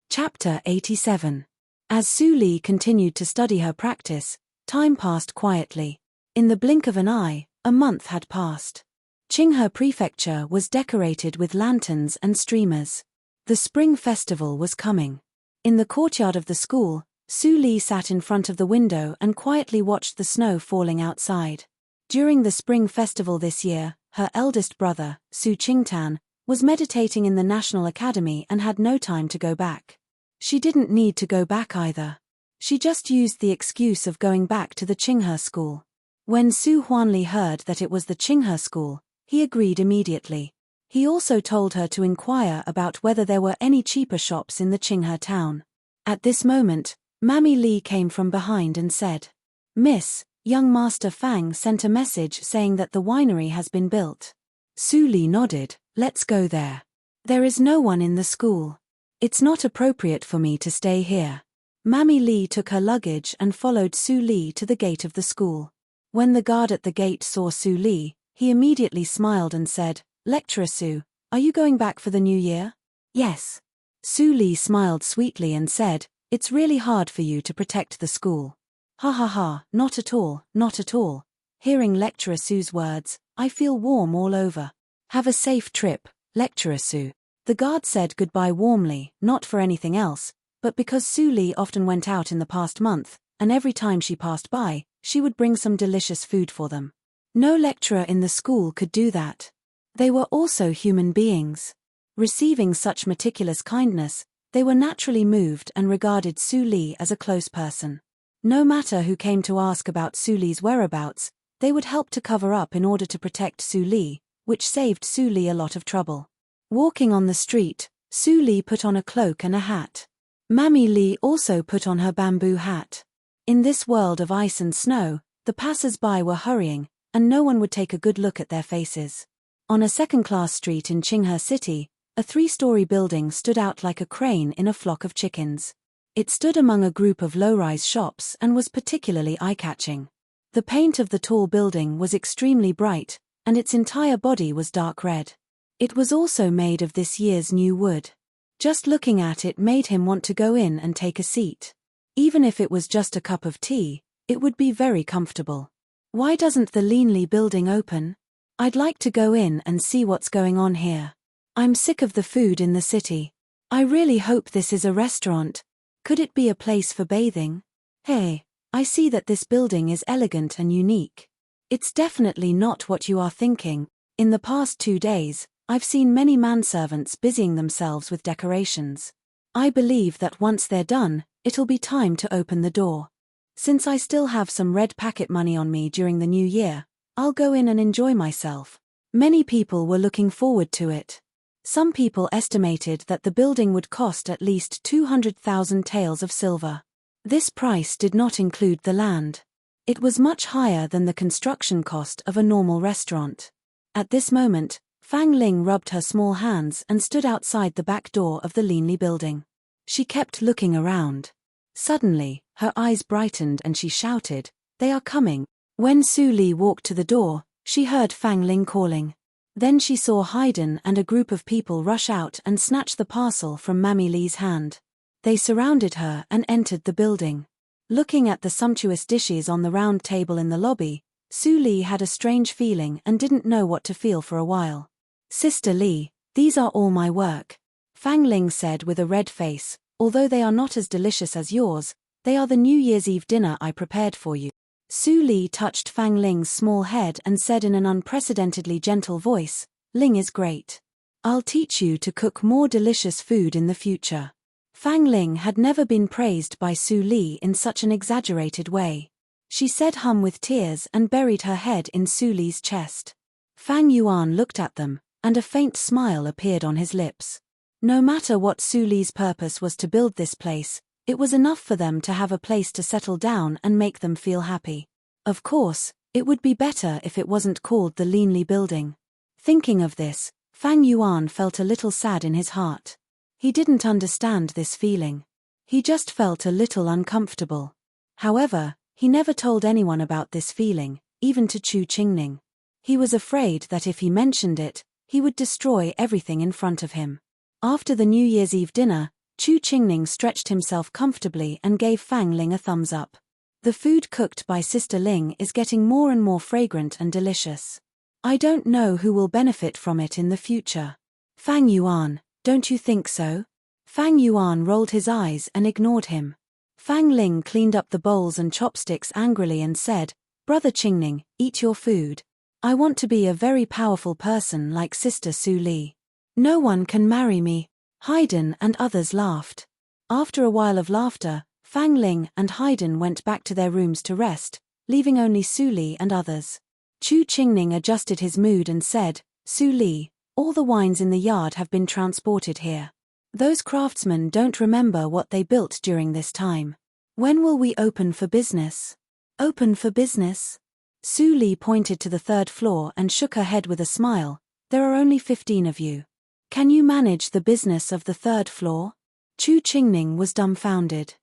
Chapter 87. As Su Li continued to study her practice, time passed quietly. In the blink of an eye, A month had passed. Qinghe Prefecture was decorated with lanterns and streamers. The spring festival was coming. In the courtyard of the school, Su Li sat in front of the window and quietly watched the snow falling outside. During the spring festival this year, her eldest brother, Su Qingtan, was meditating in the National Academy and had no time to go back. She didn't need to go back either. She just used the excuse of going back to the Qinghe school. When Su Huanli heard that it was the Qinghe school, he agreed immediately. He also told her to inquire about whether there were any cheaper shops in the Qinghe town. At this moment, Mammy Li came from behind and said, "Miss, young Master Fang sent a message saying that the winery has been built." Su Li nodded. "Let's go there. There is no one in the school. It's not appropriate for me to stay here." Mammy Li took her luggage and followed Su Li to the gate of the school. When the guard at the gate saw Su Li, he immediately smiled and said, "Lecturer Su, are you going back for the new year?" "Yes." Su Li smiled sweetly and said, "It's really hard for you to protect the school." "Ha ha ha, not at all, not at all." Hearing Lecturer Su's words, I feel warm all over. "Have a safe trip, Lecturer Su." The guard said goodbye warmly, not for anything else, but because Su Li often went out in the past month, and every time she passed by, she would bring some delicious food for them. No lecturer in the school could do that. They were also human beings. Receiving such meticulous kindness, they were naturally moved and regarded Su Li as a close person. No matter who came to ask about Su Li's whereabouts, they would help to cover up in order to protect Su Li, which saved Su Li a lot of trouble. Walking on the street, Su Li put on a cloak and a hat. Mammy Li also put on her bamboo hat. In this world of ice and snow, the passers-by were hurrying, and no one would take a good look at their faces. On a second-class street in Qinghe City, a 3-story building stood out like a crane in a flock of chickens. It stood among a group of low-rise shops and was particularly eye-catching. The paint of the tall building was extremely bright, and its entire body was dark red. It was also made of this year's new wood. Just looking at it made him want to go in and take a seat. Even if it was just a cup of tea, it would be very comfortable. Why doesn't the Leanly building open? I'd like to go in and see what's going on here. I'm sick of the food in the city. I really hope this is a restaurant. Could it be a place for bathing? Hey, I see that this building is elegant and unique. It's definitely not what you are thinking. In the past 2 days, I've seen many manservants busying themselves with decorations. I believe that once they're done, it'll be time to open the door. Since I still have some red packet money on me during the new year, I'll go in and enjoy myself. Many people were looking forward to it. Some people estimated that the building would cost at least 200,000 taels of silver. This price did not include the land. It was much higher than the construction cost of a normal restaurant. At this moment, Fang Ling rubbed her small hands and stood outside the back door of the Leanly building. She kept looking around. Suddenly, her eyes brightened and she shouted, "They are coming." When Su Li walked to the door, she heard Fang Ling calling. Then she saw Haydn and a group of people rush out and snatch the parcel from Mammy Li's hand. They surrounded her and entered the building. Looking at the sumptuous dishes on the round table in the lobby, Su Li had a strange feeling and didn't know what to feel for a while. "Sister Li, these are all my work," Fang Ling said with a red face. "Although they are not as delicious as yours, they are the New Year's Eve dinner I prepared for you." Su Li touched Fang Ling's small head and said in an unprecedentedly gentle voice, "Ling is great. I'll teach you to cook more delicious food in the future." Fang Ling had never been praised by Su Li in such an exaggerated way. She said hum with tears and buried her head in Su Li's chest. Fang Yuan looked at them, and a faint smile appeared on his lips. No matter what Su Li's purpose was to build this place, it was enough for them to have a place to settle down and make them feel happy. Of course, it would be better if it wasn't called the Leanly building. Thinking of this, Fang Yuan felt a little sad in his heart. He didn't understand this feeling. He just felt a little uncomfortable. However, he never told anyone about this feeling, even to Chu Qingning. He was afraid that if he mentioned it, he would destroy everything in front of him. After the New Year's Eve dinner, Chu Qingning stretched himself comfortably and gave Fang Ling a thumbs up. The food cooked by Sister Ling is getting more and more fragrant and delicious. I don't know who will benefit from it in the future. Fang Yuan, don't you think so? Fang Yuan rolled his eyes and ignored him. Fang Ling cleaned up the bowls and chopsticks angrily and said, Brother Qingning, eat your food. I want to be a very powerful person like Sister Su Li. No one can marry me. Haydn and others laughed. After a while of laughter, Fang Ling and Haydn went back to their rooms to rest, leaving only Su Li and others. Chu Qingning adjusted his mood and said, Su Li, all the wines in the yard have been transported here. Those craftsmen don't remember what they built during this time. When will we open for business? Open for business? Su Li pointed to the third floor and shook her head with a smile. There are only 15 of you. Can you manage the business of the third floor? Chu Qingning was dumbfounded.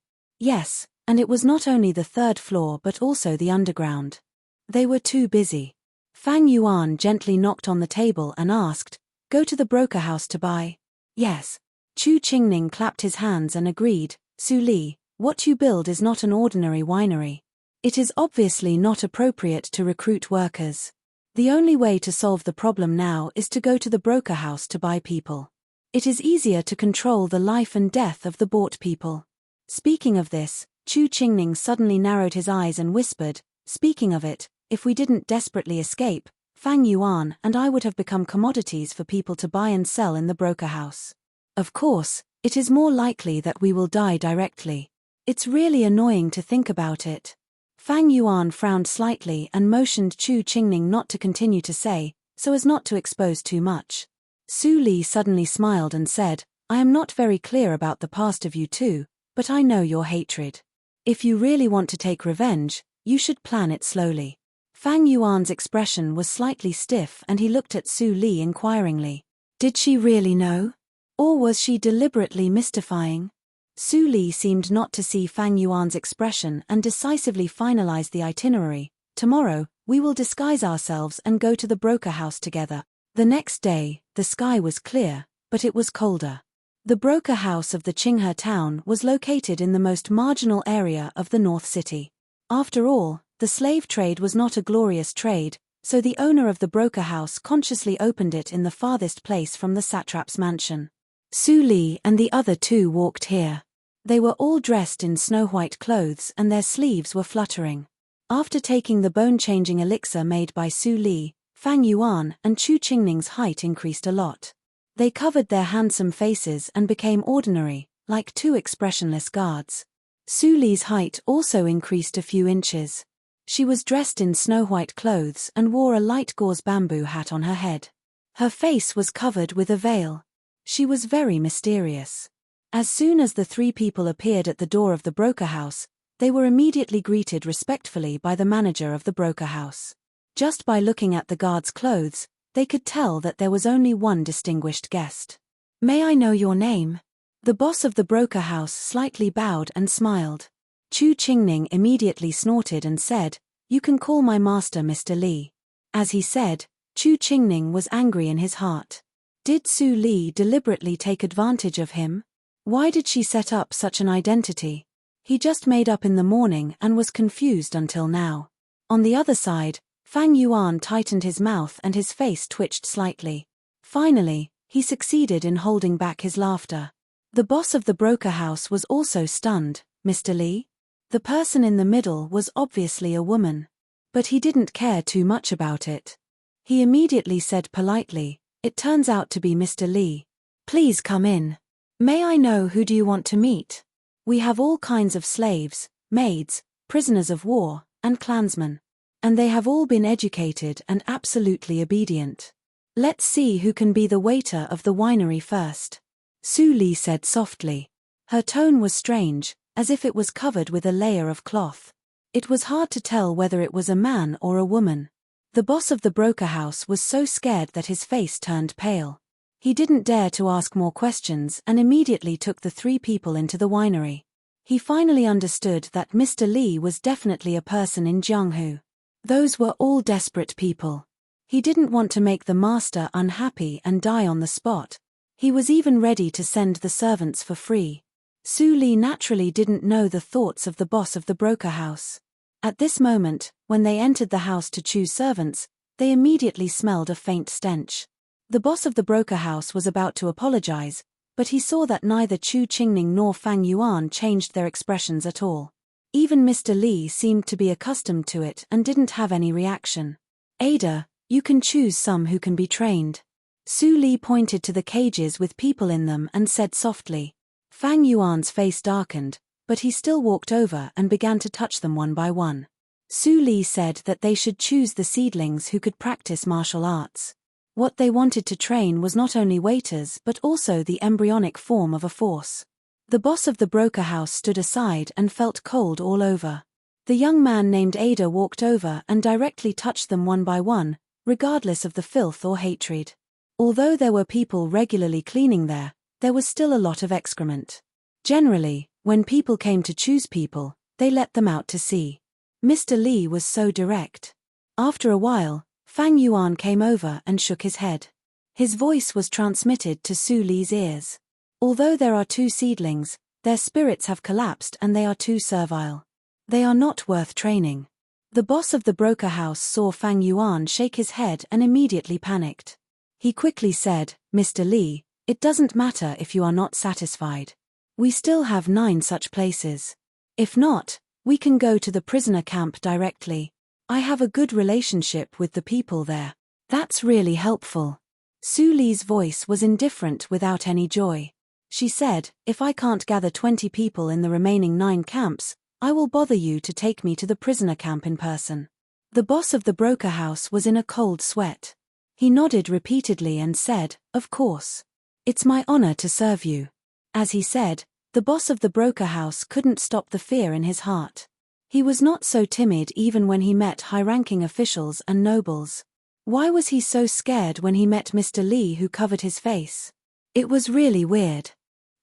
Yes, and it was not only the third floor but also the underground. They were too busy. Fang Yuan gently knocked on the table and asked, Go to the broker house to buy? Yes. Chu Qingning clapped his hands and agreed, Su Li, what you build is not an ordinary winery. It is obviously not appropriate to recruit workers. The only way to solve the problem now is to go to the broker house to buy people. It is easier to control the life and death of the bought people. Speaking of this, Chu Qingning suddenly narrowed his eyes and whispered, Speaking of it, if we didn't desperately escape, Fang Yuan and I would have become commodities for people to buy and sell in the broker house. Of course, it is more likely that we will die directly. It's really annoying to think about it. Fang Yuan frowned slightly and motioned Chu Qingning not to continue to say, so as not to expose too much. Su Li suddenly smiled and said, I am not very clear about the past of you two, but I know your hatred. If you really want to take revenge, you should plan it slowly. Fang Yuan's expression was slightly stiff and he looked at Su Li inquiringly. Did she really know? Or was she deliberately mystifying? Su Li seemed not to see Fang Yuan's expression and decisively finalized the itinerary. Tomorrow, we will disguise ourselves and go to the broker house together. The next day, the sky was clear, but it was colder. The broker house of the Qinghe town was located in the most marginal area of the North City. After all, the slave trade was not a glorious trade, so the owner of the broker house consciously opened it in the farthest place from the satrap's mansion. Su Li and the other two walked here. They were all dressed in snow-white clothes and their sleeves were fluttering. After taking the bone-changing elixir made by Su Li, Fang Yuan and Chu Qingning's height increased a lot. They covered their handsome faces and became ordinary, like two expressionless guards. Su Li's height also increased a few inches. She was dressed in snow-white clothes and wore a light gauze bamboo hat on her head. Her face was covered with a veil. She was very mysterious. As soon as the three people appeared at the door of the broker house, they were immediately greeted respectfully by the manager of the broker house. Just by looking at the guard's clothes, they could tell that there was only one distinguished guest. May I know your name? The boss of the broker house slightly bowed and smiled. Chu Qingning immediately snorted and said, You can call my master Mr. Li. As he said, Chu Qingning was angry in his heart. Did Su Li deliberately take advantage of him? Why did she set up such an identity? He just made up in the morning and was confused until now. On the other side, Fang Yuan tightened his mouth and his face twitched slightly. Finally, he succeeded in holding back his laughter. The boss of the broker house was also stunned. Mr. Li? The person in the middle was obviously a woman. But he didn't care too much about it. He immediately said politely, It turns out to be Mr. Li. Please come in. May I know who do you want to meet? We have all kinds of slaves, maids, prisoners of war, and clansmen. And they have all been educated and absolutely obedient. Let's see who can be the waiter of the winery first. Su Li said softly. Her tone was strange, as if it was covered with a layer of cloth. It was hard to tell whether it was a man or a woman. The boss of the broker house was so scared that his face turned pale. He didn't dare to ask more questions and immediately took the three people into the winery. He finally understood that Mr. Li was definitely a person in Jianghu. Those were all desperate people. He didn't want to make the master unhappy and die on the spot. He was even ready to send the servants for free. Su Li naturally didn't know the thoughts of the boss of the broker house. At this moment, when they entered the house to choose servants, they immediately smelled a faint stench. The boss of the broker house was about to apologize, but he saw that neither Chu Qingning nor Fang Yuan changed their expressions at all. Even Mr. Li seemed to be accustomed to it and didn't have any reaction. Ada, you can choose some who can be trained. Su Li pointed to the cages with people in them and said softly. Fang Yuan's face darkened, but he still walked over and began to touch them one by one. Su Li said that they should choose the seedlings who could practice martial arts. What they wanted to train was not only waiters but also the embryonic form of a force. The boss of the broker house stood aside and felt cold all over. The young man named Ada walked over and directly touched them one by one, regardless of the filth or hatred. Although there were people regularly cleaning there was still a lot of excrement. Generally, when people came to choose people, they let them out to sea. Mr. Li was so direct. After a while, Fang Yuan came over and shook his head. His voice was transmitted to Su Li's ears. Although there are 2 seedlings, their spirits have collapsed and they are too servile. They are not worth training. The boss of the broker house saw Fang Yuan shake his head and immediately panicked. He quickly said, Mr. Li, it doesn't matter if you are not satisfied. We still have 9 such places. If not, we can go to the prisoner camp directly. I have a good relationship with the people there. That's really helpful. Su Li's voice was indifferent without any joy. She said, if I can't gather 20 people in the remaining 9 camps, I will bother you to take me to the prisoner camp in person. The boss of the broker house was in a cold sweat. He nodded repeatedly and said, of course. It's my honor to serve you. As he said, the boss of the broker house couldn't stop the fear in his heart. He was not so timid even when he met high-ranking officials and nobles. Why was he so scared when he met Mr. Li who covered his face? It was really weird.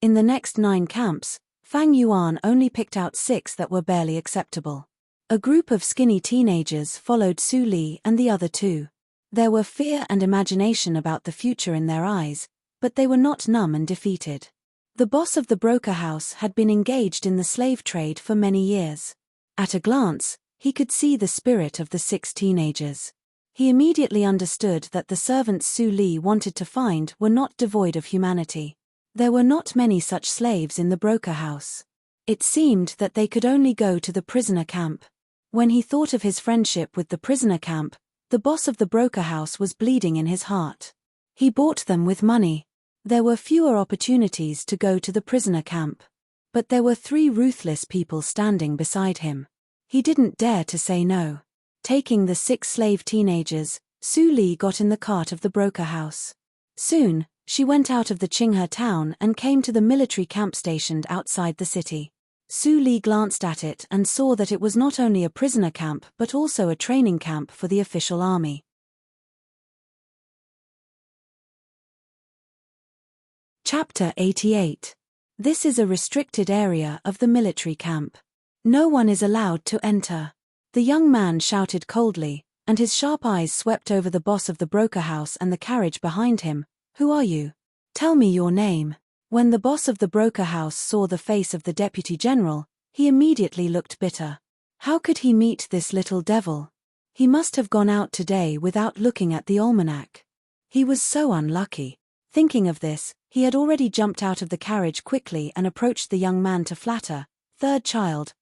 In the next 9 camps, Fang Yuan only picked out 6 that were barely acceptable. A group of skinny teenagers followed Su Li and the other 2. There were fear and imagination about the future in their eyes, but they were not numb and defeated. The boss of the broker house had been engaged in the slave trade for many years. At a glance, he could see the spirit of the 6 teenagers. He immediately understood that the servants Su Li wanted to find were not devoid of humanity. There were not many such slaves in the broker house. It seemed that they could only go to the prisoner camp. When he thought of his friendship with the prisoner camp, the boss of the broker house was bleeding in his heart. He bought them with money. There were fewer opportunities to go to the prisoner camp. But there were 3 ruthless people standing beside him. He didn't dare to say no. Taking the 6 slave teenagers, Su Li got in the cart of the broker house. Soon, she went out of the Qinghe town and came to the military camp stationed outside the city. Su Li glanced at it and saw that it was not only a prisoner camp but also a training camp for the official army. Chapter 88. This is a restricted area of the military camp. No one is allowed to enter. The young man shouted coldly, and his sharp eyes swept over the boss of the broker house and the carriage behind him. Who are you? Tell me your name. When the boss of the broker house saw the face of the deputy general, he immediately looked bitter. How could he meet this little devil? He must have gone out today without looking at the almanac. He was so unlucky. Thinking of this, he had already jumped out of the carriage quickly and approached the young man to flatter. Third child,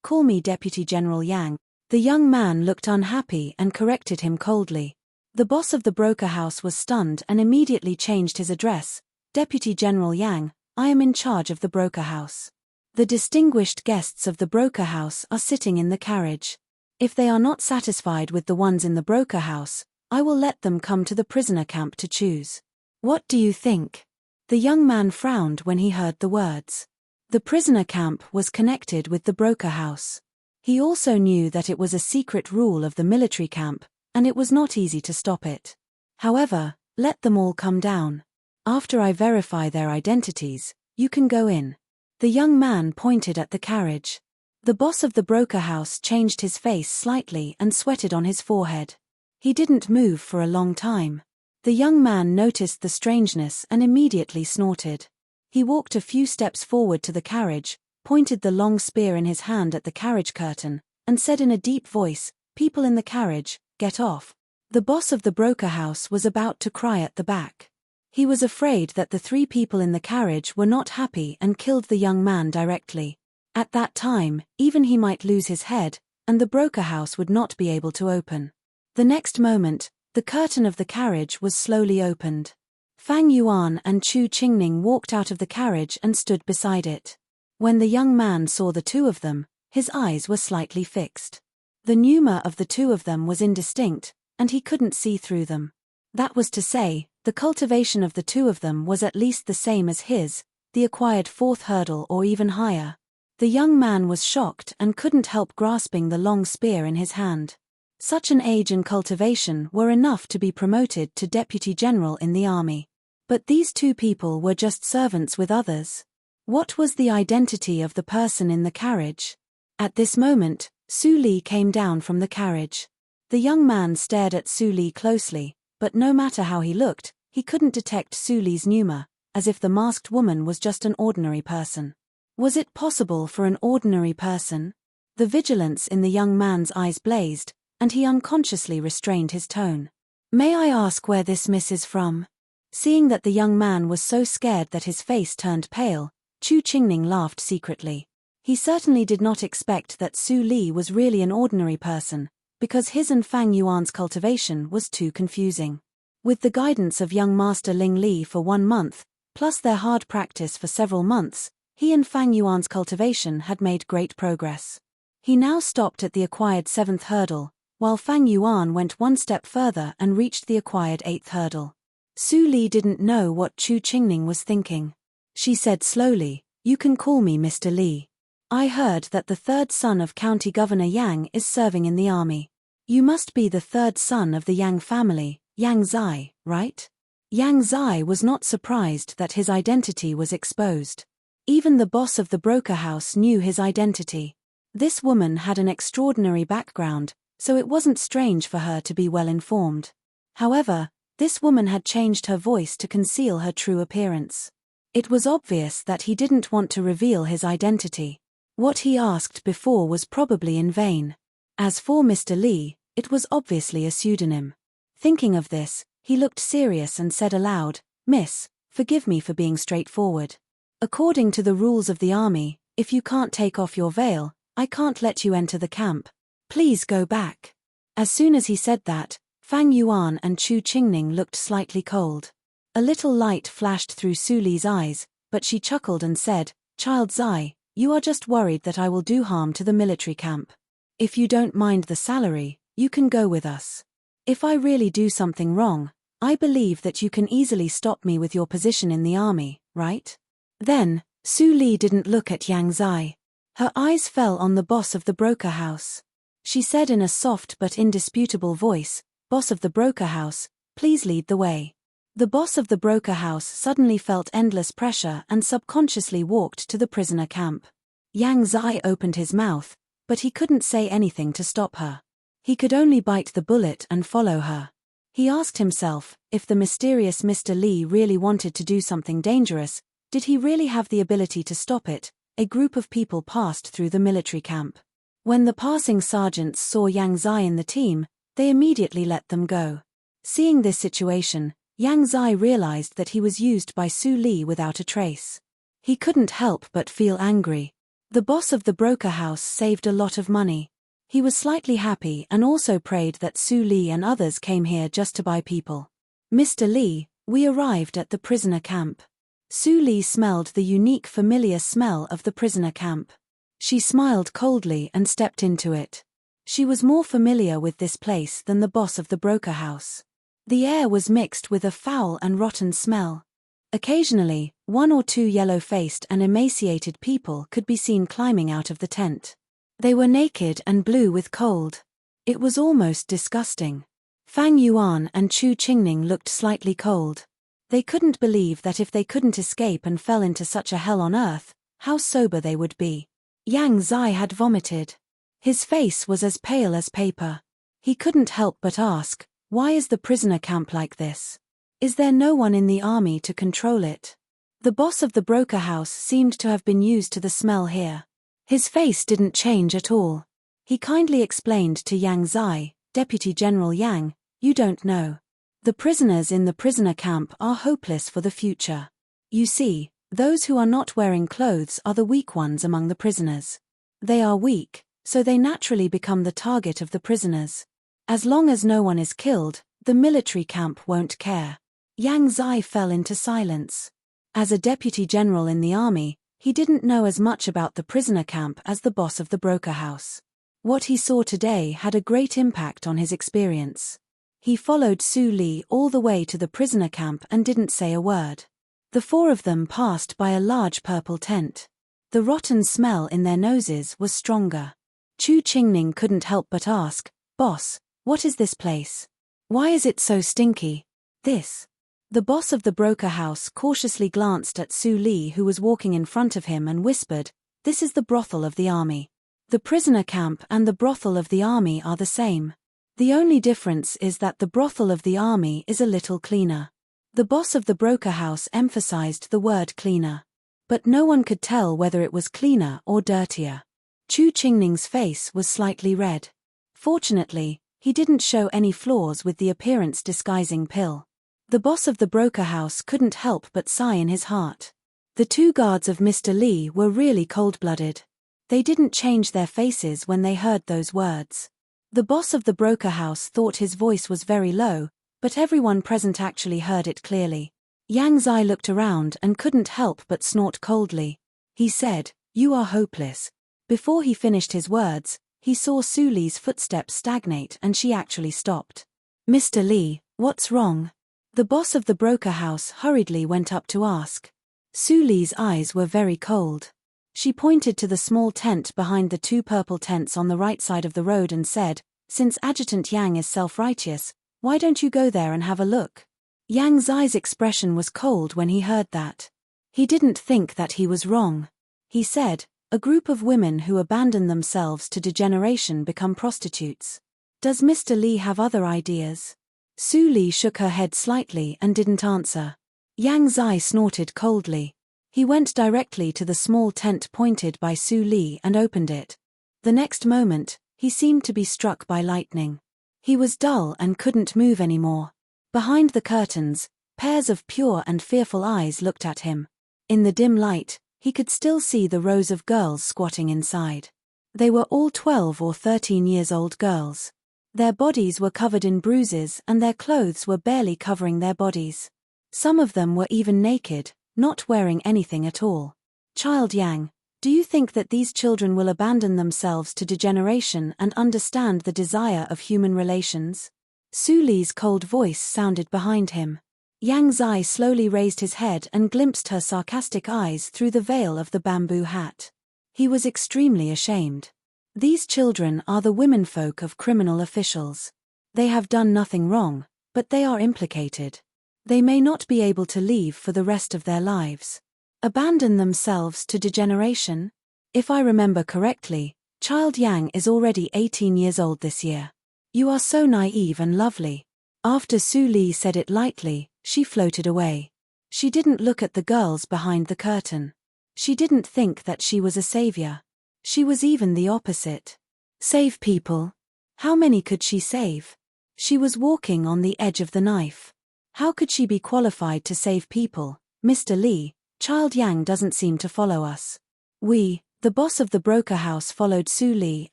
call me Deputy General Yang. The young man looked unhappy and corrected him coldly. The boss of the broker house was stunned and immediately changed his address. Deputy General Yang, I am in charge of the broker house. The distinguished guests of the broker house are sitting in the carriage. If they are not satisfied with the ones in the broker house, I will let them come to the prisoner camp to choose. What do you think? The young man frowned when he heard the words. The prisoner camp was connected with the broker house. He also knew that it was a secret rule of the military camp, and it was not easy to stop it. However, let them all come down. After I verify their identities, you can go in. The young man pointed at the carriage. The boss of the broker house changed his face slightly and sweated on his forehead. He didn't move for a long time. The young man noticed the strangeness and immediately snorted. He walked a few steps forward to the carriage, pointed the long spear in his hand at the carriage curtain, and said in a deep voice, "People in the carriage, get off." The boss of the broker house was about to cry at the back. He was afraid that the 3 people in the carriage were not happy and killed the young man directly. At that time, even he might lose his head, and the broker house would not be able to open. The next moment, the curtain of the carriage was slowly opened. Fang Yuan and Chu Qingning walked out of the carriage and stood beside it. When the young man saw the 2 of them, his eyes were slightly fixed. The pneuma of the 2 of them was indistinct, and he couldn't see through them. That was to say, the cultivation of the 2 of them was at least the same as his, the acquired 4th hurdle or even higher. The young man was shocked and couldn't help grasping the long spear in his hand. Such an age and cultivation were enough to be promoted to deputy general in the army. But these 2 people were just servants with others. What was the identity of the person in the carriage? At this moment, Su Li came down from the carriage. The young man stared at Su Li closely, but no matter how he looked, he couldn't detect Su Li's pneuma, as if the masked woman was just an ordinary person. Was it possible for an ordinary person? The vigilance in the young man's eyes blazed, and he unconsciously restrained his tone. "May I ask where this miss is from?" Seeing that the young man was so scared that his face turned pale, Chu Qingning laughed secretly. He certainly did not expect that Su Li was really an ordinary person, because his and Fang Yuan's cultivation was too confusing. With the guidance of young Master Ling Li for 1 month, plus their hard practice for several months, he and Fang Yuan's cultivation had made great progress. He now stopped at the acquired 7th hurdle, while Fang Yuan went 1 step further and reached the acquired 8th hurdle. Su Li didn't know what Chu Qingning was thinking. She said slowly, "You can call me Mr. Li. I heard that the 3rd son of County Governor Yang is serving in the army. You must be the 3rd son of the Yang family, Yang Zai, right?" Yang Zai was not surprised that his identity was exposed. Even the boss of the broker house knew his identity. This woman had an extraordinary background, so it wasn't strange for her to be well informed. However, this woman had changed her voice to conceal her true appearance. It was obvious that he didn't want to reveal his identity. What he asked before was probably in vain. As for Mr. Li, it was obviously a pseudonym. Thinking of this, he looked serious and said aloud, "Miss, forgive me for being straightforward. According to the rules of the army, if you can't take off your veil, I can't let you enter the camp. Please go back." As soon as he said that, Fang Yuan and Chu Qingning looked slightly cold. A little light flashed through Su Li's eyes, but she chuckled and said, "Child Zai, you are just worried that I will do harm to the military camp. If you don't mind the salary, you can go with us. If I really do something wrong, I believe that you can easily stop me with your position in the army, right?" Then, Su Li didn't look at Yang Zai. Her eyes fell on the boss of the broker house. She said in a soft but indisputable voice, "Boss of the broker house, please lead the way." The boss of the broker house suddenly felt endless pressure and subconsciously walked to the prisoner camp. Yang Zai opened his mouth, but he couldn't say anything to stop her. He could only bite the bullet and follow her. He asked himself, if the mysterious Mr. Li really wanted to do something dangerous, did he really have the ability to stop it? A group of people passed through the military camp. When the passing sergeants saw Yang Zai in the team, they immediately let them go. Seeing this situation, Yang Zai realized that he was used by Su Li without a trace. He couldn't help but feel angry. The boss of the broker house saved a lot of money. He was slightly happy and also prayed that Su Li and others came here just to buy people. "Mr. Li, we arrived at the prisoner camp." Su Li smelled the unique familiar smell of the prisoner camp. She smiled coldly and stepped into it. She was more familiar with this place than the boss of the broker house. The air was mixed with a foul and rotten smell. Occasionally, 1 or 2 yellow-faced and emaciated people could be seen climbing out of the tent. They were naked and blue with cold. It was almost disgusting. Fang Yuan and Chu Qingning looked slightly cold. They couldn't believe that if they couldn't escape and fell into such a hell on earth, how sober they would be. Yang Zai had vomited. His face was as pale as paper. He couldn't help but ask, why is the prisoner camp like this? Is there no one in the army to control it? The boss of the broker house seemed to have been used to the smell here. His face didn't change at all. He kindly explained to Yang Zai, Deputy General Yang, "You don't know. The prisoners in the prisoner camp are hopeless for the future. You see, those who are not wearing clothes are the weak ones among the prisoners. They are weak, so they naturally become the target of the prisoners. As long as no one is killed, the military camp won't care." Yang Zai fell into silence. As a deputy general in the army, he didn't know as much about the prisoner camp as the boss of the broker house. What he saw today had a great impact on his experience. He followed Su Li all the way to the prisoner camp and didn't say a word. The four of them passed by a large purple tent. The rotten smell in their noses was stronger. Chu Qingning couldn't help but ask, "Boss, what is this place? Why is it so stinky?" "This." The boss of the broker house cautiously glanced at Su Li, who was walking in front of him, and whispered, "This is the brothel of the army. The prisoner camp and the brothel of the army are the same. The only difference is that the brothel of the army is a little cleaner." The boss of the broker house emphasized the word cleaner. But no one could tell whether it was cleaner or dirtier. Chu Qingning's face was slightly red. Fortunately, he didn't show any flaws with the appearance-disguising pill. The boss of the broker house couldn't help but sigh in his heart. The two guards of Mr. Li were really cold-blooded. They didn't change their faces when they heard those words. The boss of the broker house thought his voice was very low, but everyone present actually heard it clearly. Yang Zai looked around and couldn't help but snort coldly. He said, "You are hopeless." Before he finished his words, he saw Su Li's footsteps stagnate and she actually stopped. "Mr. Li, what's wrong?" The boss of the broker house hurriedly went up to ask. Su Li's eyes were very cold. She pointed to the small tent behind the two purple tents on the right side of the road and said, "Since Adjutant Yang is self-righteous, why don't you go there and have a look?" Yang Zai's expression was cold when he heard that. He didn't think that he was wrong. He said, "A group of women who abandon themselves to degeneration become prostitutes. Does Mr. Li have other ideas?" Su Li shook her head slightly and didn't answer. Yang Zai snorted coldly. He went directly to the small tent pointed by Su Li and opened it. The next moment, he seemed to be struck by lightning. He was dull and couldn't move anymore. Behind the curtains, pairs of pure and fearful eyes looked at him. In the dim light, he could still see the rows of girls squatting inside. They were all 12 or 13 years old girls. Their bodies were covered in bruises and their clothes were barely covering their bodies. Some of them were even naked, not wearing anything at all. "Child Yang, do you think that these children will abandon themselves to degeneration and understand the desire of human relations?" Su Li's cold voice sounded behind him. Yang Zai slowly raised his head and glimpsed her sarcastic eyes through the veil of the bamboo hat. He was extremely ashamed. These children are the womenfolk of criminal officials. They have done nothing wrong, but they are implicated. They may not be able to leave for the rest of their lives. Abandon themselves to degeneration? If I remember correctly, Child Yang is already 18 years old this year. You are so naive and lovely. After Su Li said it lightly, she floated away. She didn't look at the girls behind the curtain. She didn't think that she was a savior. She was even the opposite. Save people? How many could she save? She was walking on the edge of the knife. How could she be qualified to save people? "Mr. Li, Child Yang doesn't seem to follow us." The boss of the broker house followed Su Li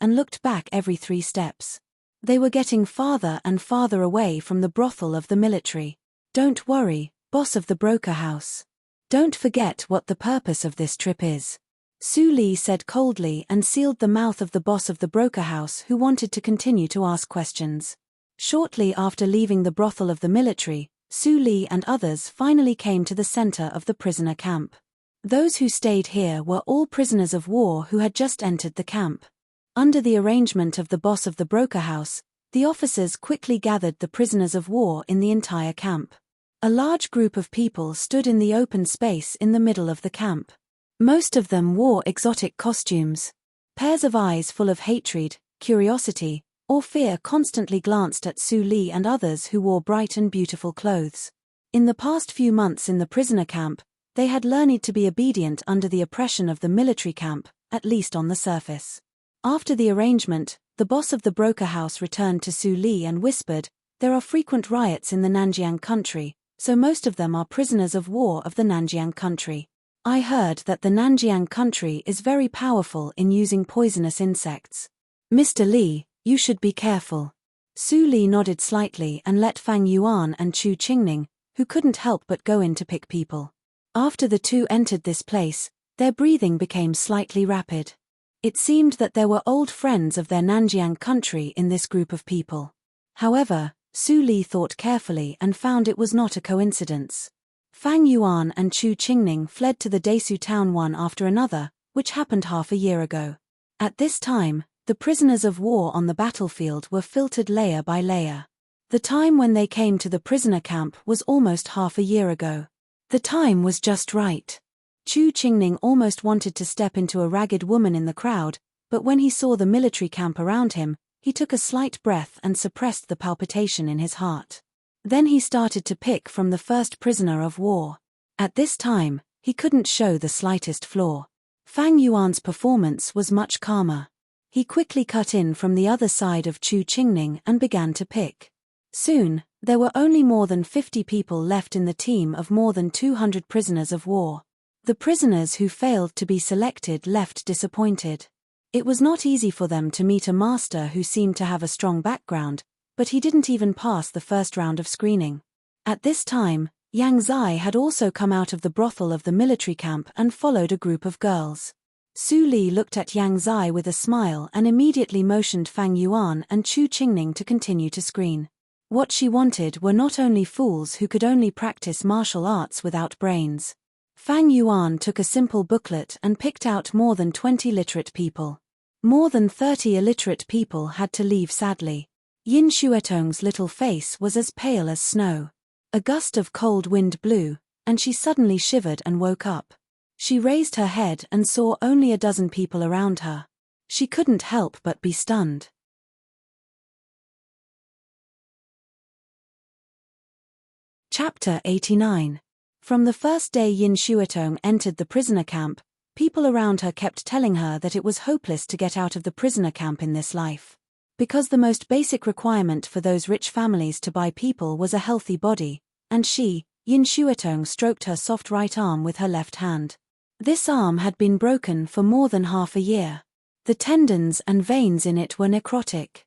and looked back every 3 steps. They were getting farther and farther away from the brothel of the military. "Don't worry, boss of the broker house. Don't forget what the purpose of this trip is," Su Li said coldly and sealed the mouth of the boss of the broker house, who wanted to continue to ask questions. Shortly after leaving the brothel of the military, Su Li and others finally came to the center of the prisoner camp. Those who stayed here were all prisoners of war who had just entered the camp. Under the arrangement of the boss of the broker house, the officers quickly gathered the prisoners of war in the entire camp. A large group of people stood in the open space in the middle of the camp. Most of them wore exotic costumes. Pairs of eyes full of hatred, curiosity, or fear constantly glanced at Su Li and others who wore bright and beautiful clothes. In the past few months in the prisoner camp, they had learned to be obedient under the oppression of the military camp, at least on the surface. After the arrangement, the boss of the broker house returned to Su Li and whispered, "There are frequent riots in the Nanjiang country, so most of them are prisoners of war of the Nanjiang country. I heard that the Nanjiang country is very powerful in using poisonous insects. Mr. Li, you should be careful." Su Li nodded slightly and let Fang Yuan and Chu Qingning, who couldn't help but go in to pick people. After the two entered this place, their breathing became slightly rapid. It seemed that there were old friends of their Nanjiang country in this group of people. However, Su Li thought carefully and found it was not a coincidence. Fang Yuan and Chu Qingning fled to the Desu town one after another, which happened half a year ago. At this time, the prisoners of war on the battlefield were filtered layer by layer. The time when they came to the prisoner camp was almost half a year ago. The time was just right. Chu Qingning almost wanted to step into a ragged woman in the crowd, but when he saw the military camp around him, he took a slight breath and suppressed the palpitation in his heart. Then he started to pick from the first prisoner of war. At this time, he couldn't show the slightest flaw. Fang Yuan's performance was much calmer. He quickly cut in from the other side of Chu Qingning and began to pick. Soon, there were only more than 50 people left in the team of more than 200 prisoners of war. The prisoners who failed to be selected left disappointed. It was not easy for them to meet a master who seemed to have a strong background, but he didn't even pass the first round of screening. At this time, Yang Zai had also come out of the brothel of the military camp and followed a group of girls. Su Li looked at Yang Zai with a smile and immediately motioned Fang Yuan and Chu Qingning to continue to screen. What she wanted were not only fools who could only practice martial arts without brains. Fang Yuan took a simple booklet and picked out more than 20 literate people. More than 30 illiterate people had to leave sadly. Yin Shuetong's little face was as pale as snow. A gust of cold wind blew, and she suddenly shivered and woke up. She raised her head and saw only a dozen people around her. She couldn't help but be stunned. Chapter 89. From the first day Yin Shuetong entered the prisoner camp, people around her kept telling her that it was hopeless to get out of the prisoner camp in this life. Because the most basic requirement for those rich families to buy people was a healthy body, and she, Yin Shuetong, stroked her soft right arm with her left hand. This arm had been broken for more than half a year. The tendons and veins in it were necrotic.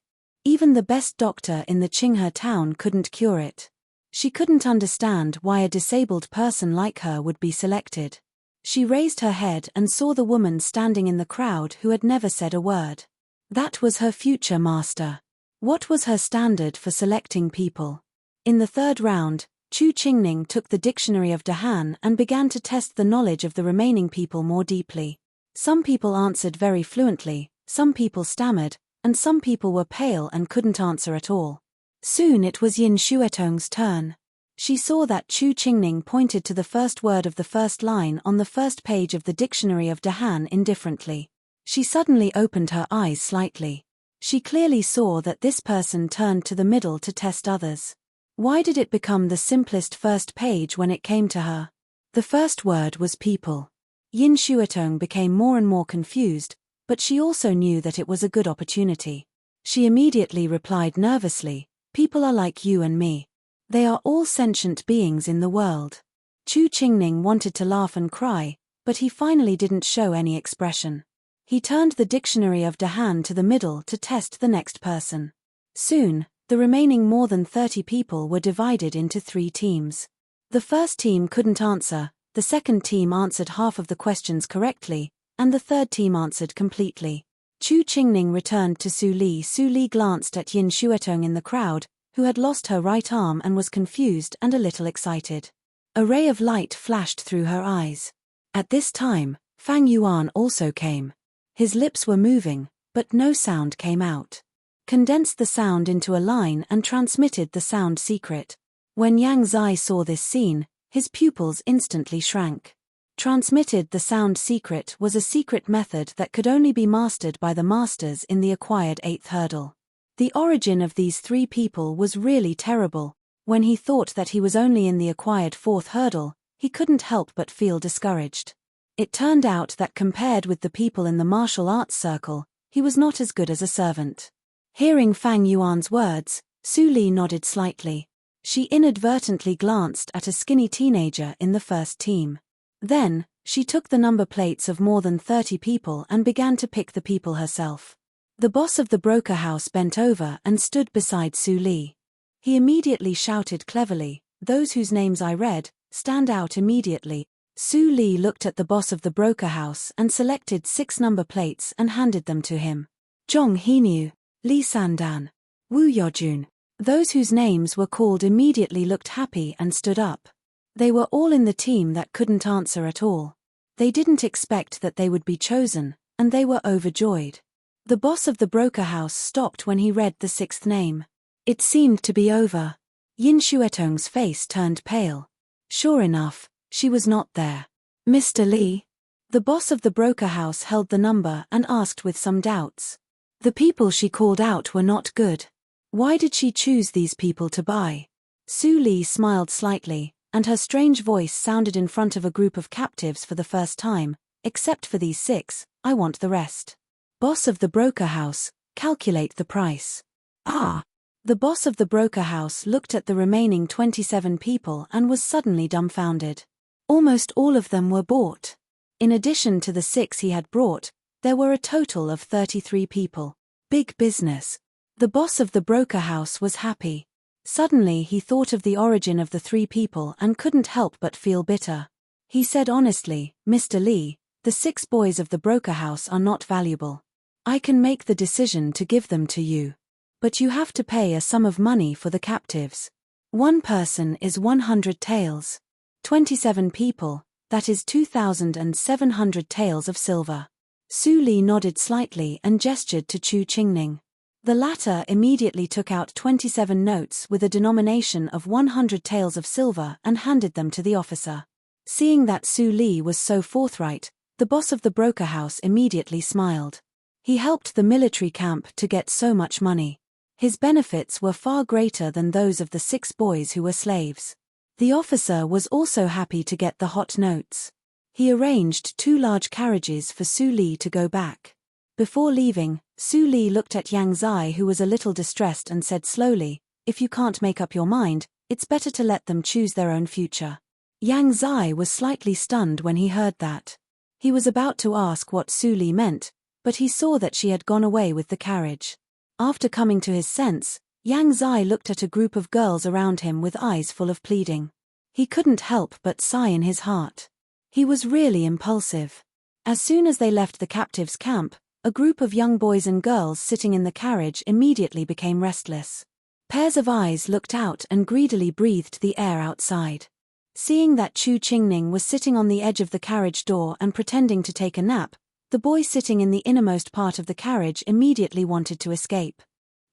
Even the best doctor in the Qinghe town couldn't cure it. She couldn't understand why a disabled person like her would be selected. She raised her head and saw the woman standing in the crowd who had never said a word. That was her future master. What was her standard for selecting people? In the third round, Chu Qingning took the dictionary of Dahan and began to test the knowledge of the remaining people more deeply. Some people answered very fluently, some people stammered, and some people were pale and couldn't answer at all. Soon it was Yin Shuetong's turn. She saw that Chu Qingning pointed to the first word of the first line on the first page of the dictionary of Dahan indifferently. She suddenly opened her eyes slightly. She clearly saw that this person turned to the middle to test others. Why did it become the simplest first page when it came to her? The first word was people. Yin Shuetong became more and more confused, but she also knew that it was a good opportunity. She immediately replied nervously, "People are like you and me. They are all sentient beings in the world." Chu Qingning wanted to laugh and cry, but he finally didn't show any expression. He turned the dictionary of Dahan to the middle to test the next person. Soon, the remaining more than 30 people were divided into 3 teams. The first team couldn't answer, the second team answered half of the questions correctly, and the third team answered completely. Chu Qingning returned to Su Li. Su Li glanced at Yin Shuetong in the crowd, who had lost her right arm and was confused and a little excited. A ray of light flashed through her eyes. At this time, Fang Yuan also came. His lips were moving, but no sound came out. Condensed the sound into a line and transmitted the sound secret. When Yang Zai saw this scene, his pupils instantly shrank. Transmitted the sound secret was a secret method that could only be mastered by the masters in the acquired 8th hurdle. The origin of these 3 people was really terrible. When he thought that he was only in the acquired 4th hurdle, he couldn't help but feel discouraged. It turned out that compared with the people in the martial arts circle, He was not as good as a servant. Hearing Fang Yuan's words, Su Li nodded slightly. She inadvertently glanced at a skinny teenager in the first team. Then, she took the number plates of more than 30 people and began to pick the people herself. The boss of the broker house bent over and stood beside Su Li. He immediately shouted cleverly, "Those whose names I read, stand out immediately." Su Li looked at the boss of the broker house and selected 6 number plates and handed them to him. Zhong Heniu, Li Sandan, Wu Yojun. Those whose names were called immediately looked happy and stood up. They were all in the team that couldn't answer at all. They didn't expect that they would be chosen, and they were overjoyed. The boss of the broker house stopped when he read the 6th name. It seemed to be over. Yin Xuetong's face turned pale. Sure enough, she was not there. "Mr. Li?" The boss of the broker house held the number and asked with some doubts. The people she called out were not good. Why did she choose these people to buy? Su Li smiled slightly, and her strange voice sounded in front of a group of captives for the first time. "Except for these 6, I want the rest." Boss of the broker house, calculate the price. Ah! The boss of the broker house looked at the remaining 27 people and was suddenly dumbfounded. Almost all of them were bought. In addition to the 6 he had brought, there were a total of 33 people. Big business. The boss of the broker house was happy. Suddenly he thought of the origin of the 3 people and couldn't help but feel bitter. He said honestly, "Mr. Li, the 6 boys of the broker house are not valuable. I can make the decision to give them to you. But you have to pay a sum of money for the captives. One person is 100 taels. 27 people, that is 2,700 taels of silver." Su Li nodded slightly and gestured to Chu Qingning. The latter immediately took out 27 notes with a denomination of 100 taels of silver and handed them to the officer. Seeing that Su Li was so forthright, the boss of the broker house immediately smiled. He helped the military camp to get so much money. His benefits were far greater than those of the 6 boys who were slaves. The officer was also happy to get the hot notes. He arranged 2 large carriages for Su Li to go back. Before leaving, Su Li looked at Yang Zai, who was a little distressed, and said slowly, "If you can't make up your mind, it's better to let them choose their own future." Yang Zai was slightly stunned when he heard that. He was about to ask what Su Li meant, but he saw that she had gone away with the carriage. After coming to his sense, Yang Zai looked at a group of girls around him with eyes full of pleading. He couldn't help but sigh in his heart. He was really impulsive. As soon as they left the captives' camp, a group of young boys and girls sitting in the carriage immediately became restless. Pairs of eyes looked out and greedily breathed the air outside. Seeing that Chu Qingning was sitting on the edge of the carriage door and pretending to take a nap, the boy sitting in the innermost part of the carriage immediately wanted to escape.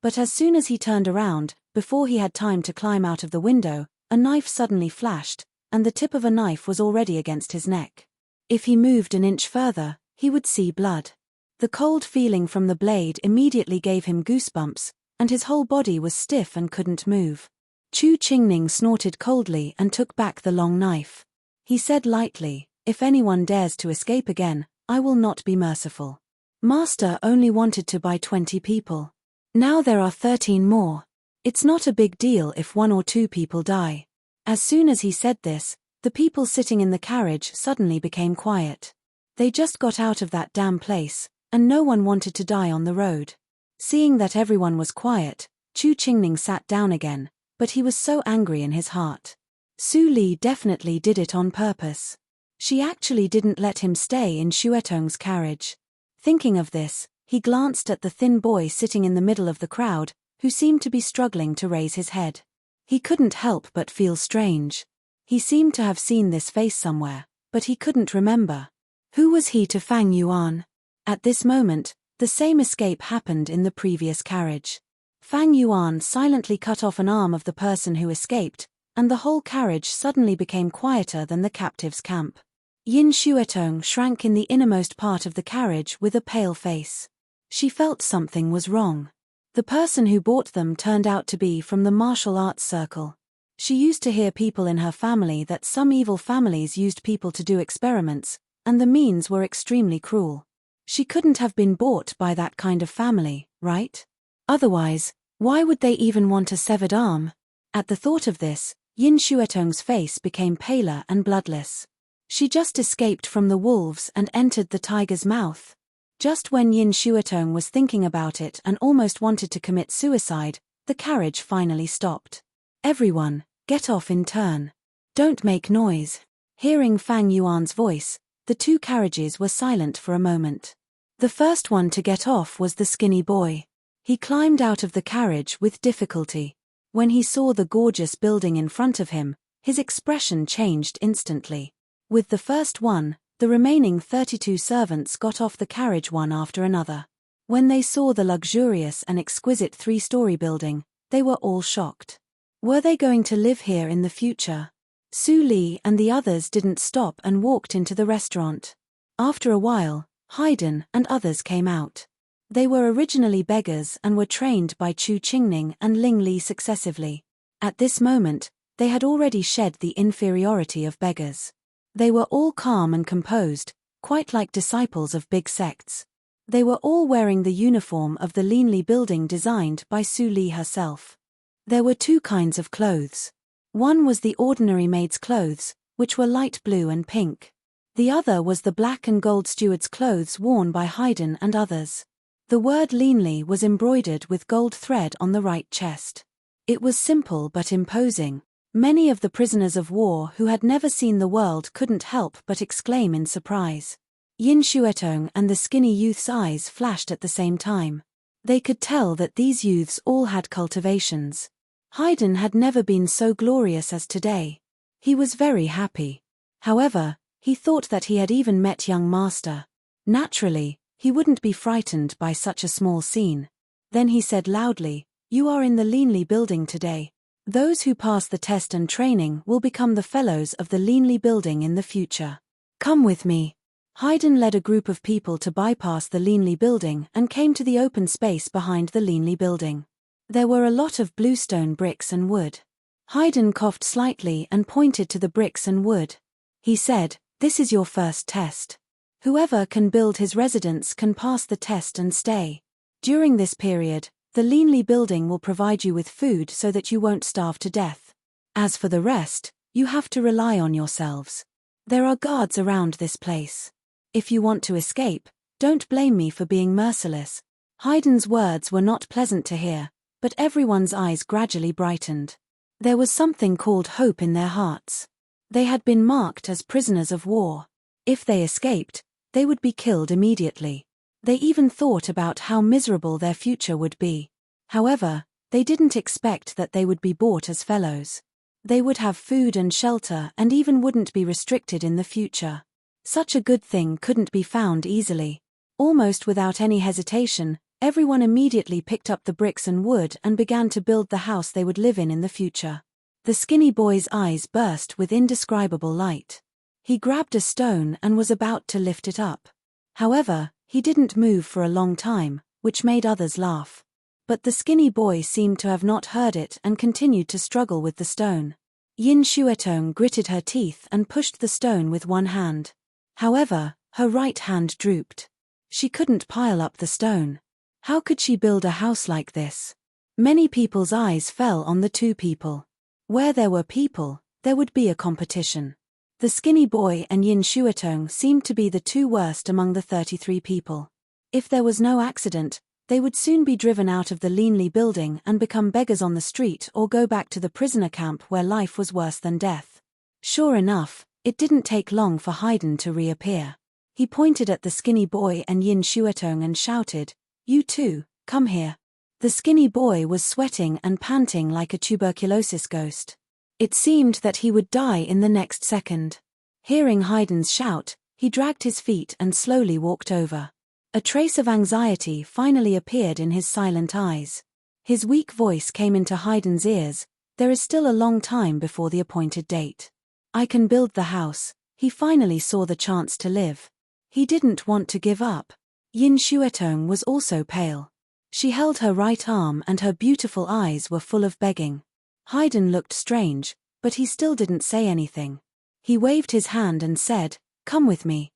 But as soon as he turned around, before he had time to climb out of the window, a knife suddenly flashed, and the tip of a knife was already against his neck. If he moved an inch further, he would see blood. The cold feeling from the blade immediately gave him goosebumps, and his whole body was stiff and couldn't move. Chu Qingning snorted coldly and took back the long knife. He said lightly, "If anyone dares to escape again, I will not be merciful. Master only wanted to buy 20 people. Now there are 13 more. It's not a big deal if 1 or 2 people die." As soon as he said this, the people sitting in the carriage suddenly became quiet. They just got out of that damn place, and no one wanted to die on the road. Seeing that everyone was quiet, Chu Qingning sat down again, but he was so angry in his heart. Su Li definitely did it on purpose. She actually didn't let him stay in Xuetong's carriage. Thinking of this, he glanced at the thin boy sitting in the middle of the crowd, who seemed to be struggling to raise his head. He couldn't help but feel strange. He seemed to have seen this face somewhere, but he couldn't remember. Who was he to Fang Yuan? At this moment, the same escape happened in the previous carriage. Fang Yuan silently cut off an arm of the person who escaped, and the whole carriage suddenly became quieter than the captives' camp. Yin Xuetong shrank in the innermost part of the carriage with a pale face. She felt something was wrong. The person who bought them turned out to be from the martial arts circle. She used to hear people in her family that some evil families used people to do experiments, and the means were extremely cruel. She couldn't have been bought by that kind of family, right? Otherwise, why would they even want a severed arm? At the thought of this, Yin Shuetong's face became paler and bloodless. She just escaped from the wolves and entered the tiger's mouth. Just when Yin Shuetong was thinking about it and almost wanted to commit suicide, the carriage finally stopped. Everyone, get off in turn. Don't make noise. Hearing Fang Yuan's voice, the two carriages were silent for a moment. The first one to get off was the skinny boy. He climbed out of the carriage with difficulty. When he saw the gorgeous building in front of him, his expression changed instantly. With the first one, the remaining 32 servants got off the carriage one after another. When they saw the luxurious and exquisite 3-story building, they were all shocked. Were they going to live here in the future? Su Li and the others didn't stop and walked into the restaurant. After a while, Haydn and others came out. They were originally beggars and were trained by Chu Qingning and Ling Li successively. At this moment, they had already shed the inferiority of beggars. They were all calm and composed, quite like disciples of big sects. They were all wearing the uniform of the Linli building designed by Su Li herself. There were two kinds of clothes. One was the ordinary maid's clothes, which were light blue and pink. The other was the black and gold steward's clothes worn by Haydn and others. The word Linli was embroidered with gold thread on the right chest. It was simple but imposing. Many of the prisoners of war who had never seen the world couldn't help but exclaim in surprise. Yin Shuetong and the skinny youth's eyes flashed at the same time. They could tell that these youths all had cultivations. Haydn had never been so glorious as today. He was very happy. However, he thought that he had even met young master. Naturally, he wouldn't be frightened by such a small scene. Then he said loudly, "You are in the Linli building today. Those who pass the test and training will become the fellows of the Linli building in the future. Come with me." Haydn led a group of people to bypass the Linli building and came to the open space behind the Linli building. There were a lot of bluestone bricks and wood. Haydn coughed slightly and pointed to the bricks and wood. He said, "This is your first test. Whoever can build his residence can pass the test and stay. During this period, the Linli building will provide you with food so that you won't starve to death. As for the rest, you have to rely on yourselves. There are guards around this place. If you want to escape, don't blame me for being merciless." Haydn's words were not pleasant to hear, but everyone's eyes gradually brightened. There was something called hope in their hearts. They had been marked as prisoners of war. If they escaped, they would be killed immediately. They even thought about how miserable their future would be. However, they didn't expect that they would be bought as fellows. They would have food and shelter and even wouldn't be restricted in the future. Such a good thing couldn't be found easily. Almost without any hesitation, everyone immediately picked up the bricks and wood and began to build the house they would live in the future. The skinny boy's eyes burst with indescribable light. He grabbed a stone and was about to lift it up. However, he didn't move for a long time, which made others laugh. But the skinny boy seemed to have not heard it and continued to struggle with the stone. Yin Shuetong gritted her teeth and pushed the stone with one hand. However, her right hand drooped. She couldn't pile up the stone. How could she build a house like this? Many people's eyes fell on the two people. Where there were people, there would be a competition. The skinny boy and Yin Shuetong seemed to be the two worst among the 33 people. If there was no accident, they would soon be driven out of the Linli building and become beggars on the street or go back to the prisoner camp where life was worse than death. Sure enough, it didn't take long for Haydn to reappear. He pointed at the skinny boy and Yin Shuetong and shouted, "You two, come here." The skinny boy was sweating and panting like a tuberculosis ghost. It seemed that he would die in the next second. Hearing Haydn's shout, he dragged his feet and slowly walked over. A trace of anxiety finally appeared in his silent eyes. His weak voice came into Haydn's ears, "There is still a long time before the appointed date. I can build the house." He finally saw the chance to live. He didn't want to give up. Yin Shuetong was also pale. She held her right arm and her beautiful eyes were full of begging. Haydn looked strange, but he still didn't say anything. He waved his hand and said, "Come with me."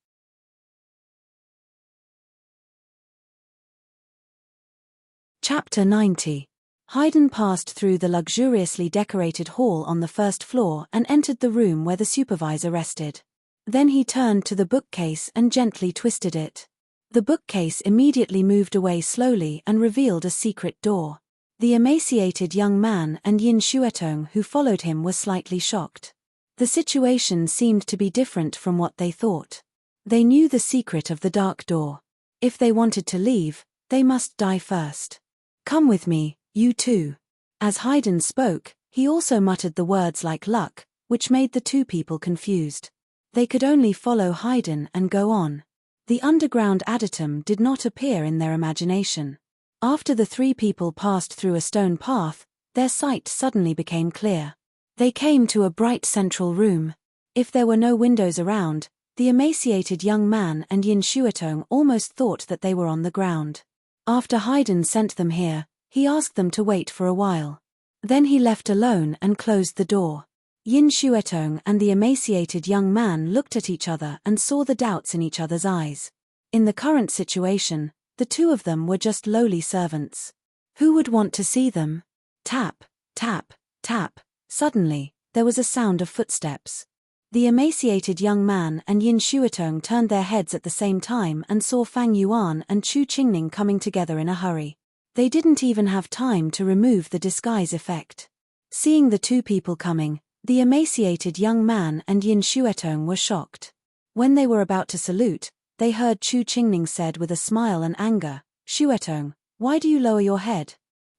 Chapter 90. Haydn passed through the luxuriously decorated hall on the first floor and entered the room where the supervisor rested. Then he turned to the bookcase and gently twisted it. The bookcase immediately moved away slowly and revealed a secret door. The emaciated young man and Yin Xuetong who followed him were slightly shocked. The situation seemed to be different from what they thought. They knew the secret of the dark door. If they wanted to leave, they must die first. Come with me, you two. As Haydn spoke, he also muttered the words like luck, which made the two people confused. They could only follow Haydn and go on. The underground adytum did not appear in their imagination. After the three people passed through a stone path, their sight suddenly became clear. They came to a bright central room. If there were no windows around, the emaciated young man and Yin Xuetong almost thought that they were on the ground. After Haydn sent them here, he asked them to wait for a while. Then he left alone and closed the door. Yin Xuetong and the emaciated young man looked at each other and saw the doubts in each other's eyes. In the current situation, the two of them were just lowly servants. Who would want to see them? Tap, tap, tap. Suddenly, there was a sound of footsteps. The emaciated young man and Yin Xuetong turned their heads at the same time and saw Fang Yuan and Chu Qingning coming together in a hurry. They didn't even have time to remove the disguise effect. Seeing the two people coming, the emaciated young man and Yin Xuetong were shocked. When they were about to salute, they heard Chu Qingning said with a smile and anger, "Xuetong, why do you lower your head?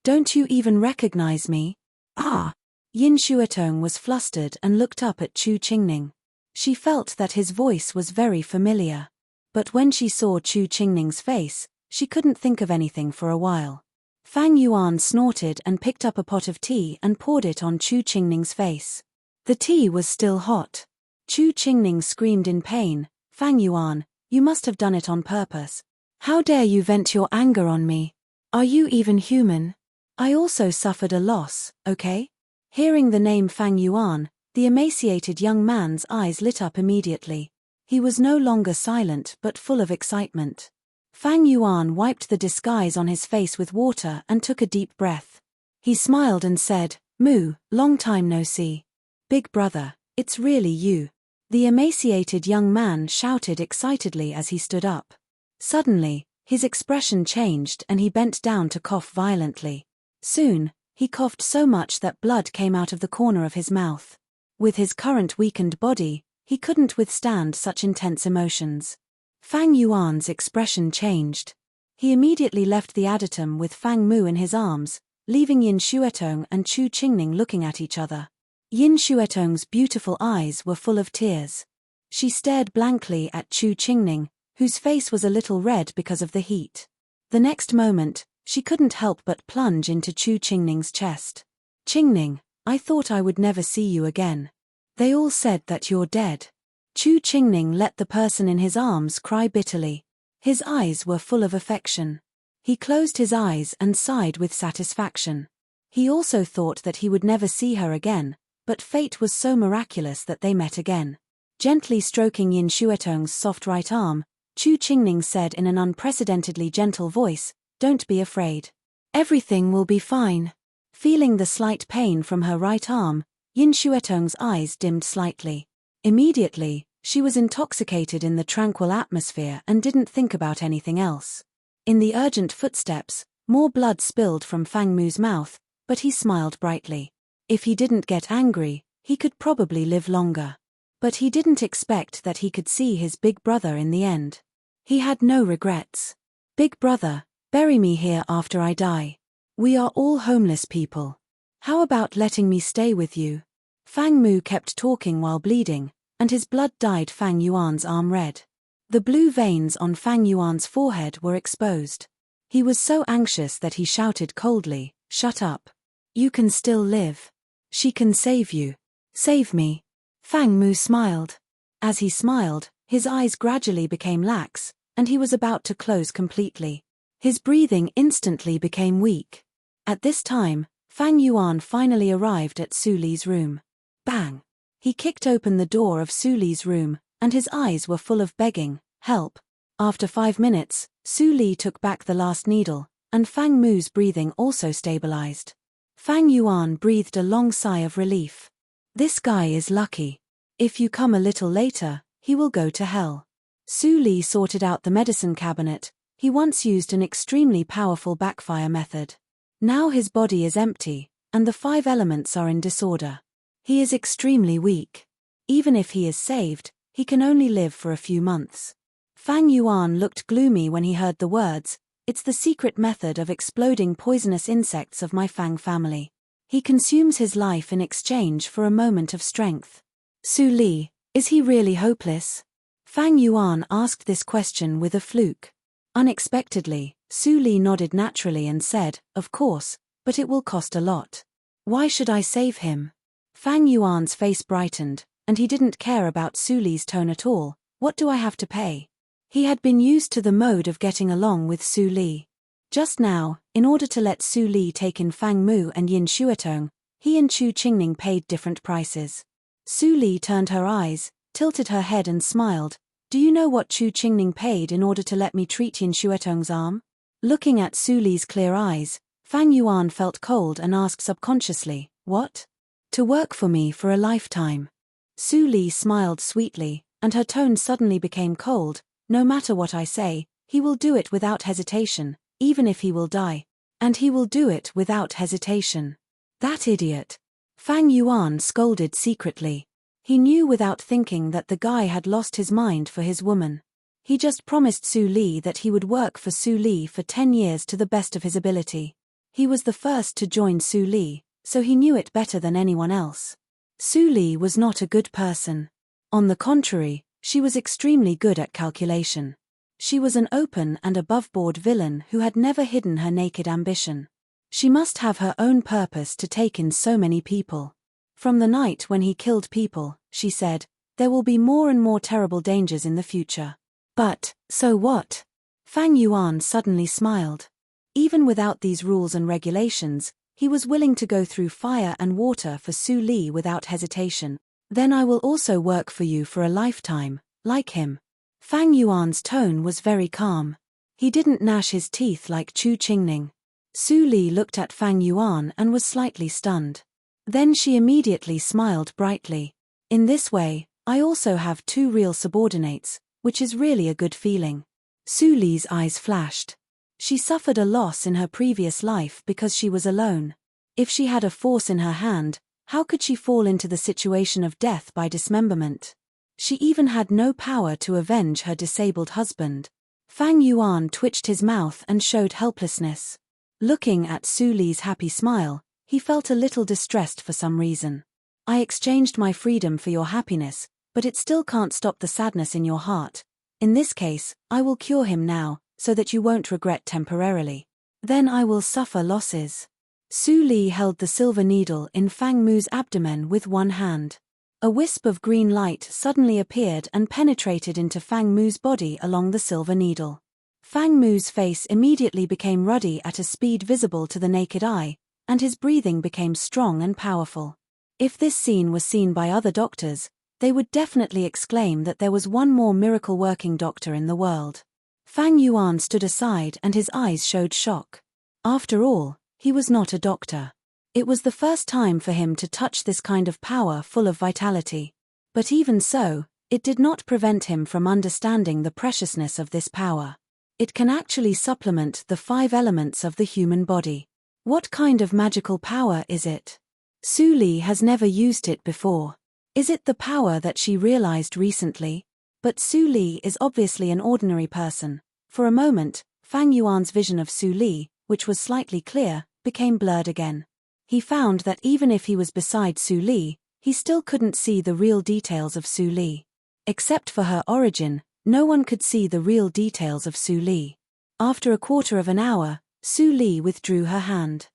Don't you even recognize me?" "Ah!" Yin Xuetong was flustered and looked up at Chu Qingning. She felt that his voice was very familiar. But when she saw Chu Qingning's face, she couldn't think of anything for a while. Fang Yuan snorted and picked up a pot of tea and poured it on Chu Qingning's face. The tea was still hot. Chu Qingning screamed in pain, "Fang Yuan, you must have done it on purpose. How dare you vent your anger on me? Are you even human? I also suffered a loss, okay?" Hearing the name Fang Yuan, the emaciated young man's eyes lit up immediately. He was no longer silent but full of excitement. Fang Yuan wiped the disguise on his face with water and took a deep breath. He smiled and said, "Moo, long time no see. Big brother, it's really you." The emaciated young man shouted excitedly as he stood up. Suddenly, his expression changed and he bent down to cough violently. Soon, he coughed so much that blood came out of the corner of his mouth. With his current weakened body, he couldn't withstand such intense emotions. Fang Yuan's expression changed. He immediately left the adytum with Fang Mu in his arms, leaving Yin Xuetong and Chu Qingning looking at each other. Yin Xuetong's beautiful eyes were full of tears. She stared blankly at Chu Qingning, whose face was a little red because of the heat. The next moment, she couldn't help but plunge into Chu Qingning's chest. "Qingning, I thought I would never see you again. They all said that you're dead." Chu Qingning let the person in his arms cry bitterly. His eyes were full of affection. He closed his eyes and sighed with satisfaction. He also thought that he would never see her again, but fate was so miraculous that they met again. Gently stroking Yin Xuetong's soft right arm, Chu Qingning said in an unprecedentedly gentle voice, "Don't be afraid. Everything will be fine." Feeling the slight pain from her right arm, Yin Xuetong's eyes dimmed slightly. Immediately, she was intoxicated in the tranquil atmosphere and didn't think about anything else. In the urgent footsteps, more blood spilled from Fang Mu's mouth, but he smiled brightly. If he didn't get angry, he could probably live longer. But he didn't expect that he could see his big brother in the end. He had no regrets. "Big brother, bury me here after I die. We are all homeless people. How about letting me stay with you?" Fang Mu kept talking while bleeding, and his blood dyed Fang Yuan's arm red. The blue veins on Fang Yuan's forehead were exposed. He was so anxious that he shouted coldly, "Shut up. You can still live. She can save you. Save me." Fang Mu smiled. As he smiled, his eyes gradually became lax, and he was about to close completely. His breathing instantly became weak. At this time, Fang Yuan finally arrived at Su Li's room. Bang! He kicked open the door of Su Li's room, and his eyes were full of begging, "Help." After 5 minutes, Su Li took back the last needle, and Fang Mu's breathing also stabilized. Fang Yuan breathed a long sigh of relief. This guy is lucky. If you come a little later, he will go to hell. Su Li sorted out the medicine cabinet. He once used an extremely powerful backfire method. Now his body is empty, and the 5 elements are in disorder. He is extremely weak. Even if he is saved, he can only live for a few months. Fang Yuan looked gloomy when he heard the words, "It's the secret method of exploding poisonous insects of my Fang family. He consumes his life in exchange for a moment of strength." Su Li, is he really hopeless? Fang Yuan asked this question with a fluke. Unexpectedly, Su Li nodded naturally and said, "Of course, but it will cost a lot. Why should I save him?" Fang Yuan's face brightened, and he didn't care about Su Li's tone at all. "What do I have to pay?" He had been used to the mode of getting along with Su Li. Just now, in order to let Su Li take in Fang Mu and Yin Xuetong, he and Chu Qingning paid different prices. Su Li turned her eyes, tilted her head and smiled. "Do you know what Chu Qingning paid in order to let me treat Yin Xuetong's arm?" Looking at Su Li's clear eyes, Fang Yuan felt cold and asked subconsciously, "What?" "To work for me for a lifetime." Su Li smiled sweetly, and her tone suddenly became cold. "No matter what I say, he will do it without hesitation, even if he will die. And he will do it without hesitation." That idiot. Fang Yuan scolded secretly. He knew without thinking that the guy had lost his mind for his woman. He just promised Su Li that he would work for Su Li for 10 years to the best of his ability. He was the first to join Su Li, so he knew it better than anyone else. Su Li was not a good person. On the contrary, she was extremely good at calculation. She was an open and above-board villain who had never hidden her naked ambition. She must have her own purpose to take in so many people. From the night when he killed people, she said, there will be more and more terrible dangers in the future. But, so what? Fang Yuan suddenly smiled. Even without these rules and regulations, he was willing to go through fire and water for Su Li without hesitation. Then I will also work for you for a lifetime, like him. Fang Yuan's tone was very calm. He didn't gnash his teeth like Chu Qingning. Su Li looked at Fang Yuan and was slightly stunned. Then she immediately smiled brightly. In this way, I also have 2 real subordinates, which is really a good feeling. Su Li's eyes flashed. She suffered a loss in her previous life because she was alone. If she had a force in her hand, how could she fall into the situation of death by dismemberment? She even had no power to avenge her disabled husband. Fang Yuan twitched his mouth and showed helplessness. Looking at Su Li's happy smile, he felt a little distressed for some reason. I exchanged my freedom for your happiness, but it still can't stop the sadness in your heart. In this case, I will cure him now, so that you won't regret temporarily. Then I will suffer losses. Su Li held the silver needle in Fang Mu's abdomen with one hand. A wisp of green light suddenly appeared and penetrated into Fang Mu's body along the silver needle. Fang Mu's face immediately became ruddy at a speed visible to the naked eye, and his breathing became strong and powerful. If this scene was seen by other doctors, they would definitely exclaim that there was one more miracle-working doctor in the world. Fang Yuan stood aside and his eyes showed shock. After all, he was not a doctor. It was the first time for him to touch this kind of power full of vitality. But even so, it did not prevent him from understanding the preciousness of this power. It can actually supplement the 5 elements of the human body. What kind of magical power is it? Su Li has never used it before. Is it the power that she realized recently? But Su Li is obviously an ordinary person. For a moment, Fang Yuan's vision of Su Li, which was slightly clear, became blurred again. He found that even if he was beside Su Li, he still couldn't see the real details of Su Li. Except for her origin, no one could see the real details of Su Li. After a quarter of an hour, Su Li withdrew her hand.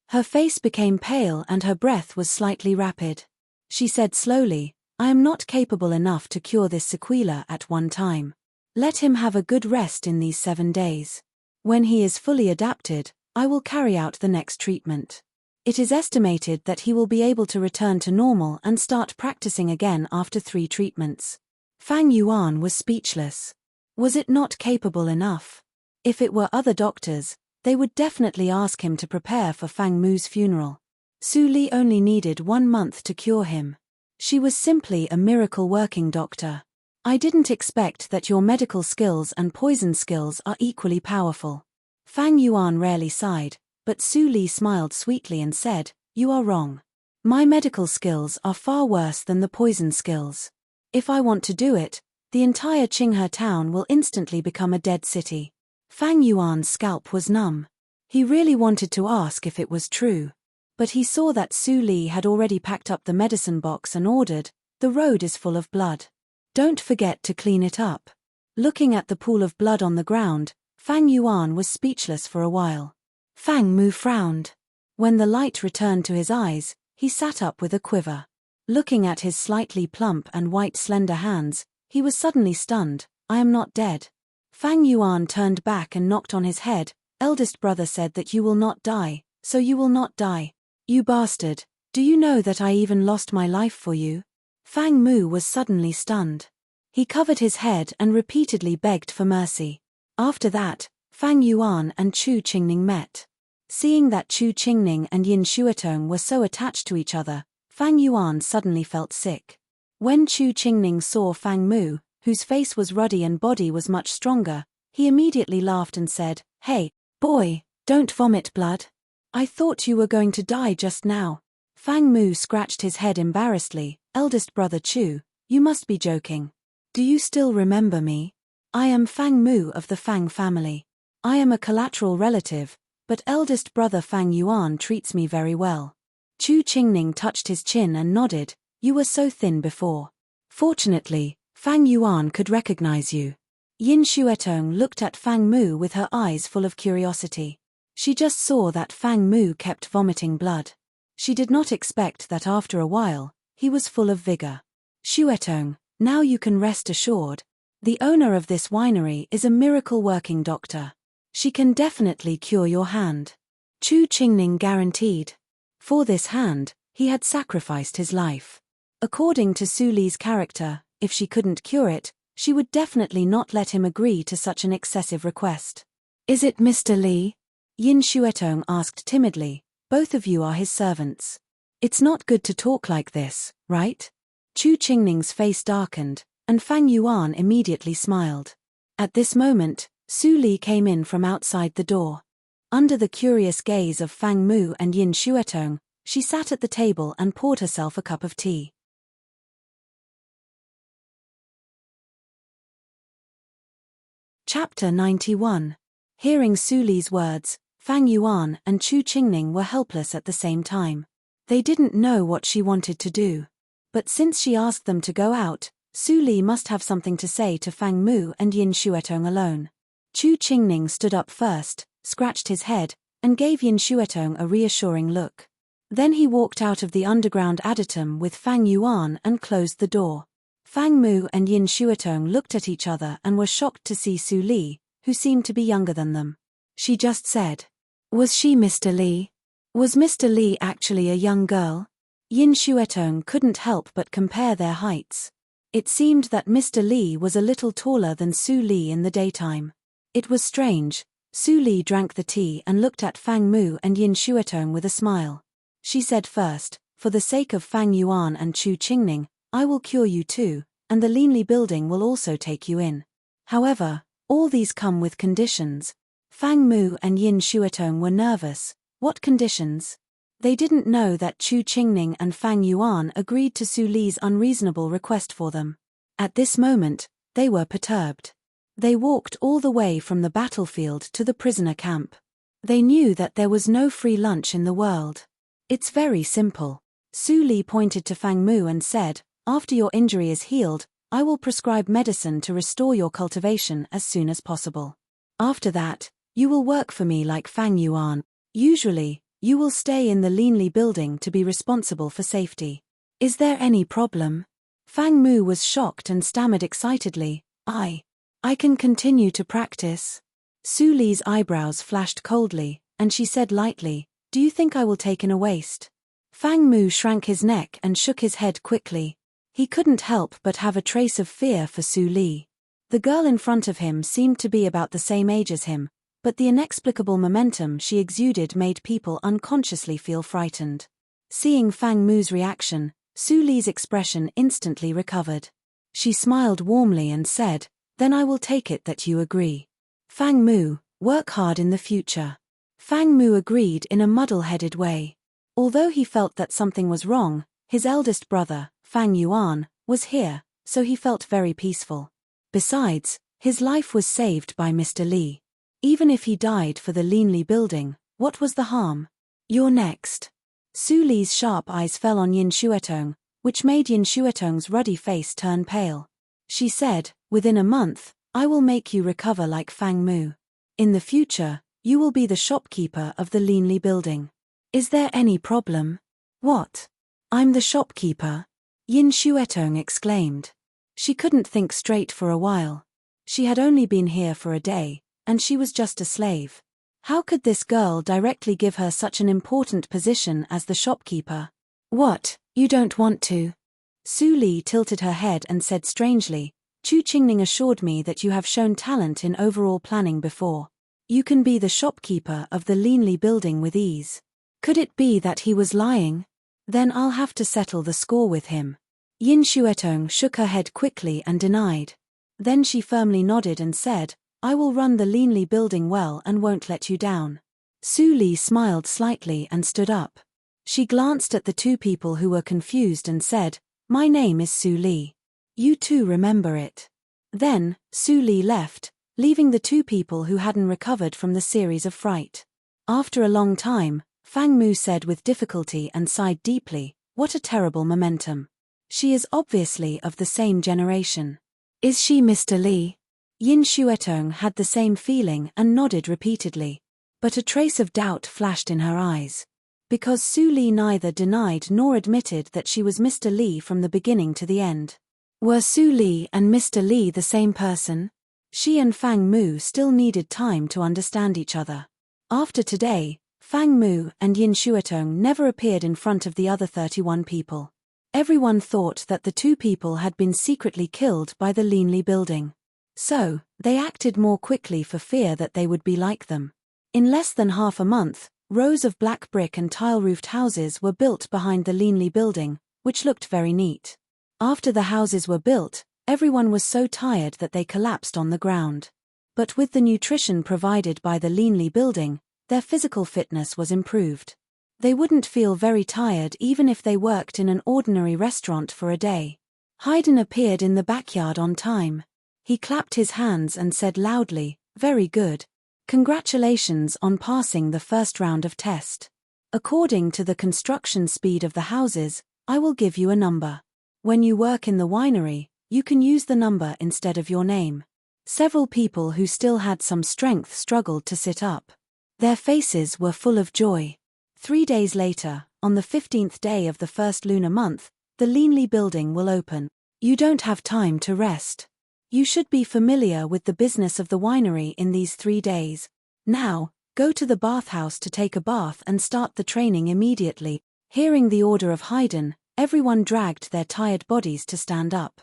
Her face became pale and her breath was slightly rapid. She said slowly, I am not capable enough to cure this sequela at one time. Let him have a good rest in these 7 days. When he is fully adapted, I will carry out the next treatment. It is estimated that he will be able to return to normal and start practicing again after 3 treatments. Fang Yuan was speechless. Was it not capable enough? If it were other doctors, They would definitely ask him to prepare for Fang Mu's funeral. Su Li only needed 1 month to cure him. She was simply a miracle-working doctor. I didn't expect that your medical skills and poison skills are equally powerful. Fang Yuan rarely sighed, but Su Li smiled sweetly and said, "You are wrong. My medical skills are far worse than the poison skills. If I want to do it, the entire Qinghe town will instantly become a dead city." Fang Yuan's scalp was numb. He really wanted to ask if it was true. But he saw that Su Li had already packed up the medicine box and ordered, "The road is full of blood. Don't forget to clean it up." Looking at the pool of blood on the ground, Fang Yuan was speechless for a while. Fang Mu frowned. When the light returned to his eyes, he sat up with a quiver. Looking at his slightly plump and white slender hands, he was suddenly stunned. "I am not dead." Fang Yuan turned back and knocked on his head. "Eldest brother said that you will not die, so you will not die. You bastard, do you know that I even lost my life for you?" Fang Mu was suddenly stunned. He covered his head and repeatedly begged for mercy. After that, Fang Yuan and Chu Qingning met. Seeing that Chu Qingning and Yin Xuetong were so attached to each other, Fang Yuan suddenly felt sick. When Chu Qingning saw Fang Mu, whose face was ruddy and body was much stronger, he immediately laughed and said, "Hey, boy, don't vomit blood. I thought you were going to die just now." Fang Mu scratched his head embarrassedly. "Eldest brother Chu, you must be joking. Do you still remember me? I am Fang Mu of the Fang family. I am a collateral relative, but eldest brother Fang Yuan treats me very well." Chu Qingning touched his chin and nodded. "You were so thin before. Fortunately, Fang Yuan could recognize you." Yin Xuetong looked at Fang Mu with her eyes full of curiosity. She just saw that Fang Mu kept vomiting blood. She did not expect that after a while, he was full of vigor. "Xuetong, now you can rest assured. The owner of this winery is a miracle-working doctor. She can definitely cure your hand." Chu Qingning guaranteed. For this hand, he had sacrificed his life. According to Su Li's character, if she couldn't cure it, she would definitely not let him agree to such an excessive request. "Is it Mr. Li?" Yin Xuetong asked timidly. "Both of you are his servants. It's not good to talk like this, right?" Chu Qingning's face darkened, and Fang Yuan immediately smiled. At this moment, Su Li came in from outside the door. Under the curious gaze of Fang Mu and Yin Xuetong, she sat at the table and poured herself a cup of tea. Chapter 91. Hearing Su Li's words, Fang Yuan and Chu Qingning were helpless at the same time. They didn't know what she wanted to do. But since she asked them to go out, Su Li must have something to say to Fang Mu and Yin Xuetong alone. Chu Qingning stood up first, scratched his head, and gave Yin Xuetong a reassuring look. Then he walked out of the underground adytum with Fang Yuan and closed the door. Fang Mu and Yin Xuetong looked at each other and were shocked to see Su Li, who seemed to be younger than them. She just said, "Was she Mr. Li? Was Mr. Li actually a young girl?" Yin Xuetong couldn't help but compare their heights. It seemed that Mr. Li was a little taller than Su Li in the daytime. It was strange. Su Li drank the tea and looked at Fang Mu and Yin Xuetong with a smile. She said first, "For the sake of Fang Yuan and Chu Qingning, I will cure you too, and the Linli building will also take you in. However, all these come with conditions." Fang Mu and Yin Xuetong were nervous. What conditions? They didn't know that Chu Qingning and Fang Yuan agreed to Su Li's unreasonable request for them. At this moment, they were perturbed. They walked all the way from the battlefield to the prisoner camp. They knew that there was no free lunch in the world. "It's very simple." Su Li pointed to Fang Mu and said, "After your injury is healed, I will prescribe medicine to restore your cultivation as soon as possible. After that, you will work for me like Fang Yuan. Usually, you will stay in the Linli building to be responsible for safety. Is there any problem?" Fang Mu was shocked and stammered excitedly, I can continue to practice." Su Li's eyebrows flashed coldly, and she said lightly, "Do you think I will take in a waste?" Fang Mu shrank his neck and shook his head quickly. He couldn't help but have a trace of fear for Su Li. The girl in front of him seemed to be about the same age as him, but the inexplicable momentum she exuded made people unconsciously feel frightened. Seeing Fang Mu's reaction, Su Li's expression instantly recovered. She smiled warmly and said, "Then I will take it that you agree. Fang Mu, work hard in the future." Fang Mu agreed in a muddle-headed way. Although he felt that something was wrong, his eldest brother, Fang Yuan, was here, so he felt very peaceful. Besides, his life was saved by Mr. Li. Even if he died for the Linli building, what was the harm? "You're next." Su Li's sharp eyes fell on Yin Shuetong, which made Yin Shuetong's ruddy face turn pale. She said, "Within a month, I will make you recover like Fang Mu. In the future, you will be the shopkeeper of the Linli building." "Is there any problem?" "What? I'm the shopkeeper?" Yin Shuetong exclaimed. She couldn't think straight for a while. She had only been here for a day, and she was just a slave. How could this girl directly give her such an important position as the shopkeeper? "What, you don't want to?" Su Li tilted her head and said strangely, "Chu Qingning assured me that you have shown talent in overall planning before. You can be the shopkeeper of the Linli building with ease." Could it be that he was lying? Then I'll have to settle the score with him. Yin Shuetong shook her head quickly and denied. Then she firmly nodded and said, "I will run the Linli building well and won't let you down." Su Li smiled slightly and stood up. She glanced at the two people who were confused and said, "My name is Su Li. You too remember it." Then, Su Li left, leaving the two people who hadn't recovered from the series of fright. After a long time, Fang Mu said with difficulty and sighed deeply, "What a terrible momentum. She is obviously of the same generation." "Is she Mr. Li?" Yin Shuetong had the same feeling and nodded repeatedly. But a trace of doubt flashed in her eyes. Because Su Li neither denied nor admitted that she was Mr. Li from the beginning to the end. Were Su Li and Mr. Li the same person? She and Fang Mu still needed time to understand each other. After today, Fang Mu and Yin Shuetong never appeared in front of the other 31 people. Everyone thought that the two people had been secretly killed by the Linli building. So, they acted more quickly for fear that they would be like them. In less than half a month, rows of black brick and tile-roofed houses were built behind the Linli building, which looked very neat. After the houses were built, everyone was so tired that they collapsed on the ground. But with the nutrition provided by the Linli building, their physical fitness was improved. They wouldn't feel very tired even if they worked in an ordinary restaurant for a day. Haydn appeared in the backyard on time. He clapped his hands and said loudly, "Very good. Congratulations on passing the first round of test. According to the construction speed of the houses, I will give you a number. When you work in the winery, you can use the number instead of your name." Several people who still had some strength struggled to sit up. Their faces were full of joy. 3 days later, on the 15th day of the first lunar month, the Linli building will open. You don't have time to rest. You should be familiar with the business of the winery in these 3 days. Now, go to the bathhouse to take a bath and start the training immediately. Hearing the order of Haydn, everyone dragged their tired bodies to stand up.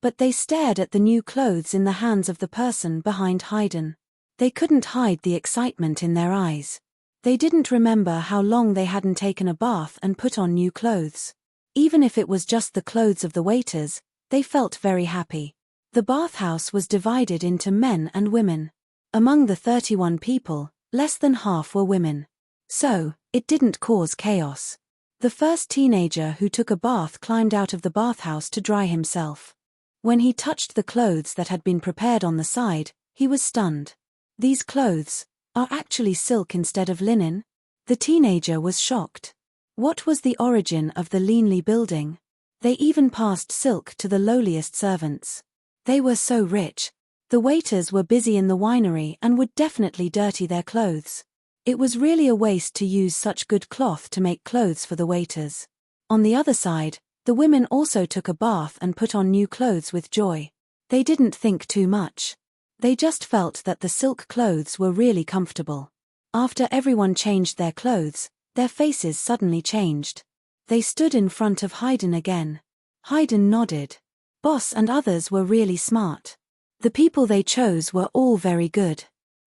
But they stared at the new clothes in the hands of the person behind Haydn. They couldn't hide the excitement in their eyes. They didn't remember how long they hadn't taken a bath and put on new clothes. Even if it was just the clothes of the waiters, they felt very happy. The bathhouse was divided into men and women. Among the 31 people, less than half were women. So, it didn't cause chaos. The first teenager who took a bath climbed out of the bathhouse to dry himself. When he touched the clothes that had been prepared on the side, he was stunned. These clothes are actually silk instead of linen? The teenager was shocked. What was the origin of the Linli building? They even passed silk to the lowliest servants. They were so rich. The waiters were busy in the winery and would definitely dirty their clothes. It was really a waste to use such good cloth to make clothes for the waiters. On the other side, the women also took a bath and put on new clothes with joy. They didn't think too much. They just felt that the silk clothes were really comfortable. After everyone changed their clothes, their faces suddenly changed. They stood in front of Haydn again. Haydn nodded. Boss and others were really smart. The people they chose were all very good.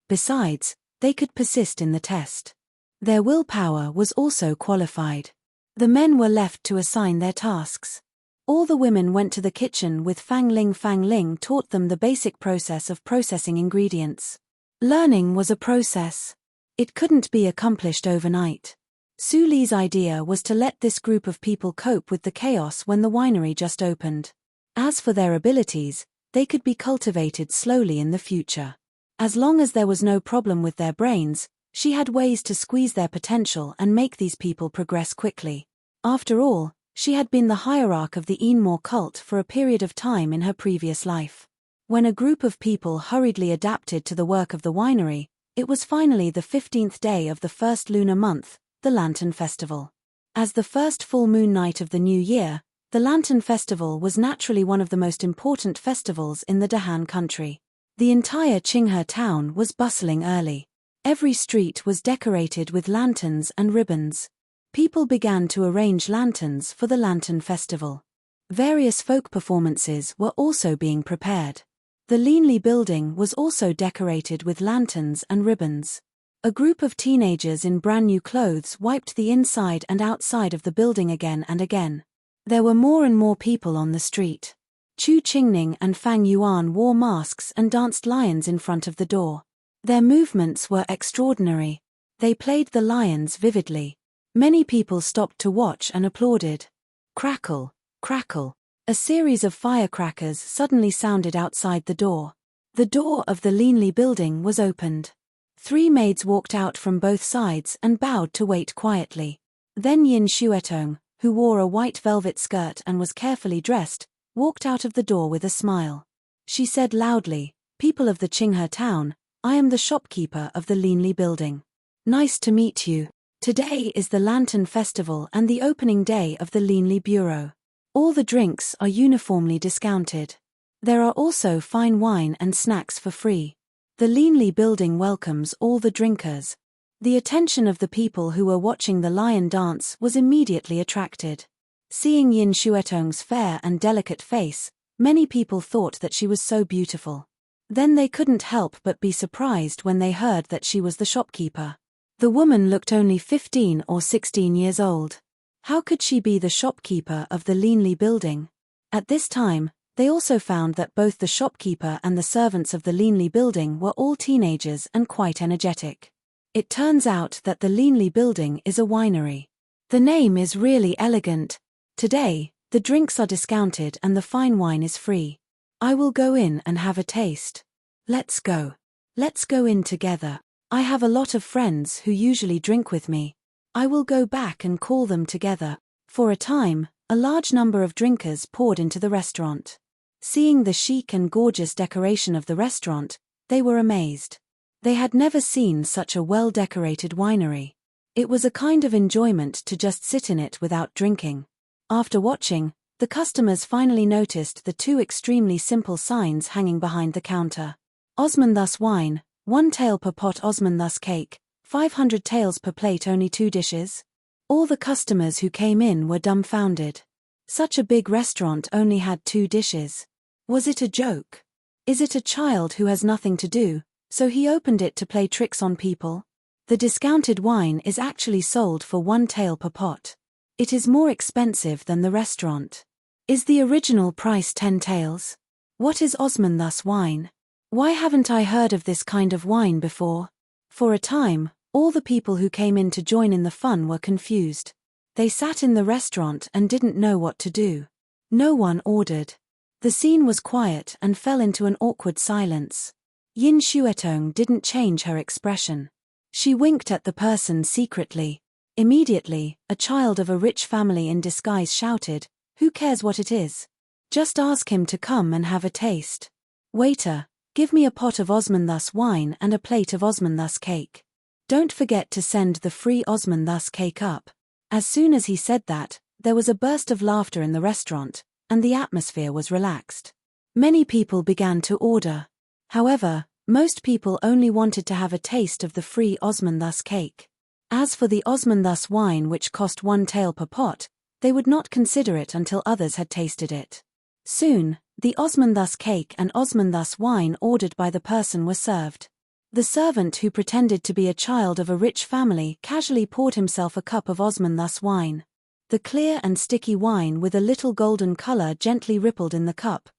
Besides, they could persist in the test. Their willpower was also qualified. The men were left to assign their tasks. All the women went to the kitchen with Fang Ling. Fang Ling taught them the basic process of processing ingredients. Learning was a process. It couldn't be accomplished overnight. Su Li's idea was to let this group of people cope with the chaos when the winery just opened. As for their abilities, they could be cultivated slowly in the future. As long as there was no problem with their brains, she had ways to squeeze their potential and make these people progress quickly. After all, she had been the hierarch of the Enmore cult for a period of time in her previous life. When a group of people hurriedly adapted to the work of the winery, it was finally the 15th day of the first lunar month, the Lantern Festival. As the first full moon night of the new year, the Lantern Festival was naturally one of the most important festivals in the Dahan country. The entire Qinghe town was bustling early. Every street was decorated with lanterns and ribbons. People began to arrange lanterns for the Lantern Festival. Various folk performances were also being prepared. The Linli building was also decorated with lanterns and ribbons. A group of teenagers in brand new clothes wiped the inside and outside of the building again and again. There were more and more people on the street. Chu Qingning and Fang Yuan wore masks and danced lions in front of the door. Their movements were extraordinary. They played the lions vividly. Many people stopped to watch and applauded. Crackle, crackle. A series of firecrackers suddenly sounded outside the door. The door of the Linli building was opened. 3 maids walked out from both sides and bowed to wait quietly. Then Yin Xuetong, who wore a white velvet skirt and was carefully dressed, walked out of the door with a smile. She said loudly, "People of the Qinghe town, I am the shopkeeper of the Linli building. Nice to meet you. Today is the Lantern Festival and the opening day of the Linli Bureau. All the drinks are uniformly discounted. There are also fine wine and snacks for free. The Linli building welcomes all the drinkers." The attention of the people who were watching the lion dance was immediately attracted. Seeing Yin Xuetong's fair and delicate face, many people thought that she was so beautiful. Then they couldn't help but be surprised when they heard that she was the shopkeeper. The woman looked only 15 or 16 years old. How could she be the shopkeeper of the Linli building? At this time, they also found that both the shopkeeper and the servants of the Linli building were all teenagers and quite energetic. It turns out that the Linli building is a winery. The name is really elegant. Today, the drinks are discounted and the fine wine is free. I will go in and have a taste. Let's go. Let's go in together. I have a lot of friends who usually drink with me. I will go back and call them together. For a time, a large number of drinkers poured into the restaurant. Seeing the chic and gorgeous decoration of the restaurant, they were amazed. They had never seen such a well-decorated winery. It was a kind of enjoyment to just sit in it without drinking. After watching, the customers finally noticed the 2 extremely simple signs hanging behind the counter. Osmanthus wine, 1 tael per pot. Osmanthus cake, 500 taels per plate. Only 2 dishes? All the customers who came in were dumbfounded. Such a big restaurant only had 2 dishes. Was it a joke? Is it a child who has nothing to do, so he opened it to play tricks on people? The discounted wine is actually sold for 1 tael per pot. It is more expensive than the restaurant. Is the original price 10 taels? What is Osmanthus wine? Why haven't I heard of this kind of wine before? For a time, all the people who came in to join in the fun were confused. They sat in the restaurant and didn't know what to do. No one ordered. The scene was quiet and fell into an awkward silence. Yin Xuetong didn't change her expression. She winked at the person secretly. Immediately, a child of a rich family in disguise shouted, "Who cares what it is? Just ask him to come and have a taste. Waiter, give me a pot of Osmanthus wine and a plate of Osmanthus cake. Don't forget to send the free Osmanthus cake up." As soon as he said that, there was a burst of laughter in the restaurant, and the atmosphere was relaxed. Many people began to order. However, most people only wanted to have a taste of the free Osmanthus cake. As for the Osmanthus wine, which cost 1 tael per pot, they would not consider it until others had tasted it. Soon, the Osmanthus cake and Osmanthus wine ordered by the person were served. The servant who pretended to be a child of a rich family casually poured himself a cup of Osmanthus wine. The clear and sticky wine with a little golden color gently rippled in the cup.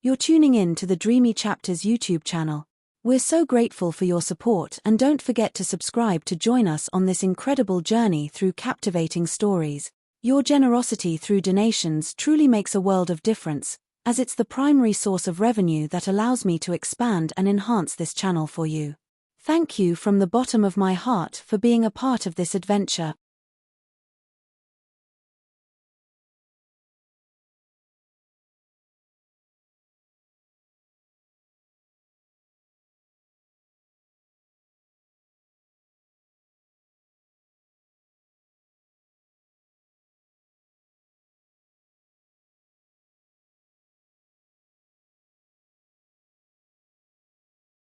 You're tuning in to the Dreamy Chapters YouTube channel. We're so grateful for your support, and don't forget to subscribe to join us on this incredible journey through captivating stories. Your generosity through donations truly makes a world of difference, as it's the primary source of revenue that allows me to expand and enhance this channel for you. Thank you from the bottom of my heart for being a part of this adventure.